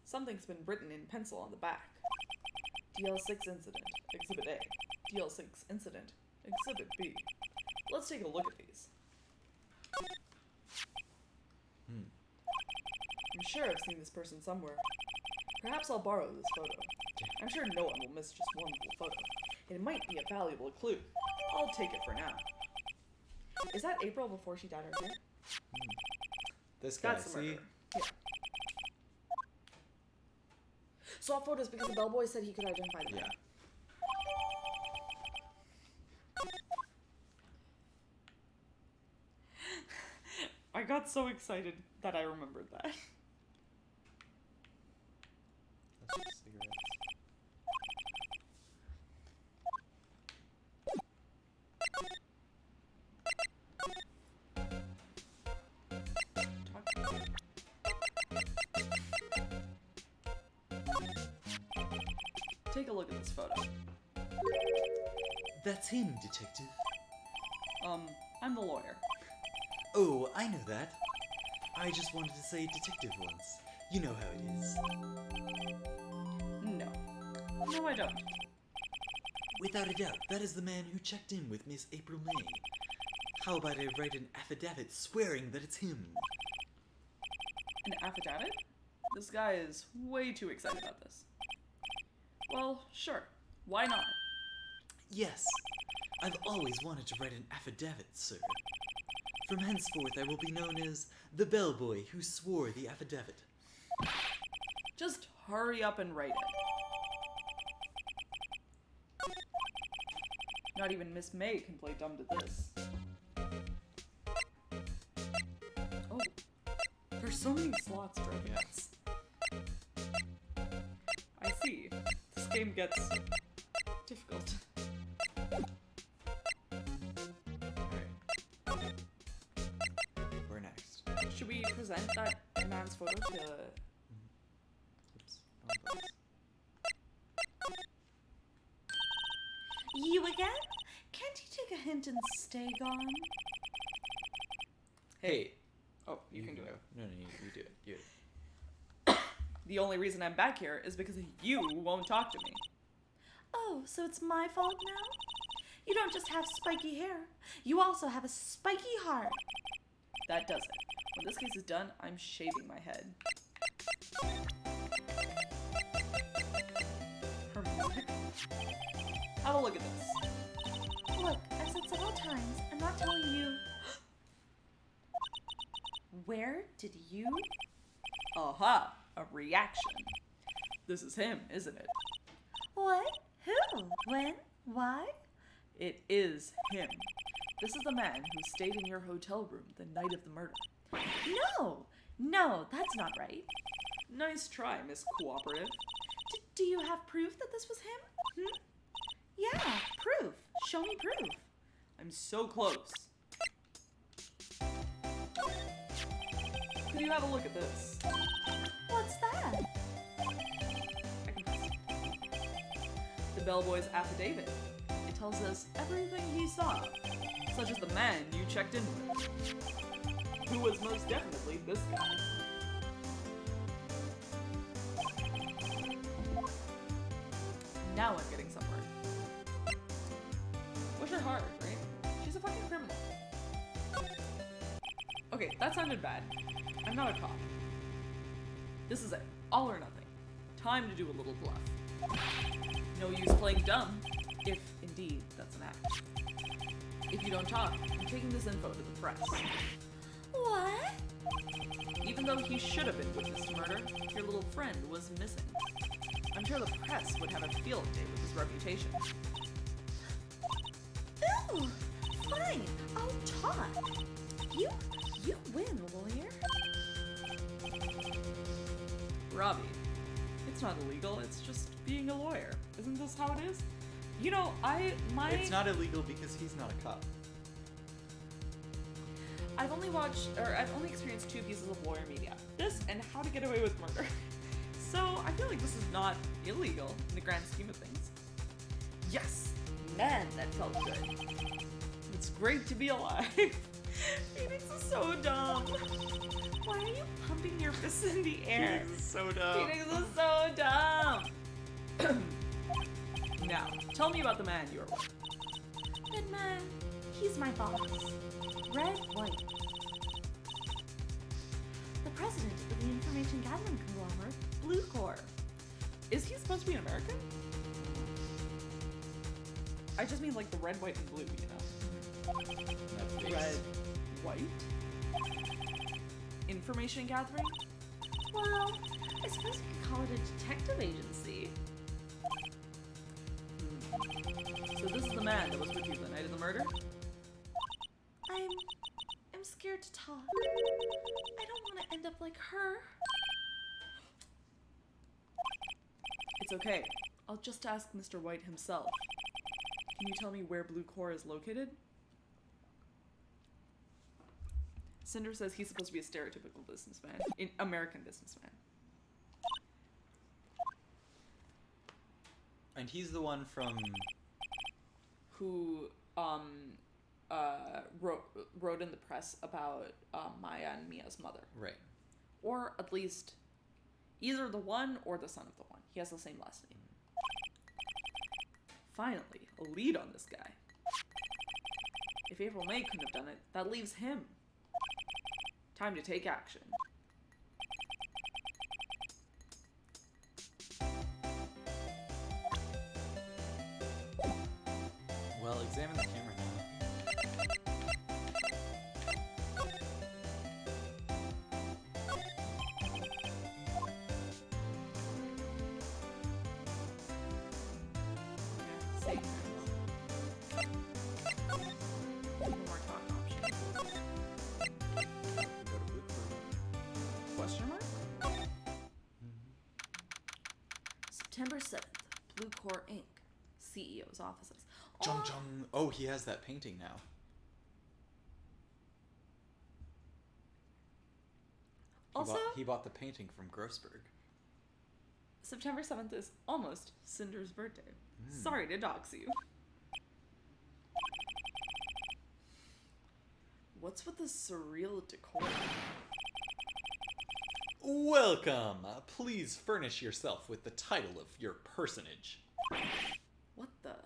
Something's been written in pencil on the back. DL6 incident, Exhibit A. DL6 incident, Exhibit B. Let's take a look at these. I'm sure I've seen this person somewhere. Perhaps I'll borrow this photo. I'm sure no one will miss just one little photo. It might be a valuable clue. I'll take it for now. Is that April before she dyed her hair? This guy, That's the see? murderer. Yeah. Saw photos because the bellboy said he could identify the man. Yeah. I got so excited that I remembered that. That's just cigarettes. Take a look at this photo. That's him, Detective. I'm the lawyer. Oh, I know that. I just wanted to say detective once. You know how it is. No. No, I don't. Without a doubt, that is the man who checked in with Miss April May. How about I write an affidavit swearing that it's him? An affidavit? This guy is way too excited about this. Well, sure. Why not? Yes, I've always wanted to write an affidavit, sir. From henceforth, I will be known as the bellboy who swore the affidavit. Just hurry up and write it. Not even Miss May can play dumb to this. Oh, there's so many slots for evidence. I see. This game gets difficult. Alright. Where next? Should we present that man's photo to... Oops. Wrong place. You again? Can't you take a hint and stay gone? Hey. Oh, you can do it. No, you do it. You do it. The only reason I'm back here is because you won't talk to me. Oh, so it's my fault now? You don't just have spiky hair. You also have a spiky heart. That does it. When this case is done, I'm shaving my head. Her music. Have a look at this. Look, I've said several times, I'm not telling you. Where did you? Aha! A reaction. This is him, isn't it? What? Who? When? Why? It is him. This is the man who stayed in your hotel room the night of the murder. No, that's not right. Nice try, Miss Cooperative. Do you have proof that this was him? Yeah, proof. Show me proof. I'm so close. Could you have a look at this? What's that? I can press. The bellboy's affidavit. It tells us everything he saw, such as the man you checked in with, who was most definitely this guy. Now I'm getting somewhere. Wish her hard, right? She's a fucking criminal. Okay, that sounded bad. I'm not a cop. This is it. All or nothing. Time to do a little bluff. No use playing dumb, if indeed that's an act. If you don't talk, I'm taking this info to the press. What? Even Even though he should have been witness to murder, your little friend was missing. I'm sure the press would have a field day with his reputation. Ooh, fine. I'll talk. You win, lawyer. Robbie, it's not illegal, it's just being a lawyer. Isn't this how it is? You know, It's not illegal because he's not a cop. I've only experienced 2 pieces of lawyer media. This and How to Get Away with Murder. So I feel like this is not illegal in the grand scheme of things. Yes! Man, that felt good. It's great to be alive. Phoenix is so dumb. Why are you pumping your fists in the air? Phoenix is so dumb. Phoenix is so dumb. Now, tell me about the man you are with. That man, he's my boss. Red White. The president of the information gathering conglomerate, Blue Corps. Is he supposed to be an American? I just mean like the red, white, and blue, you know? That face. Red, white? Information gathering? Well, I suppose you could call it a detective agency. So this is the man that was with you the night of the murder? I'm scared to talk. I don't want to end up like her. It's okay. I'll just ask Mr. White himself. Can you tell me where Blue Corps is located? Cinder says he's supposed to be a stereotypical businessman. American businessman. And he's the one from... Who, wrote in the press about Maya and Mia's mother. Right. Or at least either the one or the son of the one. He has the same last name. Finally, a lead on this guy. If April May couldn't have done it, that leaves him. Time to take action. Well, examine the camera now. Same. More talk options. Go to Blue Corps. Question mark? September 7th, Blue Corps Inc. CEO's offices. Jung Jung. Oh, he has that painting now. Also, He bought the painting from Grossberg. September 7th is almost Cinder's birthday. Sorry to dox you. What's with the surreal decor? Welcome! Please furnish yourself with the title of your personage. What the?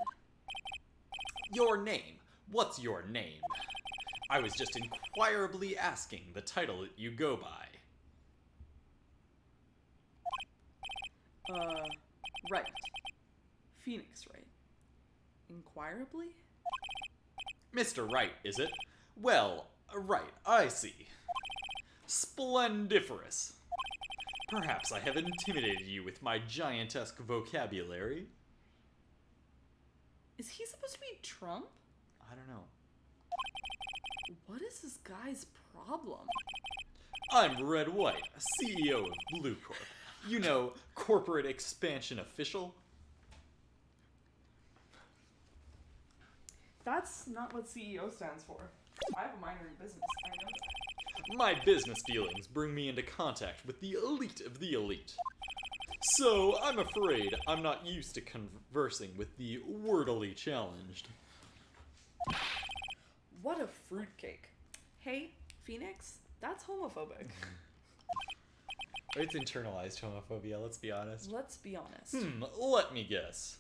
Your name. What's your name? I was just inquirably asking the title that you go by. Right. Phoenix Wright. Inquirably? Mr. Wright, is it? Well, right, I see. Splendiferous. Perhaps I have intimidated you with my giantesque vocabulary. Is he supposed to be Trump? I don't know. What is this guy's problem? I'm Red White, CEO of Blue Corp. You know, corporate expansion official. That's not what CEO stands for. I have a minor in business. I know that. My business dealings bring me into contact with the elite of the elite. So, I'm afraid I'm not used to conversing with the wordily challenged. What a fruitcake. Hey, Phoenix, that's homophobic. It's internalized homophobia, let's be honest. Let's be honest. Let me guess.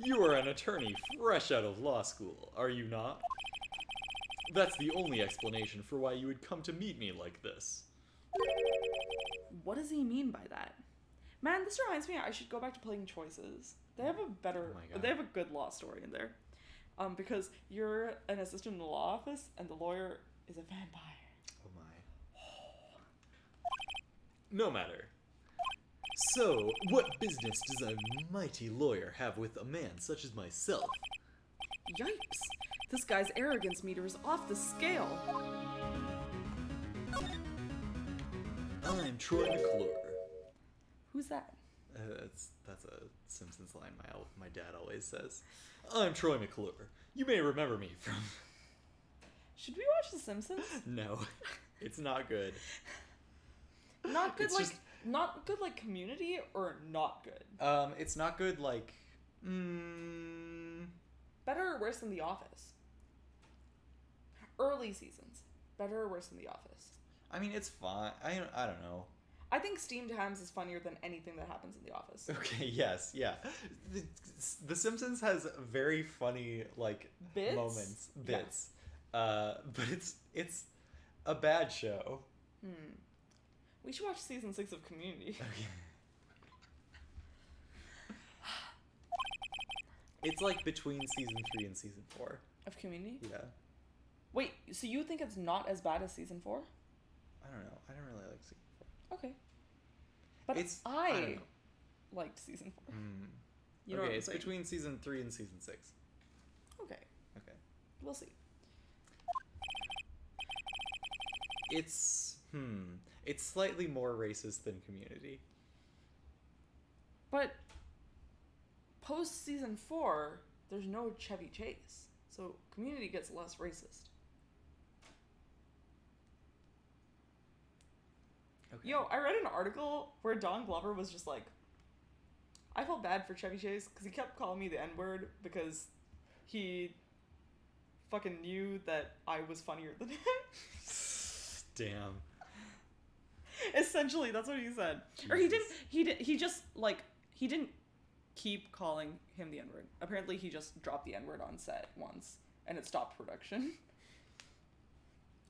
You are an attorney fresh out of law school, are you not? That's the only explanation for why you would come to meet me like this. What does he mean by that? Man, this reminds me I should go back to playing Choices. They have a better, Oh my God. they have a good law story in there. Because you're an assistant in the law office and the lawyer is a vampire. Oh my. No matter. So, what business does a mighty lawyer have with a man such as myself? Yipes! This guy's arrogance meter is off the scale. I'm Troy McClure. Who's that? That's a Simpsons line my dad always says. I'm Troy McClure. You may remember me from... Should we watch The Simpsons? No, it's not good. Not good It's like just- not good like Community or not good? It's not good like... Better or worse than The Office? Early seasons. Better or worse than The Office? I mean, it's fine. I don't know. I think Steamed Hams is funnier than anything that happens in The Office. Okay, yes, yeah. The Simpsons has very funny, like, Bits? moments. Yeah. Bits. But it's a bad show. We should watch season 6 of Community. Okay. It's like between season 3 and season 4. Of Community? Yeah. Wait, so you think it's not as bad as season 4? I don't know. I don't really like season 4. Okay. But I don't I know. liked season 4. Mm. You know Okay, what I'm it's saying? between season 3 and season 6. Okay, Okay. we'll see. It's slightly more racist than Community. But post season 4, there's no Chevy Chase. So Community gets less racist. Okay. Yo, I read an article where Don Glover was just like, I felt bad for Chevy Chase because he kept calling me the N-word because he fucking knew that I was funnier than him. Damn. Essentially, that's what he said. Or he didn't keep calling him the N-word. Apparently, he just dropped the N-word on set once, and it stopped production.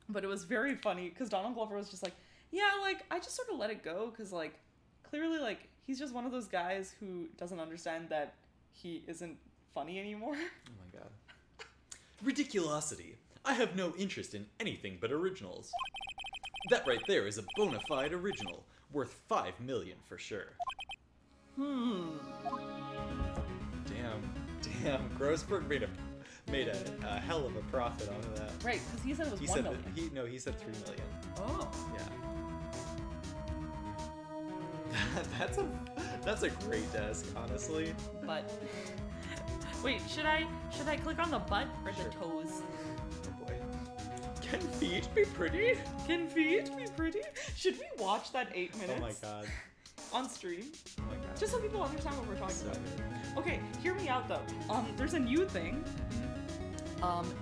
But it was very funny, because Donald Glover was just like, yeah, like, I just sort of let it go, because, like, clearly, like, he's just one of those guys who doesn't understand that he isn't funny anymore. Oh my god. Ridiculosity. I have no interest in anything but originals. That right there is a bona fide original, worth 5 million for sure. Damn. Grossberg made a hell of a profit out of that. Right, because he said it was He 1 said million. he said 3 million. Oh. Yeah. That's a great desk, honestly. But wait, should I click on the butt or the Sure. toes? Oh boy. Can feet be pretty? Can feet be pretty? Should we watch that 8 minutes Oh my god. on stream? Oh my god. Just so people understand what we're talking So about. good. Okay, hear me out though. There's a new thing.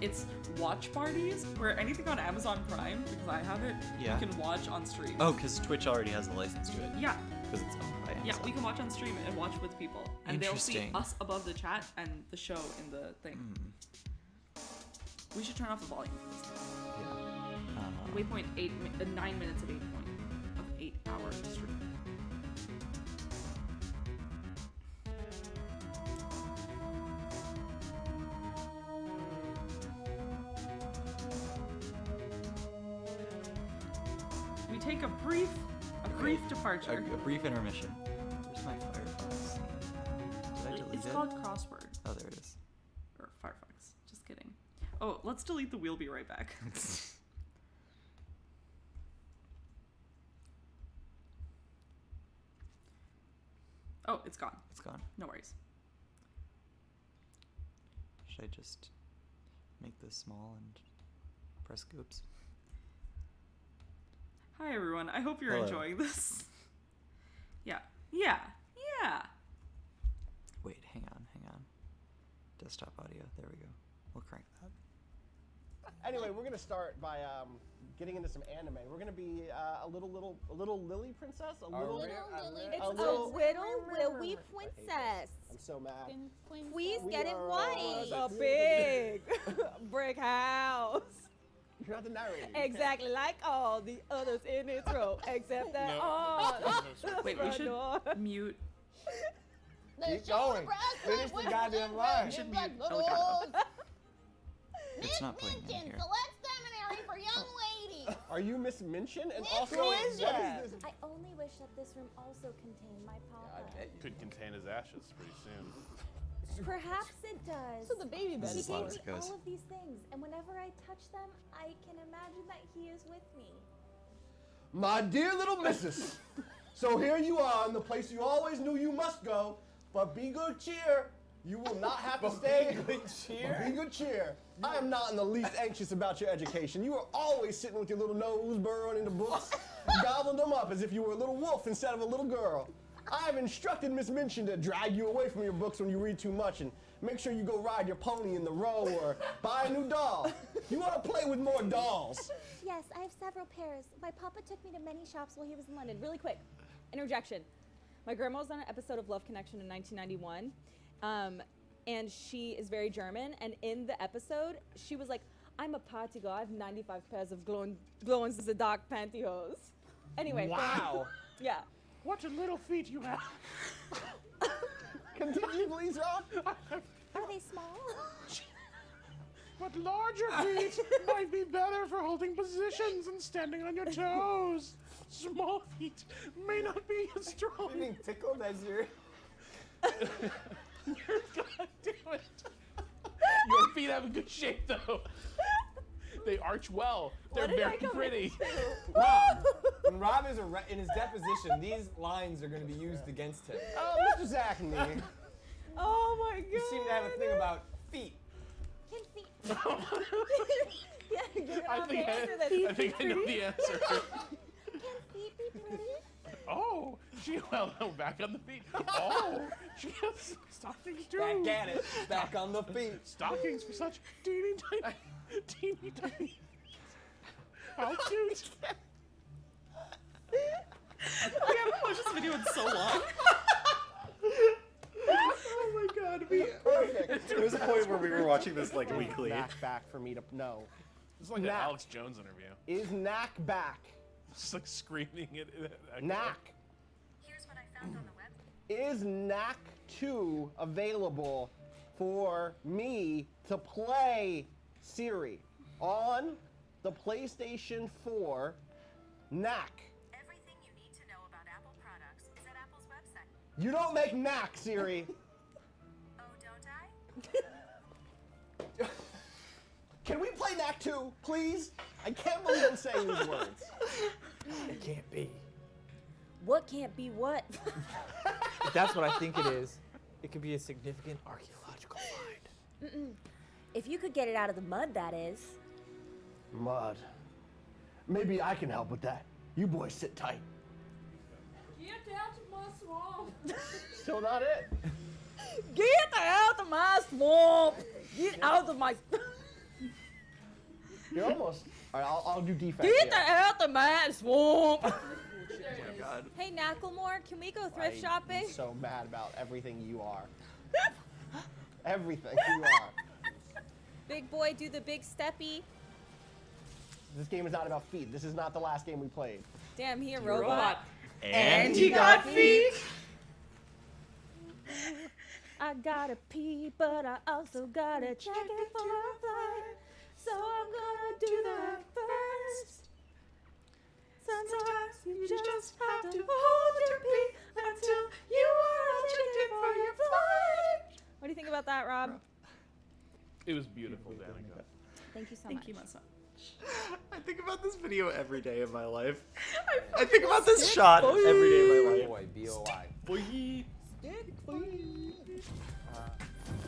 It's watch parties where anything on Amazon Prime, because I have it, Yeah. you can watch on stream. Oh, because Twitch already has a license to it. Yeah. Because it's owned by Amazon. Yeah, we can watch on stream and watch with people. And they'll see Interesting. us above the chat and the show in the thing. We should turn off the volume for this. Yeah. Waypoint 9 minutes of 8 hour stream. We take a brief departure. A brief intermission. Where's my Firefox? Did I delete It's it? called crossword. Oh, there it is. Or Firefox. Just kidding. Oh, let's delete the We'll be right back. Oh, it's gone. It's gone. No worries. Should I just make this small and press oops? Hi everyone. I hope you're Hello. enjoying this. Yeah. Wait, hang on. Desktop audio. There we go. We'll crank that. Anyway, we're gonna start by getting into some anime. We're gonna be a little Lily princess, a little. It's a a little- little Willy I hate this. princess. I'm so mad. Please We get it are, right. uh, A big brick house. You're not the narrator. Exactly like all the others in this row, except that all. Wait, we should mute. Keep going. Finish the goddamn line. We should mute Elgato. It's not playing in here. Select seminary for young ladies. Are you Miss Minchin? And also, Who is that? what is this? I only wish that this room also contained my papa. Could contain his ashes pretty soon. Perhaps it does. So the baby bed He is gave long me as it goes. all of these things, and whenever I touch them, I can imagine that he is with me. My dear little missus. So here you are in the place you always knew you must go, but be good cheer. You will not have to stay. Be good cheer? But be good cheer. I am not in the least anxious about your education. You are always sitting with your little nose burrowing into books, gobbling them up as if you were a little wolf instead of a little girl. I have instructed Miss Minchin to drag you away from your books when you read too much and make sure you go ride your pony in the row or buy a new doll. You want to play with more dolls. Yes, I have several pairs. My papa took me to many shops while he was in London. Really quick, interjection. My grandma was on an episode of Love Connection in 1991, and she is very German. And in the episode, she was like, "I'm a party girl. I have 95 pairs of glow in the dark pantyhose." Anyway. Wow. Yeah. What a little feet you have. Continue, please, Ron. Are they small? But larger feet might be better for holding positions and standing on your toes. Small feet may not be as strong. You being tickled as you're... God damn it. Your feet have a good shape, though. They arch well. They're What did I very come pretty. Rob, when Rob is in his deposition, these lines are going to be used against him. Oh, Mr. Zachney. Oh my god. You seem to have a thing about feet. Can feet? Yeah, you're gonna I have think to answer that. I think I know the answer. Can feet be pretty? Oh, well, no, back on the feet. Oh, she has stockings too. Back at it. Back on the feet. Stockings for such teeny tiny. How cute. We haven't watched this video in so long. Oh my god, Perfect. there was a point where we were watching this like weekly. Knack back for me to know. It's like an Knack. Alex Jones interview. Is Knack back? Just like screaming it. Knack. Here's what I found on the web. Is Knack 2 available for me to play Siri on the PlayStation 4 Knack? Everything you need to know about Apple products is at Apple's website. You don't make Knack, Siri. Oh, don't I? Can we play Knack 2, please? I can't believe I'm saying these words. It can't be. What can't be what? If that's what I think it is, it could be a significant archaeological find. If you could get it out of the mud, that is. Mud. Maybe I can help with that. You boys sit tight. Get out of my swamp. Still not it. Get out of my swamp. Get out of my. You're almost. All right, I'll do defense. Get here. out of my swamp. Oh god. Hey, Knacklemore, can we go thrift I'm shopping? so mad about everything you are. Everything you are. Big boy, do the big steppy. This game is not about feet. This is not the last game we played. Damn, he a robot. And he got feet. I gotta pee, but I also gotta check it for a flight. So I'm gonna do that first. Sometimes you just have to hold your pee until you are checked for your flight. What do you think about that, Rob? It was beautiful, Danica. Thank you so Thank much. you, Messa. I think about this video every day of my life. I think about this shot every day of my life. Boy, B-O-I. Boy.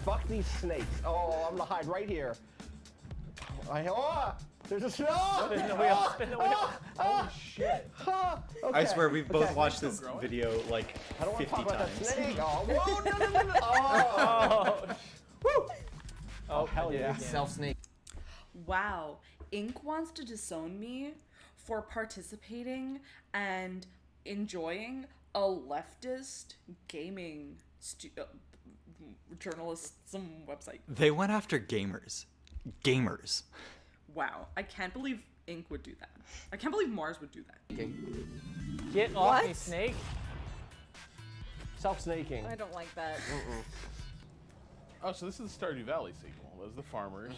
Fuck these snakes. Oh, I'm gonna hide right here. There's a snake. Spin the wheel, spin the wheel. Oh shit. I swear we've both Okay. watched this video like I don't want to 50 talk about that times. snake. Oh, whoa, no. Oh. Woo. Oh, hell yeah. Self-snake. Wow, Ink wants to disown me for participating and enjoying a leftist gaming journalism website. They went after gamers. Gamers. Wow, I can't believe Ink would do that. I can't believe Mars would do that. Get off me, snake. Self-snaking. I don't like that. Oh, so this is the Stardew Valley sequel. Those are the farmers.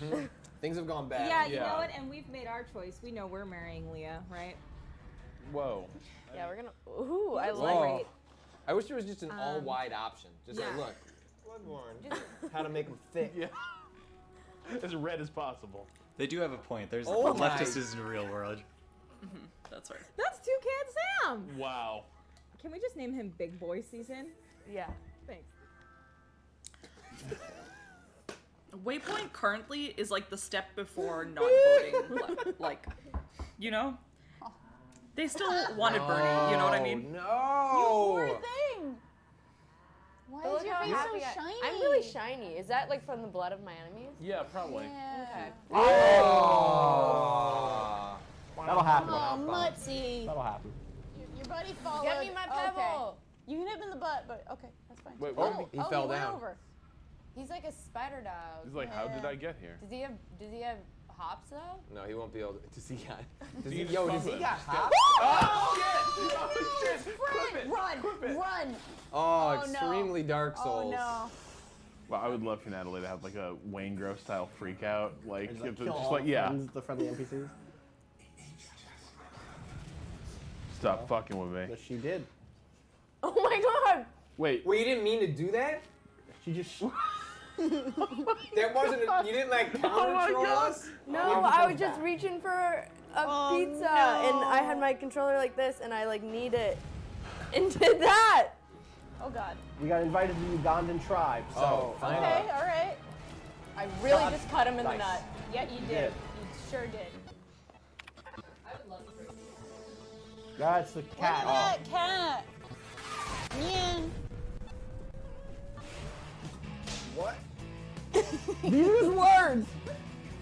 Things have gone bad. Yeah, you know what? And we've made our choice. We know we're marrying Leah, right? Whoa. Yeah, we're gonna. Ooh, I Whoa. like. I wish there was just an all-wide option. Just like, yeah. look, Bloodborne. How to make them thick. Yeah. As red as possible. They do have a point. There's Oh the my. leftist is in the real world. That's right. That's Toucan Sam. Wow. Can we just name him Big Boy Season? Yeah. Thanks. Waypoint currently is like the step before not voting. Like, you know? They still wanted Bernie, you know what I mean? No. thing. Why But is look your how face happy so I- shiny? I'm really shiny. Is that like from the blood of my enemies? Yeah, probably. Yeah. Oh. That'll happen. Oh, Mutsy. That'll happen. Your buddy followed. Get me my pebble. Okay. You can hit him in the butt, but okay, that's fine. Wait, Oh, where did he fell went down. over. He's like a spider dog. He's like, how did I get here? Does he have hops though? No, he won't be able to. Does he got? Does he? He's Yo, does he fumbled. got hops? Oh shit! Clip it! Run, run. Oh, no. extremely Dark Souls. Oh no. Well, I would love for Natalie to have like a Wayne Gross style freak out, like Just, if kill it's just all like yeah. the friendly NPCs. Stop fucking with me. Yes, she did. Oh my god. Wait. Wait, you didn't mean to do that? She just. That wasn't. You didn't like counter troll us? No, I was just reaching for a pizza, and I had my controller like this, and I like kneed it, and did that. Oh god. We got invited to the Ugandan tribe. So. Oh, finally. Okay, all right. I really God. just cut him in the Nice. nut. Yeah, you did. did. You sure did. That's the cat. Look at that cat. Yeah. What? Use words.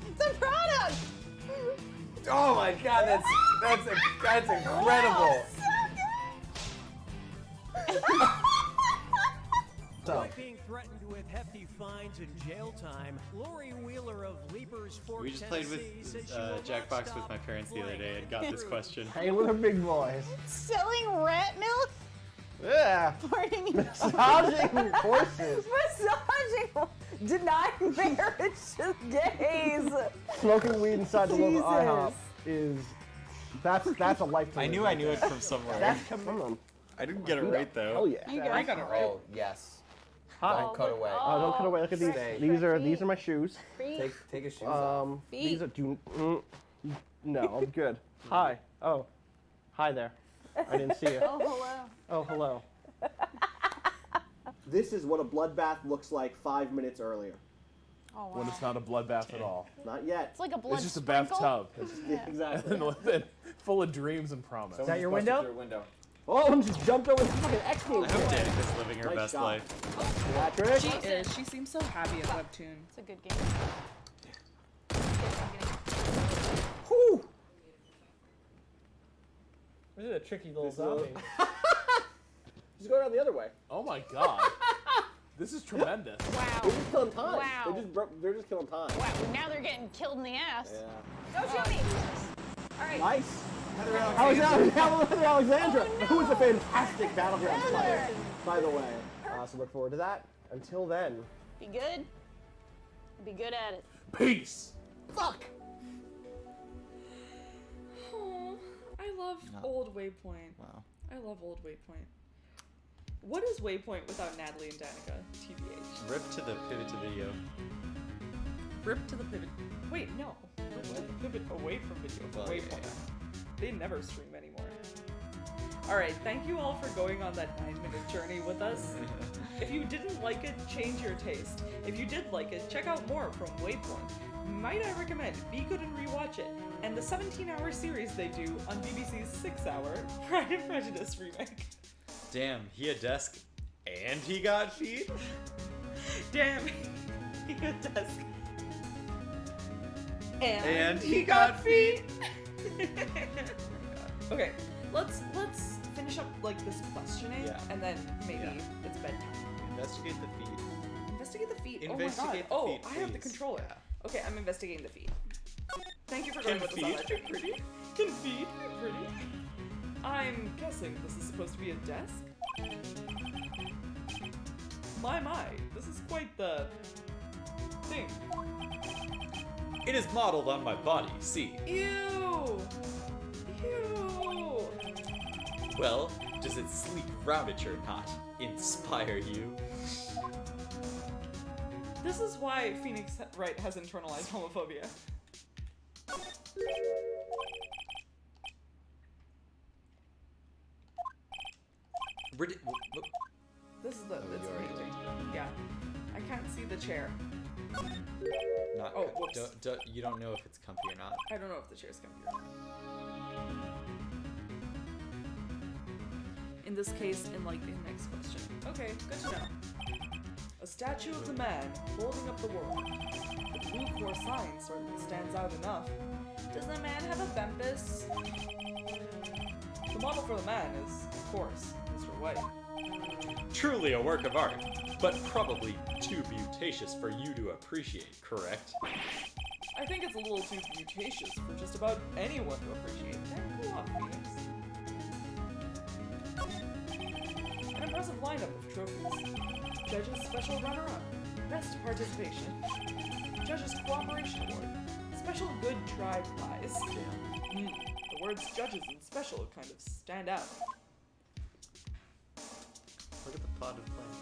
It's a product. Oh my God, that's incredible. Despite being threatened with hefty fines and jail time, Lori Wheeler of Leapers Fork, We just played Tennessee, said with she will Jackbox not with stop my parents the other day and got this playing. question. Hey, with her big boys. Selling rat milk? Yeah. Farting. Massaging horses. Massaging, denying marriage to gays. Smoking weed inside the local Jesus. IHOP is. That's a lifetime. I knew I knew it from somewhere. That's come on. I didn't get it right though. Oh yeah. I got it right. Oh yes. Hi. Don't cut away. Oh, don't cut away. Look at these. Stay. These are my shoes. Take his shoes off. These are no, I'm good. Hi. Oh, hi there. I didn't see you. Oh, hello. Oh, hello. This is what a bloodbath looks like 5 minutes earlier. Oh, wow. When it's not a bloodbath at all. Not yet. It's like a blood It's just a sprinkle. bathtub. Exactly. And full of dreams and promise. Is that your window? Oh, and just jumped over the fucking X game. I hope Danica's living her Nice best job. life. Patrick. She is. She seems so happy at Webtoon. It's a good game. Whew. This is a tricky little zombie. Just go around the other way. Oh my god. This is tremendous. Wow. They're just killing time. Wow. They're just killing time. Wow. Now they're getting killed in the ass. Yeah. Go shoot me. All right. Nice. How was Heather Alexandra? Who was a fantastic Battlegrounds player, by the way. So look forward to that. Until then. Be good. Be good at it. Peace. Fuck. Oh, I love old Waypoint. Wow. I love old Waypoint. What is Waypoint without Natalie and Danica? TBH. Rip to the pivot to video. Rip to the pivot. Wait, no. Rip to the pivot away from video for Well, Waypoint. yeah. They never stream anymore. Alright, thank you all for going on that 9-minute journey with us. If you didn't like it, change your taste. If you did like it, check out more from Waypoint. Might I recommend Be Good and Rewatch It, and the 17-hour series they do on BBC's 6-hour Pride and Prejudice remake. Damn, he a desk and he got feet? Damn, he got desk. And he got feet. Okay, let's finish up like this questioning, Yeah. and then maybe Yeah. it's bedtime. Investigate the feet. Investigate the feet. Investigate oh my the god. feet, I have the please. controller. Yeah. Okay, I'm investigating the feet. Thank you for Can going with us on feet that be journey. pretty? Can feet be pretty? I'm guessing this is supposed to be a desk. My, this is quite the thing. It is modeled on my body, see? Ew! Ew! Well, does its sleek roundature not inspire you? This is why Phoenix Wright has internalized homophobia. This is the it's painting. Yeah. I can't see the chair. Not. Oh, whoops. You don't know if it's comfy or not. I don't know if the chair's comfy or not. In this case, in like the next question. Okay, good to know. A statue of the man holding up the world. The blue core sign certainly stands out enough. Does the man have a Bempus? The model for the man is, of course, Mr. White. Truly a work of art, but probably too beauticious for you to appreciate, correct? I think it's a little too beauticious for just about anyone to appreciate. Damn, cool off, Phoenix. An impressive lineup of trophies. Judges Special Runner-Up. Best Participation. Judges Cooperation Award. Special Good Try Prize. The words judges and special kind of stand out. Look at the potted plant.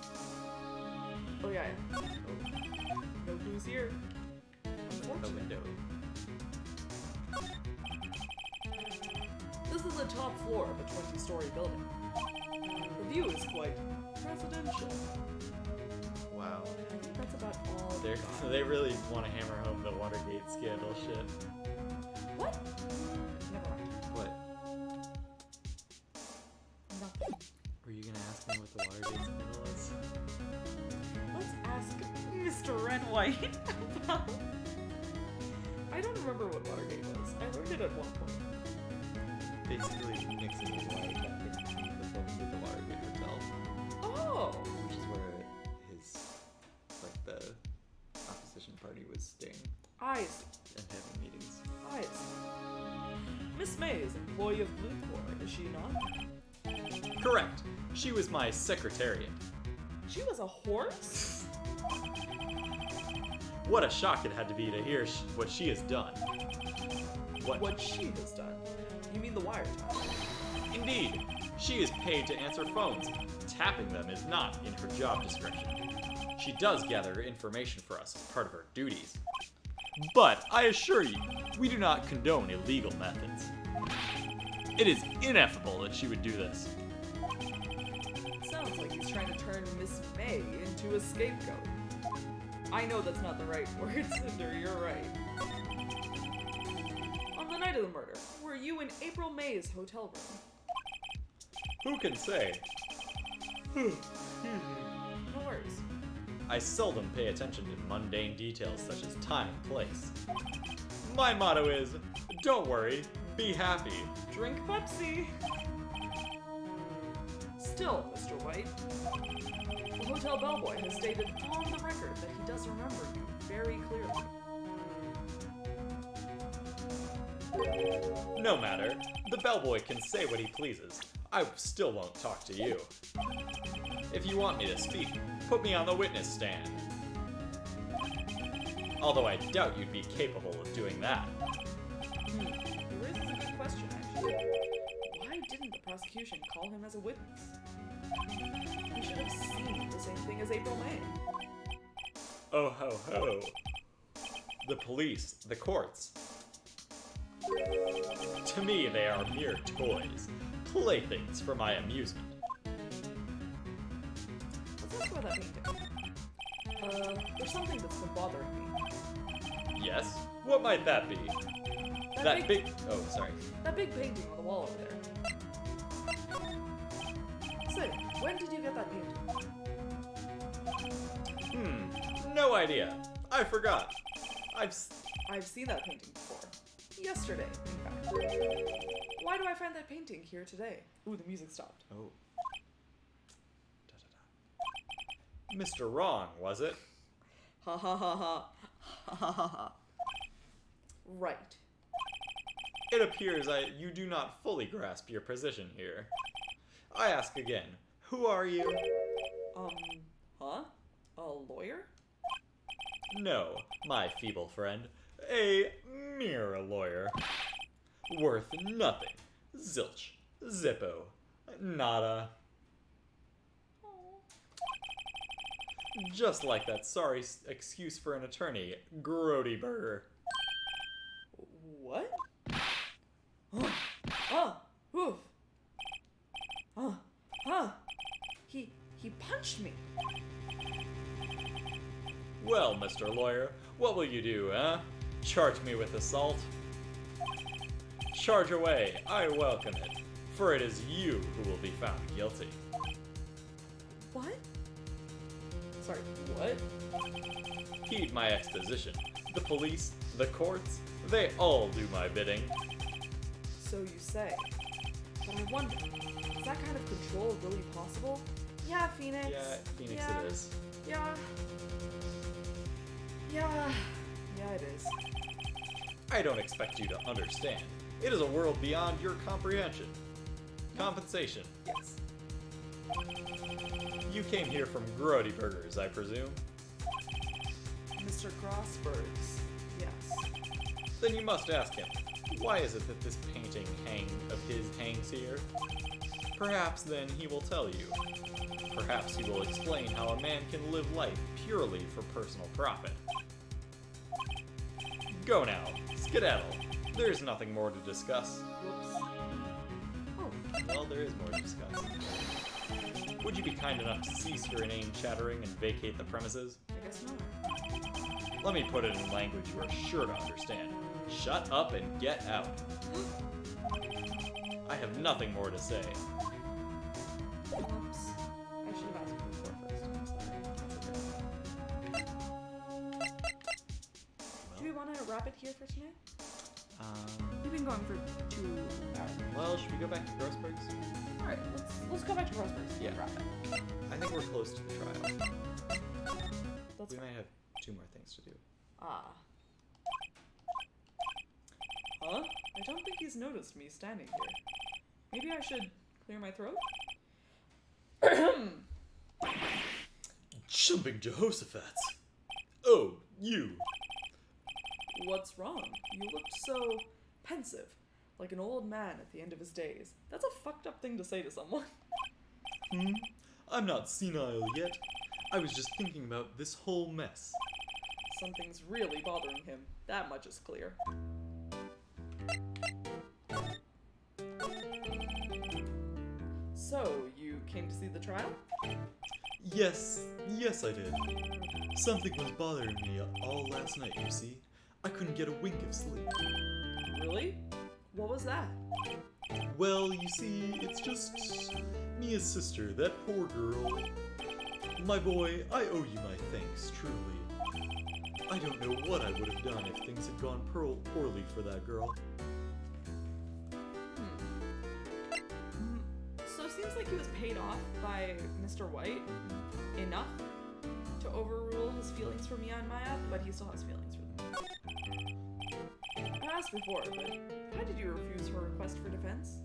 Oh yeah. No clues here. The window. This is the top floor of a 20-story building. The view is quite residential. Wow. I think that's about all. They really want to hammer home the Watergate scandal shit. What? Never mind. What? Nothing. Were you gonna ask me what the Watergate scandal is? Let's ask Mr. Renwhite about. I don't remember what Watergate was. I learned it at one point. Basically, Nixon was wiretapping the films at the Watergate Hotel. Oh! Which is where his, like, the opposition party was staying. I see. And having meetings. I see. Miss May is employee of Blue Corps, is she not? Correct. She was my secretariat. She was a horse? What a shock it had to be to hear what she has done. What she has done? You mean the wiretap? Indeed. She is paid to answer phones. Tapping them is not in her job description. She does gather information for us as part of her duties. But I assure you, we do not condone illegal methods. It is ineffable that she would do this. Sounds like he's trying to turn Miss May into a scapegoat. I know that's not the right word, Cinder, you're right. On the night of the murder, were you in April May's hotel room? Who can say? No worries. I seldom pay attention to mundane details such as time and place. My motto is, don't worry, be happy. Drink Pepsi! Still, Mr. White, the hotel bellboy has stated on the record that he does remember you very clearly. No matter, the bellboy can say what he pleases. I still won't talk to you. If you want me to speak, put me on the witness stand. Although I doubt you'd be capable of doing that. You raise a good question, actually. Why didn't the prosecution call him as a witness? He should have seen the same thing as April May. Oh ho ho. The police, the courts. To me, they are mere toys, playthings for my amusement. Let's ask about that painting. There's something that's been bothering me. Yes? What might that be? That big... Oh, sorry. That big painting on the wall over there. Say, when did you get that painting? No idea. I forgot. I've seen that painting before. Yesterday, in fact. Why do I find that painting here today? Ooh, the music stopped. Oh. Mr. Wrong, was it? Ha ha ha ha. Ha ha ha ha. Right. It appears you do not fully grasp your position here. I ask again, who are you? Huh? A lawyer? No, my feeble friend. A mere lawyer. Worth nothing. Zilch. Zippo. Nada. Just like that sorry excuse for an attorney, Grody Burger. What? Oh, oof. He punched me. Well, Mr. Lawyer, what will you do, huh? Charge me with assault? Charge away, I welcome it, for it is you who will be found guilty. What? Sorry, what? Heed my exposition. The police, the courts, they all do my bidding. So you say. But I wonder, is that kind of control really possible? Yeah, Phoenix. Yeah, Phoenix Yeah. it is. Yeah, it is. I don't expect you to understand. It is a world beyond your comprehension. Compensation. Yes. You came here from Grody Burgers, I presume? Mr. Crossberg's. Yes. Then you must ask him, why is it that this painting of his hangs here? Perhaps then he will tell you. Perhaps he will explain how a man can live life purely for personal profit. Go now, skedaddle. There's nothing more to discuss. Whoops. Oh, Well, there is more to discuss. Would you be kind enough to cease your inane chattering and vacate the premises? I guess not. Let me put it in language you are sure to understand. Shut up and get out. I have nothing more to say. Oops. I should have asked before first. I'm sorry. Do we want to wrap it here for tonight? We've been going for 2 hours. Well, should we go back to Grossberg's? Alright, let's go back to Crossberg's. Yeah. Wrap it. I think we're close to the trial. That's We fine. might have 2 more things to do. Ah. Huh? I don't think he's noticed me standing here. Maybe I should clear my throat? Jumping Jehoshaphat! Oh, you! What's wrong? You looked so pensive, like an old man at the end of his days. That's a fucked up thing to say to someone. I'm not senile yet. I was just thinking about this whole mess. Something's really bothering him. That much is clear. So, you came to see the trial? Yes I did. Something was bothering me all last night, you see. I couldn't get a wink of sleep. Really? What was that? Well, you see, it's just Mia's sister, that poor girl. My boy, I owe you my thanks, truly. I don't know what I would have done if things had gone poorly for that girl. So it seems like he was paid off by Mr. White enough to overrule his feelings for Mia and Maya, but he still has feelings for them. I asked before, but how did you refuse her request for defense?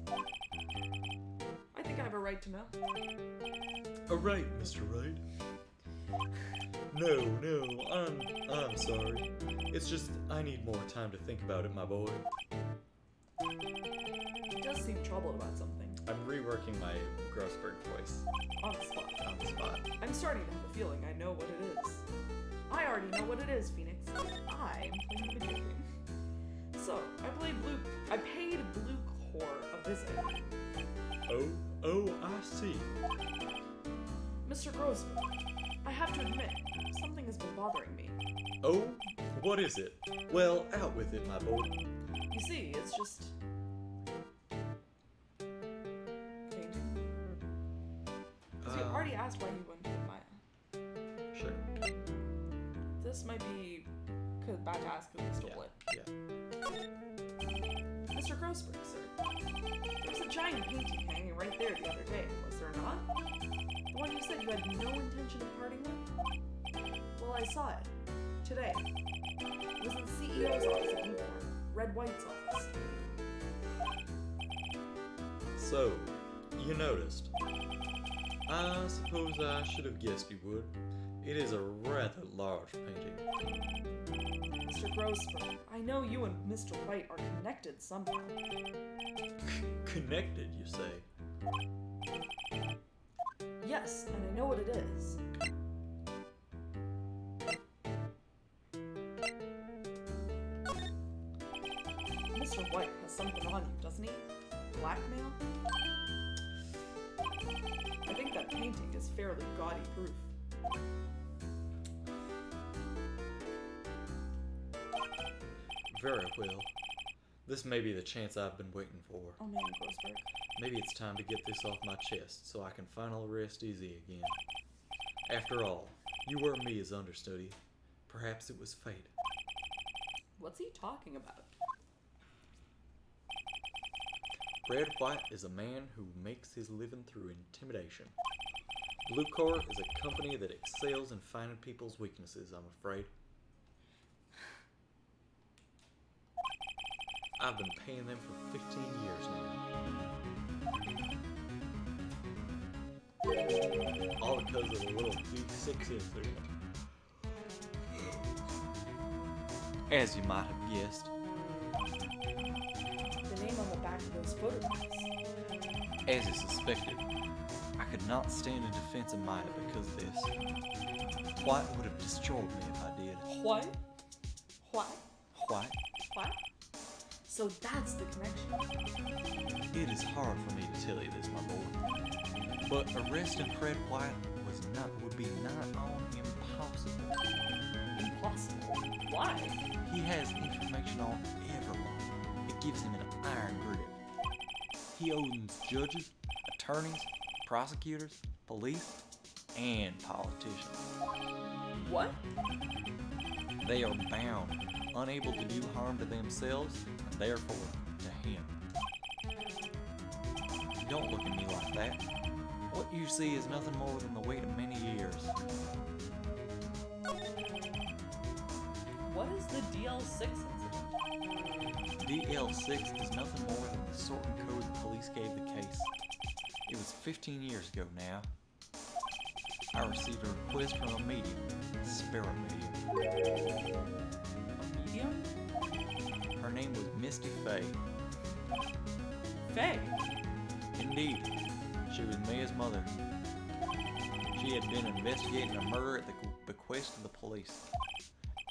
I think I have a right to know. A right, Mr. Wright. No, I'm sorry. It's just I need more time to think about it, my boy. He does seem troubled about something. I'm reworking my Grossberg voice. On the spot. On the spot. I'm starting to have a feeling I know what it is. I already know what it is, Phoenix. I'm playing a video game. So, I paid Blue Core a visit. Oh, I see. Mr. Grossberg, I have to admit, something has been bothering me. Oh, what is it? Well, out with it, my boy. You see, it's just... painting. Because you already asked why he went with Maya. Sure. This might be bad to ask because we stole it. Yeah. Mr. Grossberg, sir. There was a giant painting hanging right there the other day, was there not? The one you said you had no intention of parting with? Well, I saw it. Today. It was in the CEO's office at Newport. Red White's office. So, you noticed. I suppose I should have guessed you would. It is a rather large painting. Mr. Grossberg, I know you and Mr. White are connected somehow. Connected, you say? Yes, and I know what it is. Mr. White has something on you, doesn't he? Blackmail? I think that painting is fairly gaudy proof. Very well. This may be the chance I've been waiting for. Oh man, Grossberg. Maybe it's time to get this off my chest so I can finally rest easy again. After all, you were me as understudy. Perhaps it was fate. What's he talking about? Red White is a man who makes his living through intimidation. Blue Court is a company that excels in finding people's weaknesses, I'm afraid. I've been paying them for 15 years now. All because of a little D6 incident. As you might have guessed, The name on the back of those photographs. as you suspected, I could not stand in defense of Maida because of this. White would have destroyed me if I did. What? What? White? What? So that's the connection. It is hard for me to tell you this, my boy. But arresting Fred White would be not only impossible. Impossible. Why? He has information on everyone. It gives him an iron grip. He owns judges, attorneys, prosecutors, police, and politicians. What? They are bound, unable to do harm to themselves, and therefore to him. Don't look at me like that. What you see is nothing more than the weight of many years. What is the DL6 incident? DL6 is nothing more than the sorting code the police gave the case. It was 15 years ago now. I received a request from a medium, spirit medium. A medium? Her name was Misty Fay. Faye? Indeed, she was Mia's mother. She had been investigating a murder at the bequest of the police,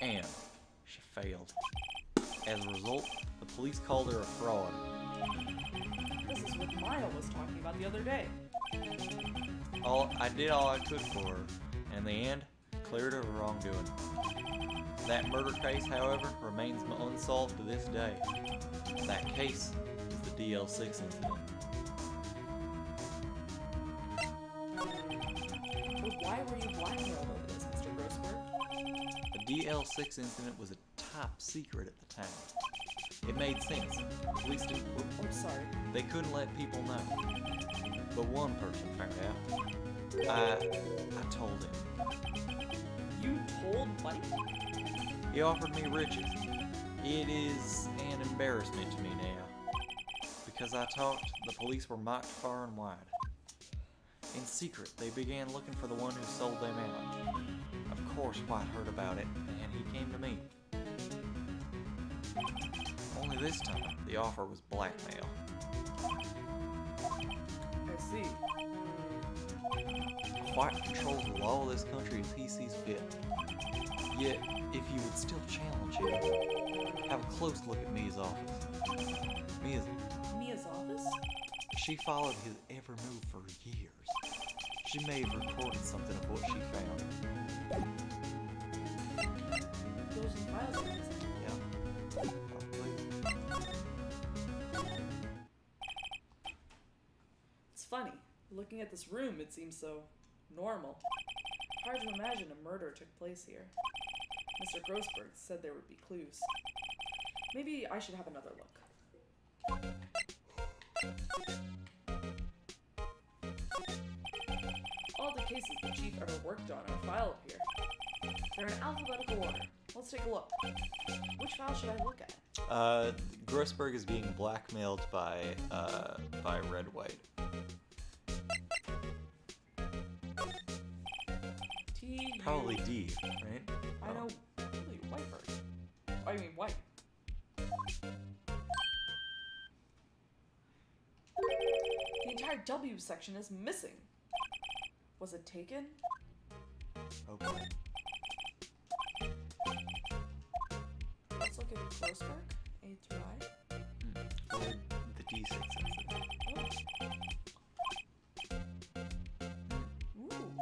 and she failed. As a result, the police called her a fraud. This is what Maya was talking about the other day. I did all I could for her, and in the end, cleared her of wrongdoing. That murder case, however, remains unsolved to this day. That case is the DL6 incident. But why were you blackmailed over this, Mr. Grossberg? The DL6 incident was a top secret at the time. It made sense. Police didn't. I'm sorry. They couldn't let people know. But one person found out. I told him. You told Mike? He offered me riches. It is an embarrassment to me now. Because I talked, the police were mocked far and wide. In secret, they began looking for the one who sold them out. Of course, White heard about it, and he came to me. Only this time, the offer was blackmail. I see. White controls the law of this country as he sees fit. Yet, if you would still challenge him, have a close look at Mia's office. Mia's office? She followed his every move for years. She may have recorded something of what she found. Those files are missing. Yeah, probably. It's funny. Looking at this room, it seems so normal. Hard to imagine a murder took place here. Mr. Grossberg said there would be clues. Maybe I should have another look. All the cases the chief ever worked on are filed up here. They're in alphabetical order. Let's take a look. Which file should I look at? Grossberg is being blackmailed by Red White. probably D, right? I know really white bird. I mean white. The entire W section is missing. Was it taken? Oh boy. Let's look at Grossberg, A through I. Or the D6 incident. Ooh.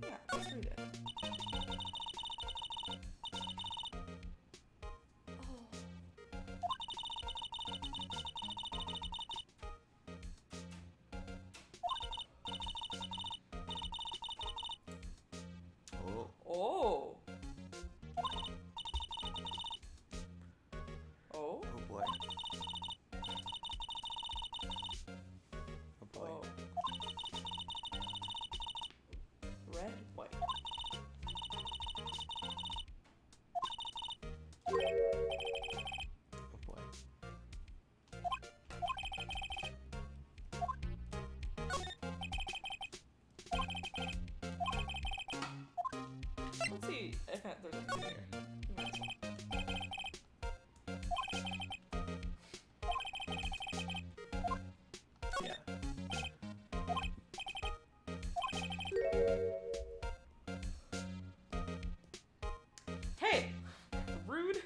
Yeah, let's read it. Oh. Oh. Oh. Oh boy. Oh boy. Oh. Red, white. Oh boy. Let's see if there's anything here. Yeah. Hey! Rude.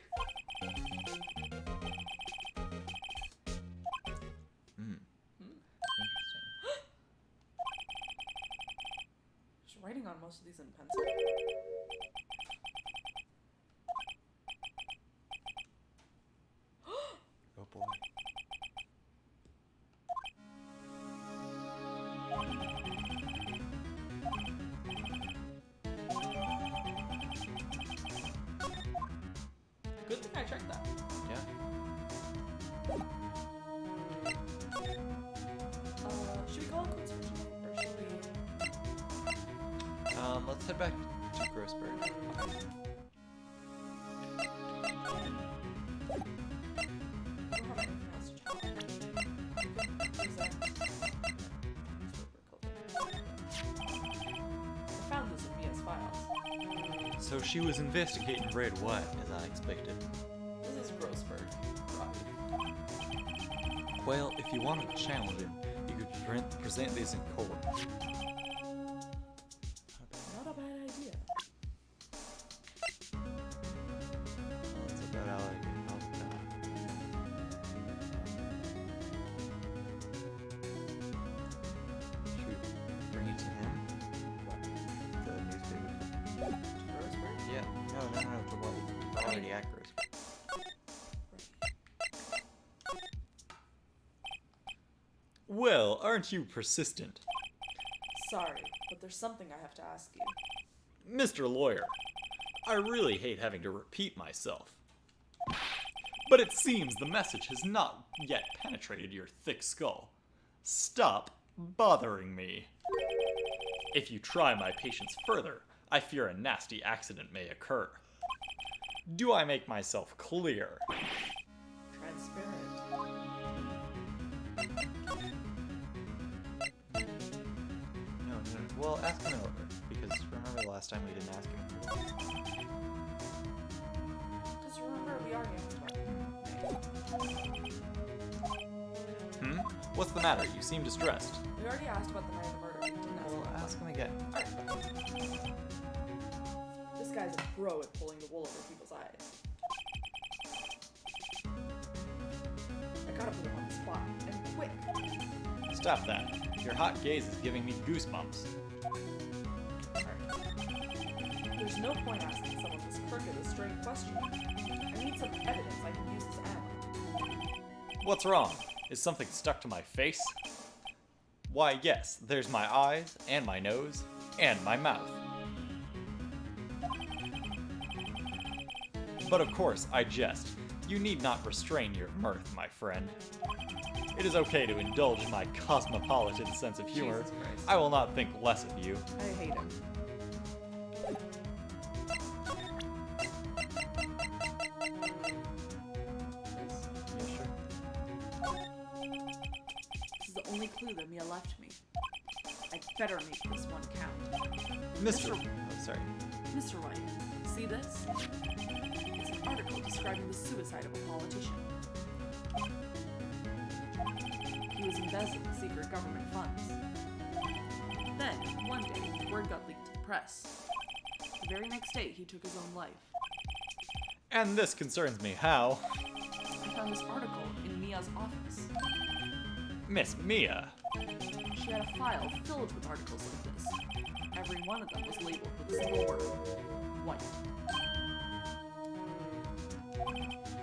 Hmm. Interesting. She's writing on most of these in pencil. Oh boy. Good thing I checked that. Yeah. Should we call it quits for tonight? Or should we... Let's head back to Grossberg. Okay. I don't have anything else to talk about. Present. I found this in Mia's files. So she was investigating Red White, as I expected. This is Grossberg. Robbie. Well, if you wanted to challenge him, you could present this in court. Not a bad idea. That's about all I can help with that. Should we bring it to him? The newspaper? Grossberg? Yeah. No, to White. We're already at Grossberg. Well, aren't you persistent? Sorry, but there's something I have to ask you. Mr. Lawyer, I really hate having to repeat myself. But it seems the message has not yet penetrated your thick skull. Stop bothering me. If you try my patience further, I fear a nasty accident may occur. Do I make myself clear? Transparent. No. Well, ask him in order, because remember the last time we didn't ask him. Because remember, we already asked about it. What's the matter? You seem distressed. We already asked about the night of the murder. We didn't ask Well, about ask him again. Alright. This guy's a pro at pulling the wool over people's eyes. I gotta put him on the spot, and quick. Stop that. Your hot gaze is giving me goosebumps. There's no point asking someone this crooked a straight question. I need some evidence I can use as ammo. What's wrong? Is something stuck to my face? Why, yes, there's my eyes, and my nose, and my mouth. But of course, I jest. You need not restrain your mirth, my friend. It is okay to indulge my cosmopolitan sense of humor. Jesus Christ. I will not think less of you. I hate him. This is the only clue that Mia left me. I I'd better make this one count. Mr. Oh, sorry. Mr. White, see this? It's an article describing the suicide of a politician. He was embezzling secret government funds. Then, one day, word got leaked to the press. The very next day, he took his own life. And this concerns me how. I found this article in Mia's office. Miss Mia. She had a file filled with articles like this. Every one of them was labeled with a single word: White.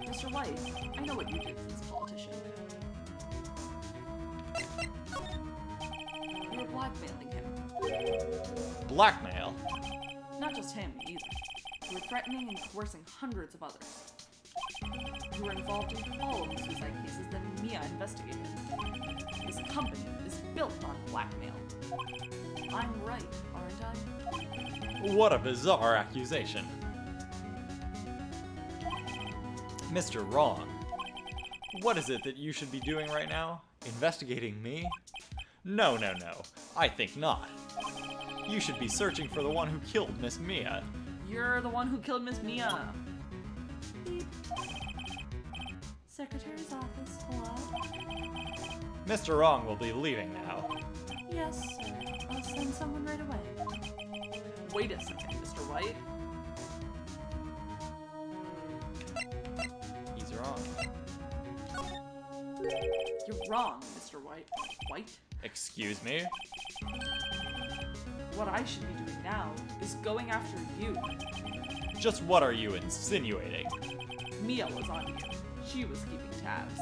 Mr. White, I know what you did to this politician. You were blackmailing him. Blackmail? Not just him, either. You were threatening and coercing hundreds of others. You were involved in all of the suicide cases that Mia investigated. This company is built on blackmail. I'm right, aren't I? What a bizarre accusation. Mr. Wrong. What is it that you should be doing right now? Investigating me? No, no, no. I think not. You should be searching for the one who killed Miss Mia. You're the one who killed Miss Mia. Beep. Secretary's office, hello? Mr. Wrong will be leaving now. Yes, sir. I'll send someone right away. Wait a second, Mr. White. He's wrong. You're wrong, Mr. White. White? Excuse me? What I should be doing now is going after you. Just what are you insinuating? Mia was on you. She was keeping tabs.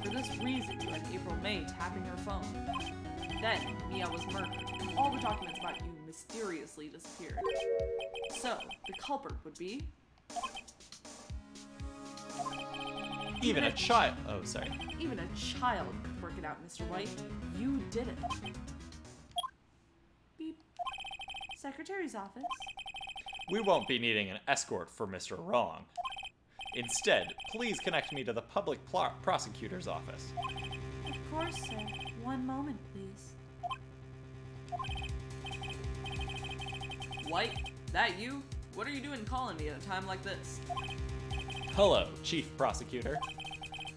For this reason, you had April May tapping her phone. Then, Mia was murdered, and all the documents about you mysteriously disappeared. So, the culprit would be... Even a child. Oh, sorry. Even a child could work it out, Mr. White. You did it. Beep. Secretary's office. We won't be needing an escort for Mr. Wrong. Instead, please connect me to the public prosecutor's office. Of course, sir. One moment, please. White, that you? What are you doing calling me at a time like this? Hello, Chief Prosecutor.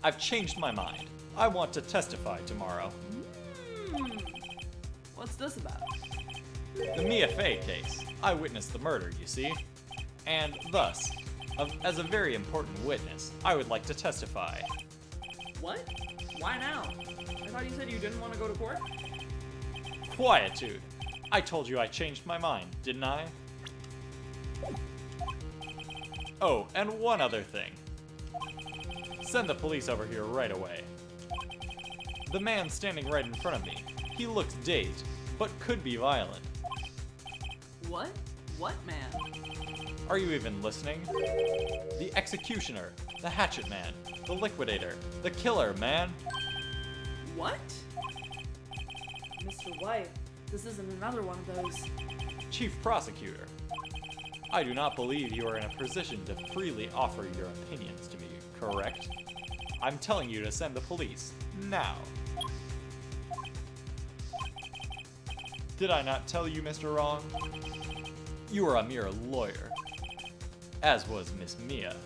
I've changed my mind. I want to testify tomorrow. What's this about? The Mia Fey case. I witnessed the murder, you see. And thus, as a very important witness, I would like to testify. What? Why now? I thought you said you didn't want to go to court? Quietude. I told you I changed my mind, didn't I? Oh, and one other thing. Send the police over here right away. The man standing right in front of me, he looks dazed, but could be violent. What? What man? Are you even listening? The executioner, the hatchet man, the liquidator, the killer, man. What? Mr. White, this isn't another one of those... Chief Prosecutor, I do not believe you are in a position to freely offer your opinions to me, correct? I'm telling you to send the police, now. Did I not tell you, Mr. Wrong? You are a mere lawyer, as was Miss Mia.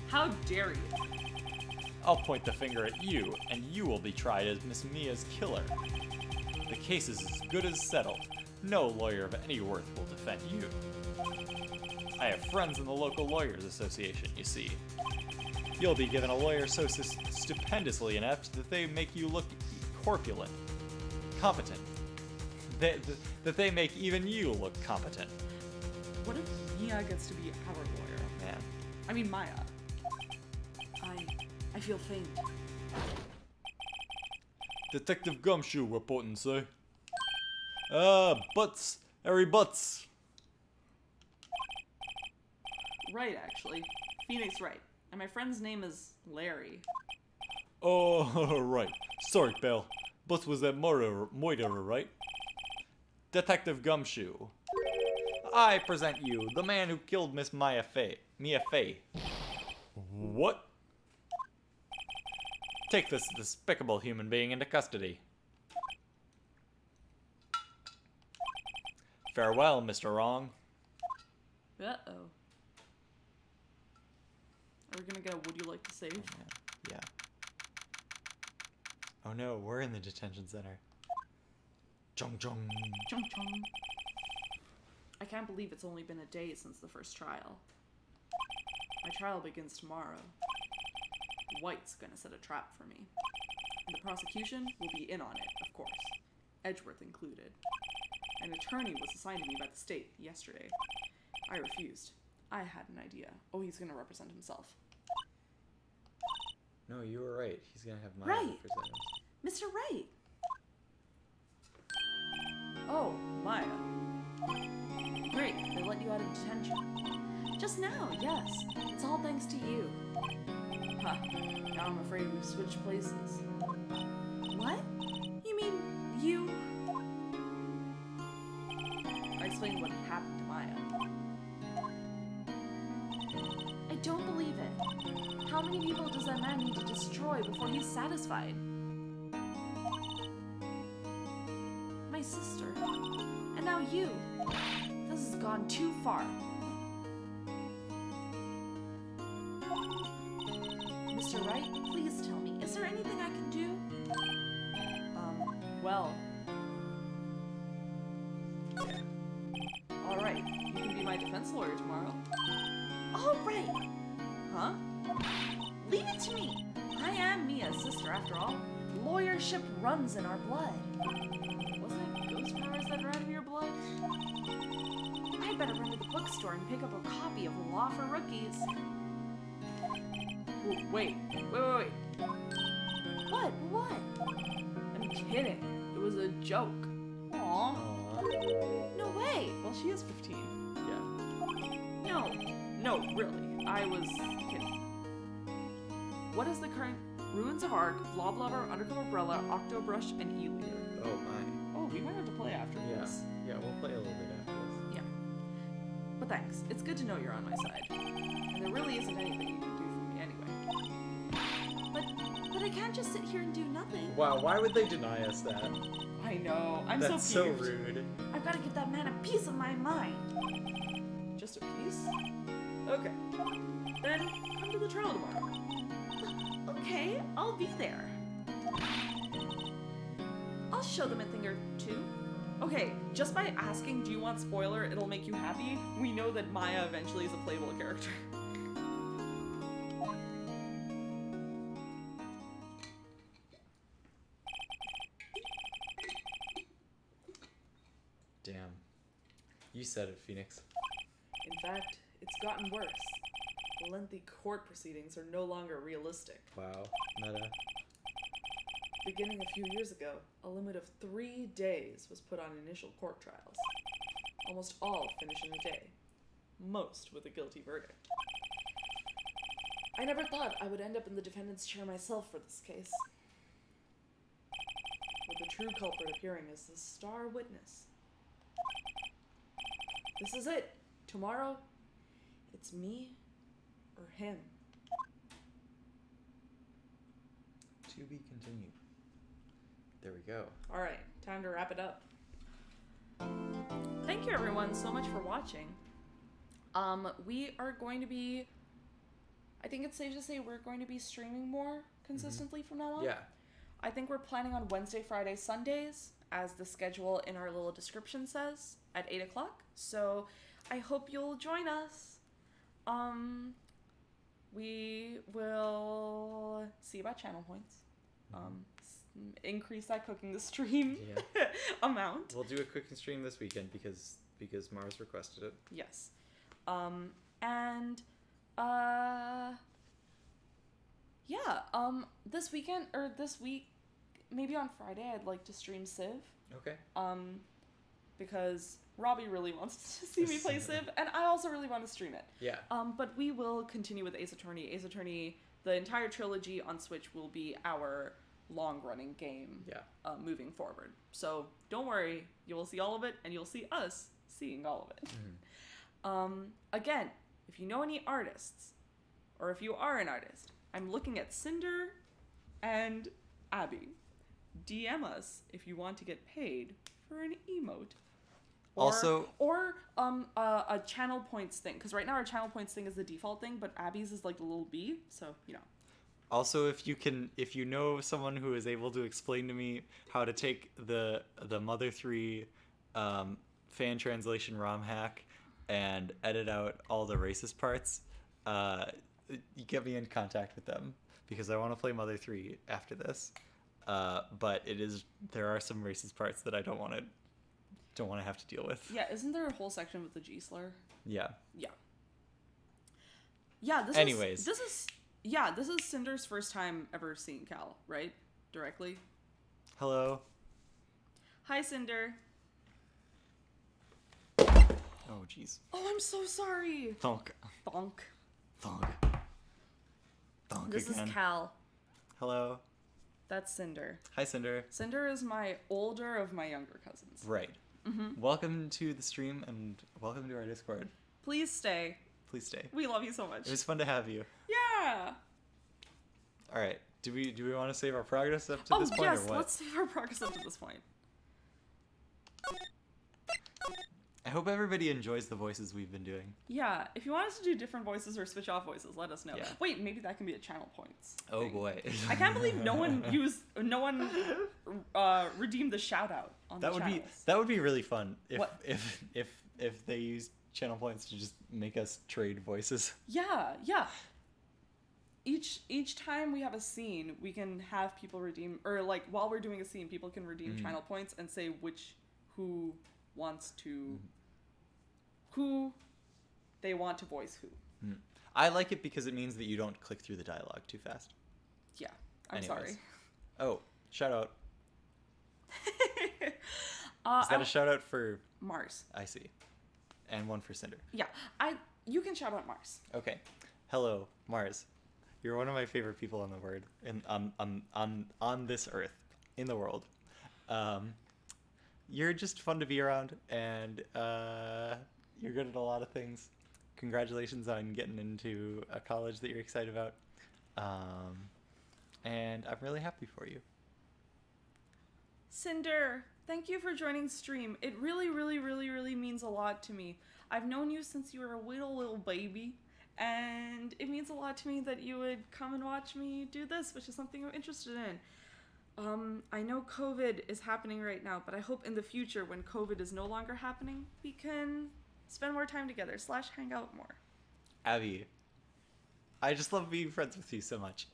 How dare you? I'll point the finger at you, and you will be tried as Miss Mia's killer. The case is as good as settled. No lawyer of any worth will defend you. I have friends in the local lawyers association, you see. You'll be given a lawyer so stupendously inept that they make you look corpulent, competent. That they make even you look competent. What if Mia gets to be our lawyer? Man. I mean Maya. I feel faint. Detective Gumshoe reporting, sir. Butts. Harry Butts. Right, actually. Phoenix Wright. And my friend's name is Larry. Oh, right. Sorry, pal. Butts was that murderer, right? Detective Gumshoe. I present you the man who killed Miss Mia Fey. What? Take this despicable human being into custody. Farewell, Mr. Wrong. Uh-oh. Are we gonna get a would you like to save? Yeah. Oh no, we're in the detention center. Chung chung. Chung chung. I can't believe it's only been a day since the first trial. My trial begins tomorrow. White's gonna set a trap for me. And the prosecution will be in on it, of course. Edgeworth included. An attorney was assigned to me by the state yesterday. I refused. I had an idea. Oh, he's gonna represent himself. No, you were right. He's gonna have Maya Right. represent him. Mr. Wright! Oh, Maya. Great, they let you out of detention. Just now, yes. It's all thanks to you. Huh. Now I'm afraid we've switched places. What? You mean you? I explained what happened to Maya. I don't believe it. How many people does that man need to destroy before he's satisfied? My sister. And now you. This has gone too far. Mr. Wright, please tell me, is there anything I can do? Well. Alright, you can be my defense lawyer tomorrow. Alright! Huh? Leave it to me! I am Mia's sister after all. Lawyership runs in our blood. Wasn't it ghost powers that ran in your blood? I'd better run to the bookstore and pick up a copy of Law for Rookies. Wait. What? I'm kidding. It was a joke. Aww. No way. Well, she is 15. Yeah. No, really. I was kidding. What is the current Ruins of Ark, Blobblubber, Undercover Umbrella, Octobrush, and Elier? Oh my. Oh, we might have to play after this. Yeah, we'll play a little bit after this. Yeah. But thanks. It's good to know you're on my side. And there really isn't anything you can do for me anyway. But I can't just sit here and do nothing. Wow, why would they deny us that? I know. I'm That's so so peeved. rude. I've got to give that man a piece of my mind. Just a piece? Okay. Then come to the trial tomorrow. Okay, I'll be there. I'll show them a thing or two. Okay, just by asking, do you want spoiler, it'll make you happy, we know that Maya eventually is a playable character. Damn. You said it, Phoenix. In fact, it's gotten worse. Lengthy court proceedings are no longer realistic. Wow. Meta. Beginning a few years ago, a limit of 3 days was put on initial court trials. Almost all finish in a day. Most with a guilty verdict. I never thought I would end up in the defendant's chair myself for this case. With the true culprit appearing as the star witness. This is it. Tomorrow, it's me or him. To be continued. There we go. All right, time to wrap it up. Thank you everyone so much for watching. We are going to be, I think it's safe to say we're going to be streaming more consistently from now on. Yeah. I think we're planning on Wednesday, Friday, Sundays, as the schedule in our little description says, at 8 o'clock. So I hope you'll join us. We will see about channel points. Increase that cooking the stream amount. We'll do a cooking stream this weekend because Mars requested it. Yes. This weekend or this week, maybe on Friday, I'd like to stream Civ. Okay. Because Robbie really wants to see me play Civ, and I also really want to stream it. Yeah. But we will continue with Ace Attorney. Ace Attorney, the entire trilogy on Switch will be our long-running game. Yeah. Moving forward. So don't worry, you will see all of it, and you'll see us seeing all of it. Mm-hmm. Again, if you know any artists, or if you are an artist, I'm looking at Cinder and Abby. DM us if you want to get paid for an emote or a channel points thing, because right now our channel points thing is the default thing, but Abby's is like the little B, so you know. Also, if you know someone who is able to explain to me how to take the Mother 3 fan translation ROM hack and edit out all the racist parts, you get me in contact with them, because I want to play Mother 3 after this. But there are some racist parts that I don't want to have to deal with. Yeah, isn't there a whole section with the G slur? Yeah. Yeah. Yeah, Anyways. This is Cinder's first time ever seeing Cal, right? Directly. Hello. Hi, Cinder. Oh, jeez. Oh, I'm so sorry. Thonk. Bonk. Thonk. Thonk This again. is Cal. Hello. That's Cinder. Hi, Cinder. Cinder is my older of my younger cousins. Right. Mm-hmm. Welcome to the stream and welcome to our Discord. Please stay. Please stay. We love you so much. It was fun to have you. Yeah. All right. Do we want to save our progress up to this point, yes, or what? let's save our progress up to this point. I hope everybody enjoys the voices we've been doing. Yeah, if you want us to do different voices or switch off voices, let us know. Yeah. Wait, maybe that can be a channel points. Oh thing. boy. I can't believe no one redeemed the shout out on That the would channels. that would be really fun What? if they used channel points to just make us trade voices. Yeah. Each time we have a scene, we can have people redeem, or like while we're doing a scene, people can redeem channel points and say who they want to voice who. I like it because it means that you don't click through the dialogue too fast. Yeah, I'm Anyways. sorry. Oh, shout out. Is Is that a shout out for Mars? I see. And one for Cinder. Yeah, you can shout out Mars. Okay. Hello, Mars. You're one of my favorite people on the word on this earth, in the world. You're just fun to be around, and you're good at a lot of things. Congratulations on getting into a college that you're excited about. And I'm really happy for you. Cinder, thank you for joining stream. It really, really, really, really means a lot to me. I've known you since you were a little baby, and it means a lot to me that you would come and watch me do this, which is something I'm interested in. I know COVID is happening right now, but I hope in the future, when COVID is no longer happening, we can spend more time together / hang out more. Abby, I just love being friends with you so much.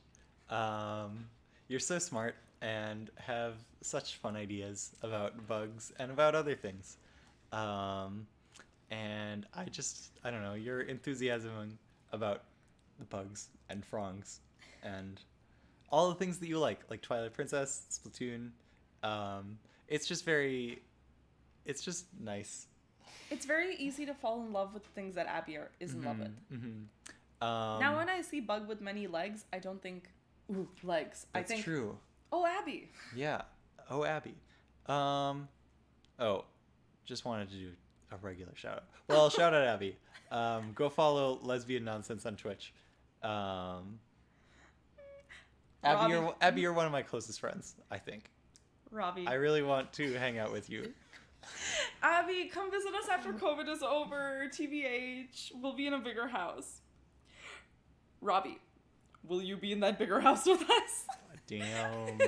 You're so smart and have such fun ideas about bugs and about other things. And I don't know, your enthusiasm about the bugs and frongs and all the things that you like Twilight Princess, Splatoon. It's just nice. It's very easy to fall in love with things that Abby is in love with. Mm-hmm. Now, when I see bug with many legs, I don't think, ooh, legs. That's I think, true. Oh, Abby. Yeah. Oh, Abby. Just wanted to do a regular shout out. Well, shout out Abby. Go follow Lesbian Nonsense on Twitch. Abby, you're one of my closest friends, I think. Robbie. I really want to hang out with you. Abby, come visit us after COVID is over. TBH, we'll be in a bigger house. Robbie, will you be in that bigger house with us? Damn.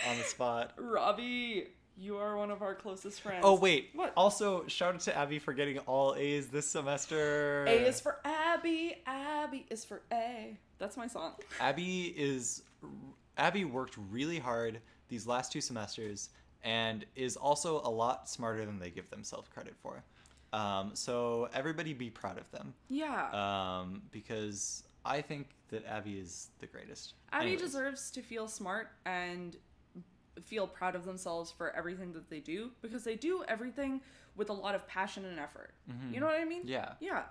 On the spot. Robbie, you are one of our closest friends. Oh, wait. What? Also, shout out to Abby for getting all A's this semester. A is for Abby. Abby is for A. That's my song. Abby worked really hard these last 2 semesters and is also a lot smarter than they give themselves credit for. So everybody be proud of them. Yeah. Because I think that Abby is the greatest. Abby Anyways. deserves to feel smart and feel proud of themselves for everything that they do, because they do everything with a lot of passion and effort. Mm-hmm. You know what I mean? Yeah. Yeah.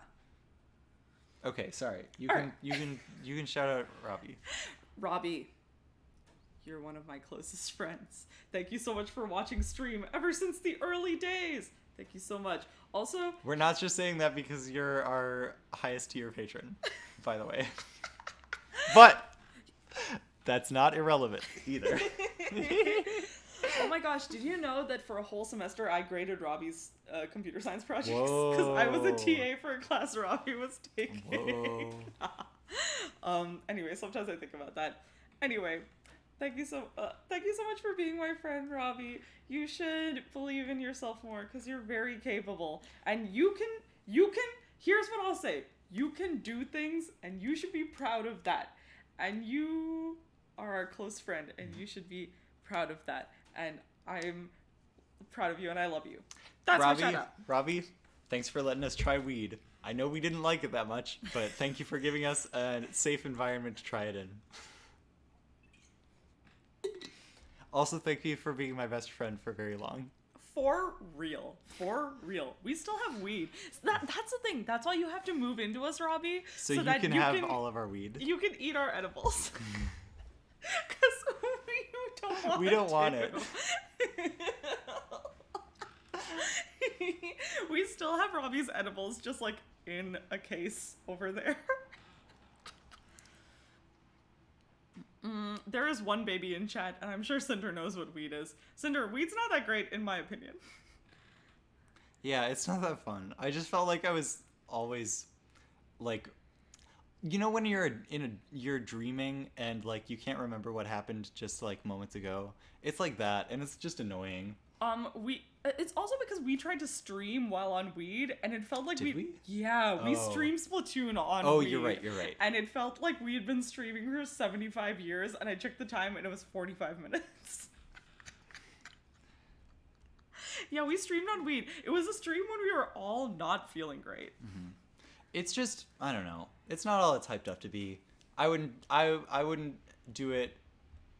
Okay, sorry. You All can shout out Robbie. Robbie, you're one of my closest friends. Thank you so much for watching stream ever since the early days. Thank you so much. Also, We're not just saying that because you're our highest tier patron, by the way. But that's not irrelevant either. Oh my gosh, did you know that for a whole semester I graded Robbie's computer science projects? Because I was a TA for a class Robbie was taking. Anyway, sometimes I think about that. Anyway, thank you so much for being my friend, Robbie. You should believe in yourself more because you're very capable. And you can, here's what I'll say. You can do things and you should be proud of that. And you are our close friend and you should be proud of that. And I'm proud of you and I love you. That's Robbie, my shout out. Robbie, thanks for letting us try weed. I know we didn't like it that much, but thank you for giving us a safe environment to try it in. Also, thank you for being my best friend for very long. For real. We still have weed. That's the thing. That's why you have to move into us, Robbie. So you that can have all of our weed. You can eat our edibles. Because we don't want it. We still have Robbie's edibles just like in a case over there. There is one baby in chat, and I'm sure Cinder knows what weed is. Cinder, weed's not that great, in my opinion. Yeah, it's not that fun. I just felt like I was always, like, you know when you're dreaming and, like, you can't remember what happened just, like, moments ago? It's like that, and it's just annoying. It's also because we tried to stream while on weed, and it felt like we? Yeah, we Oh. streamed Splatoon on Oh, weed. you're right. And it felt like we had been streaming for 75 years, and I checked the time, and it was 45 minutes. Yeah, we streamed on weed. It was a stream when we were all not feeling great. Mm-hmm. It's just, I don't know. It's not all it's hyped up to be. I wouldn't do it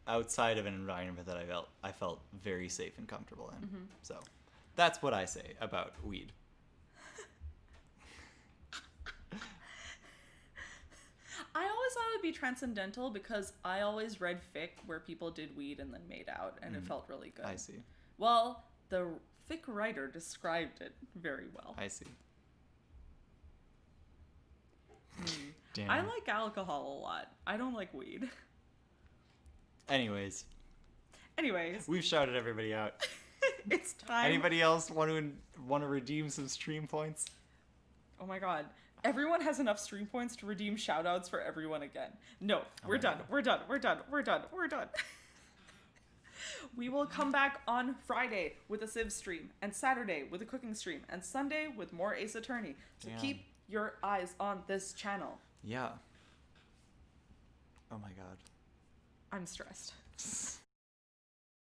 outside of an environment that I felt very safe and comfortable in. Mm-hmm. So that's what I say about weed. I always thought it would be transcendental because I always read fic where people did weed and then made out, and it felt really good. I see. Well, the fic writer described it very well. I see. Damn. I like alcohol a lot. I don't like weed. Anyways, we've shouted everybody out. It's time. Anybody else want to redeem some stream points? Oh my god. Everyone has enough stream points to redeem shoutouts for everyone again. No, we're done. We're done. We will come back on Friday with a Civ stream, and Saturday with a cooking stream, and Sunday with more Ace Attorney. So keep your eyes on this channel. Yeah. Oh my god. I'm stressed.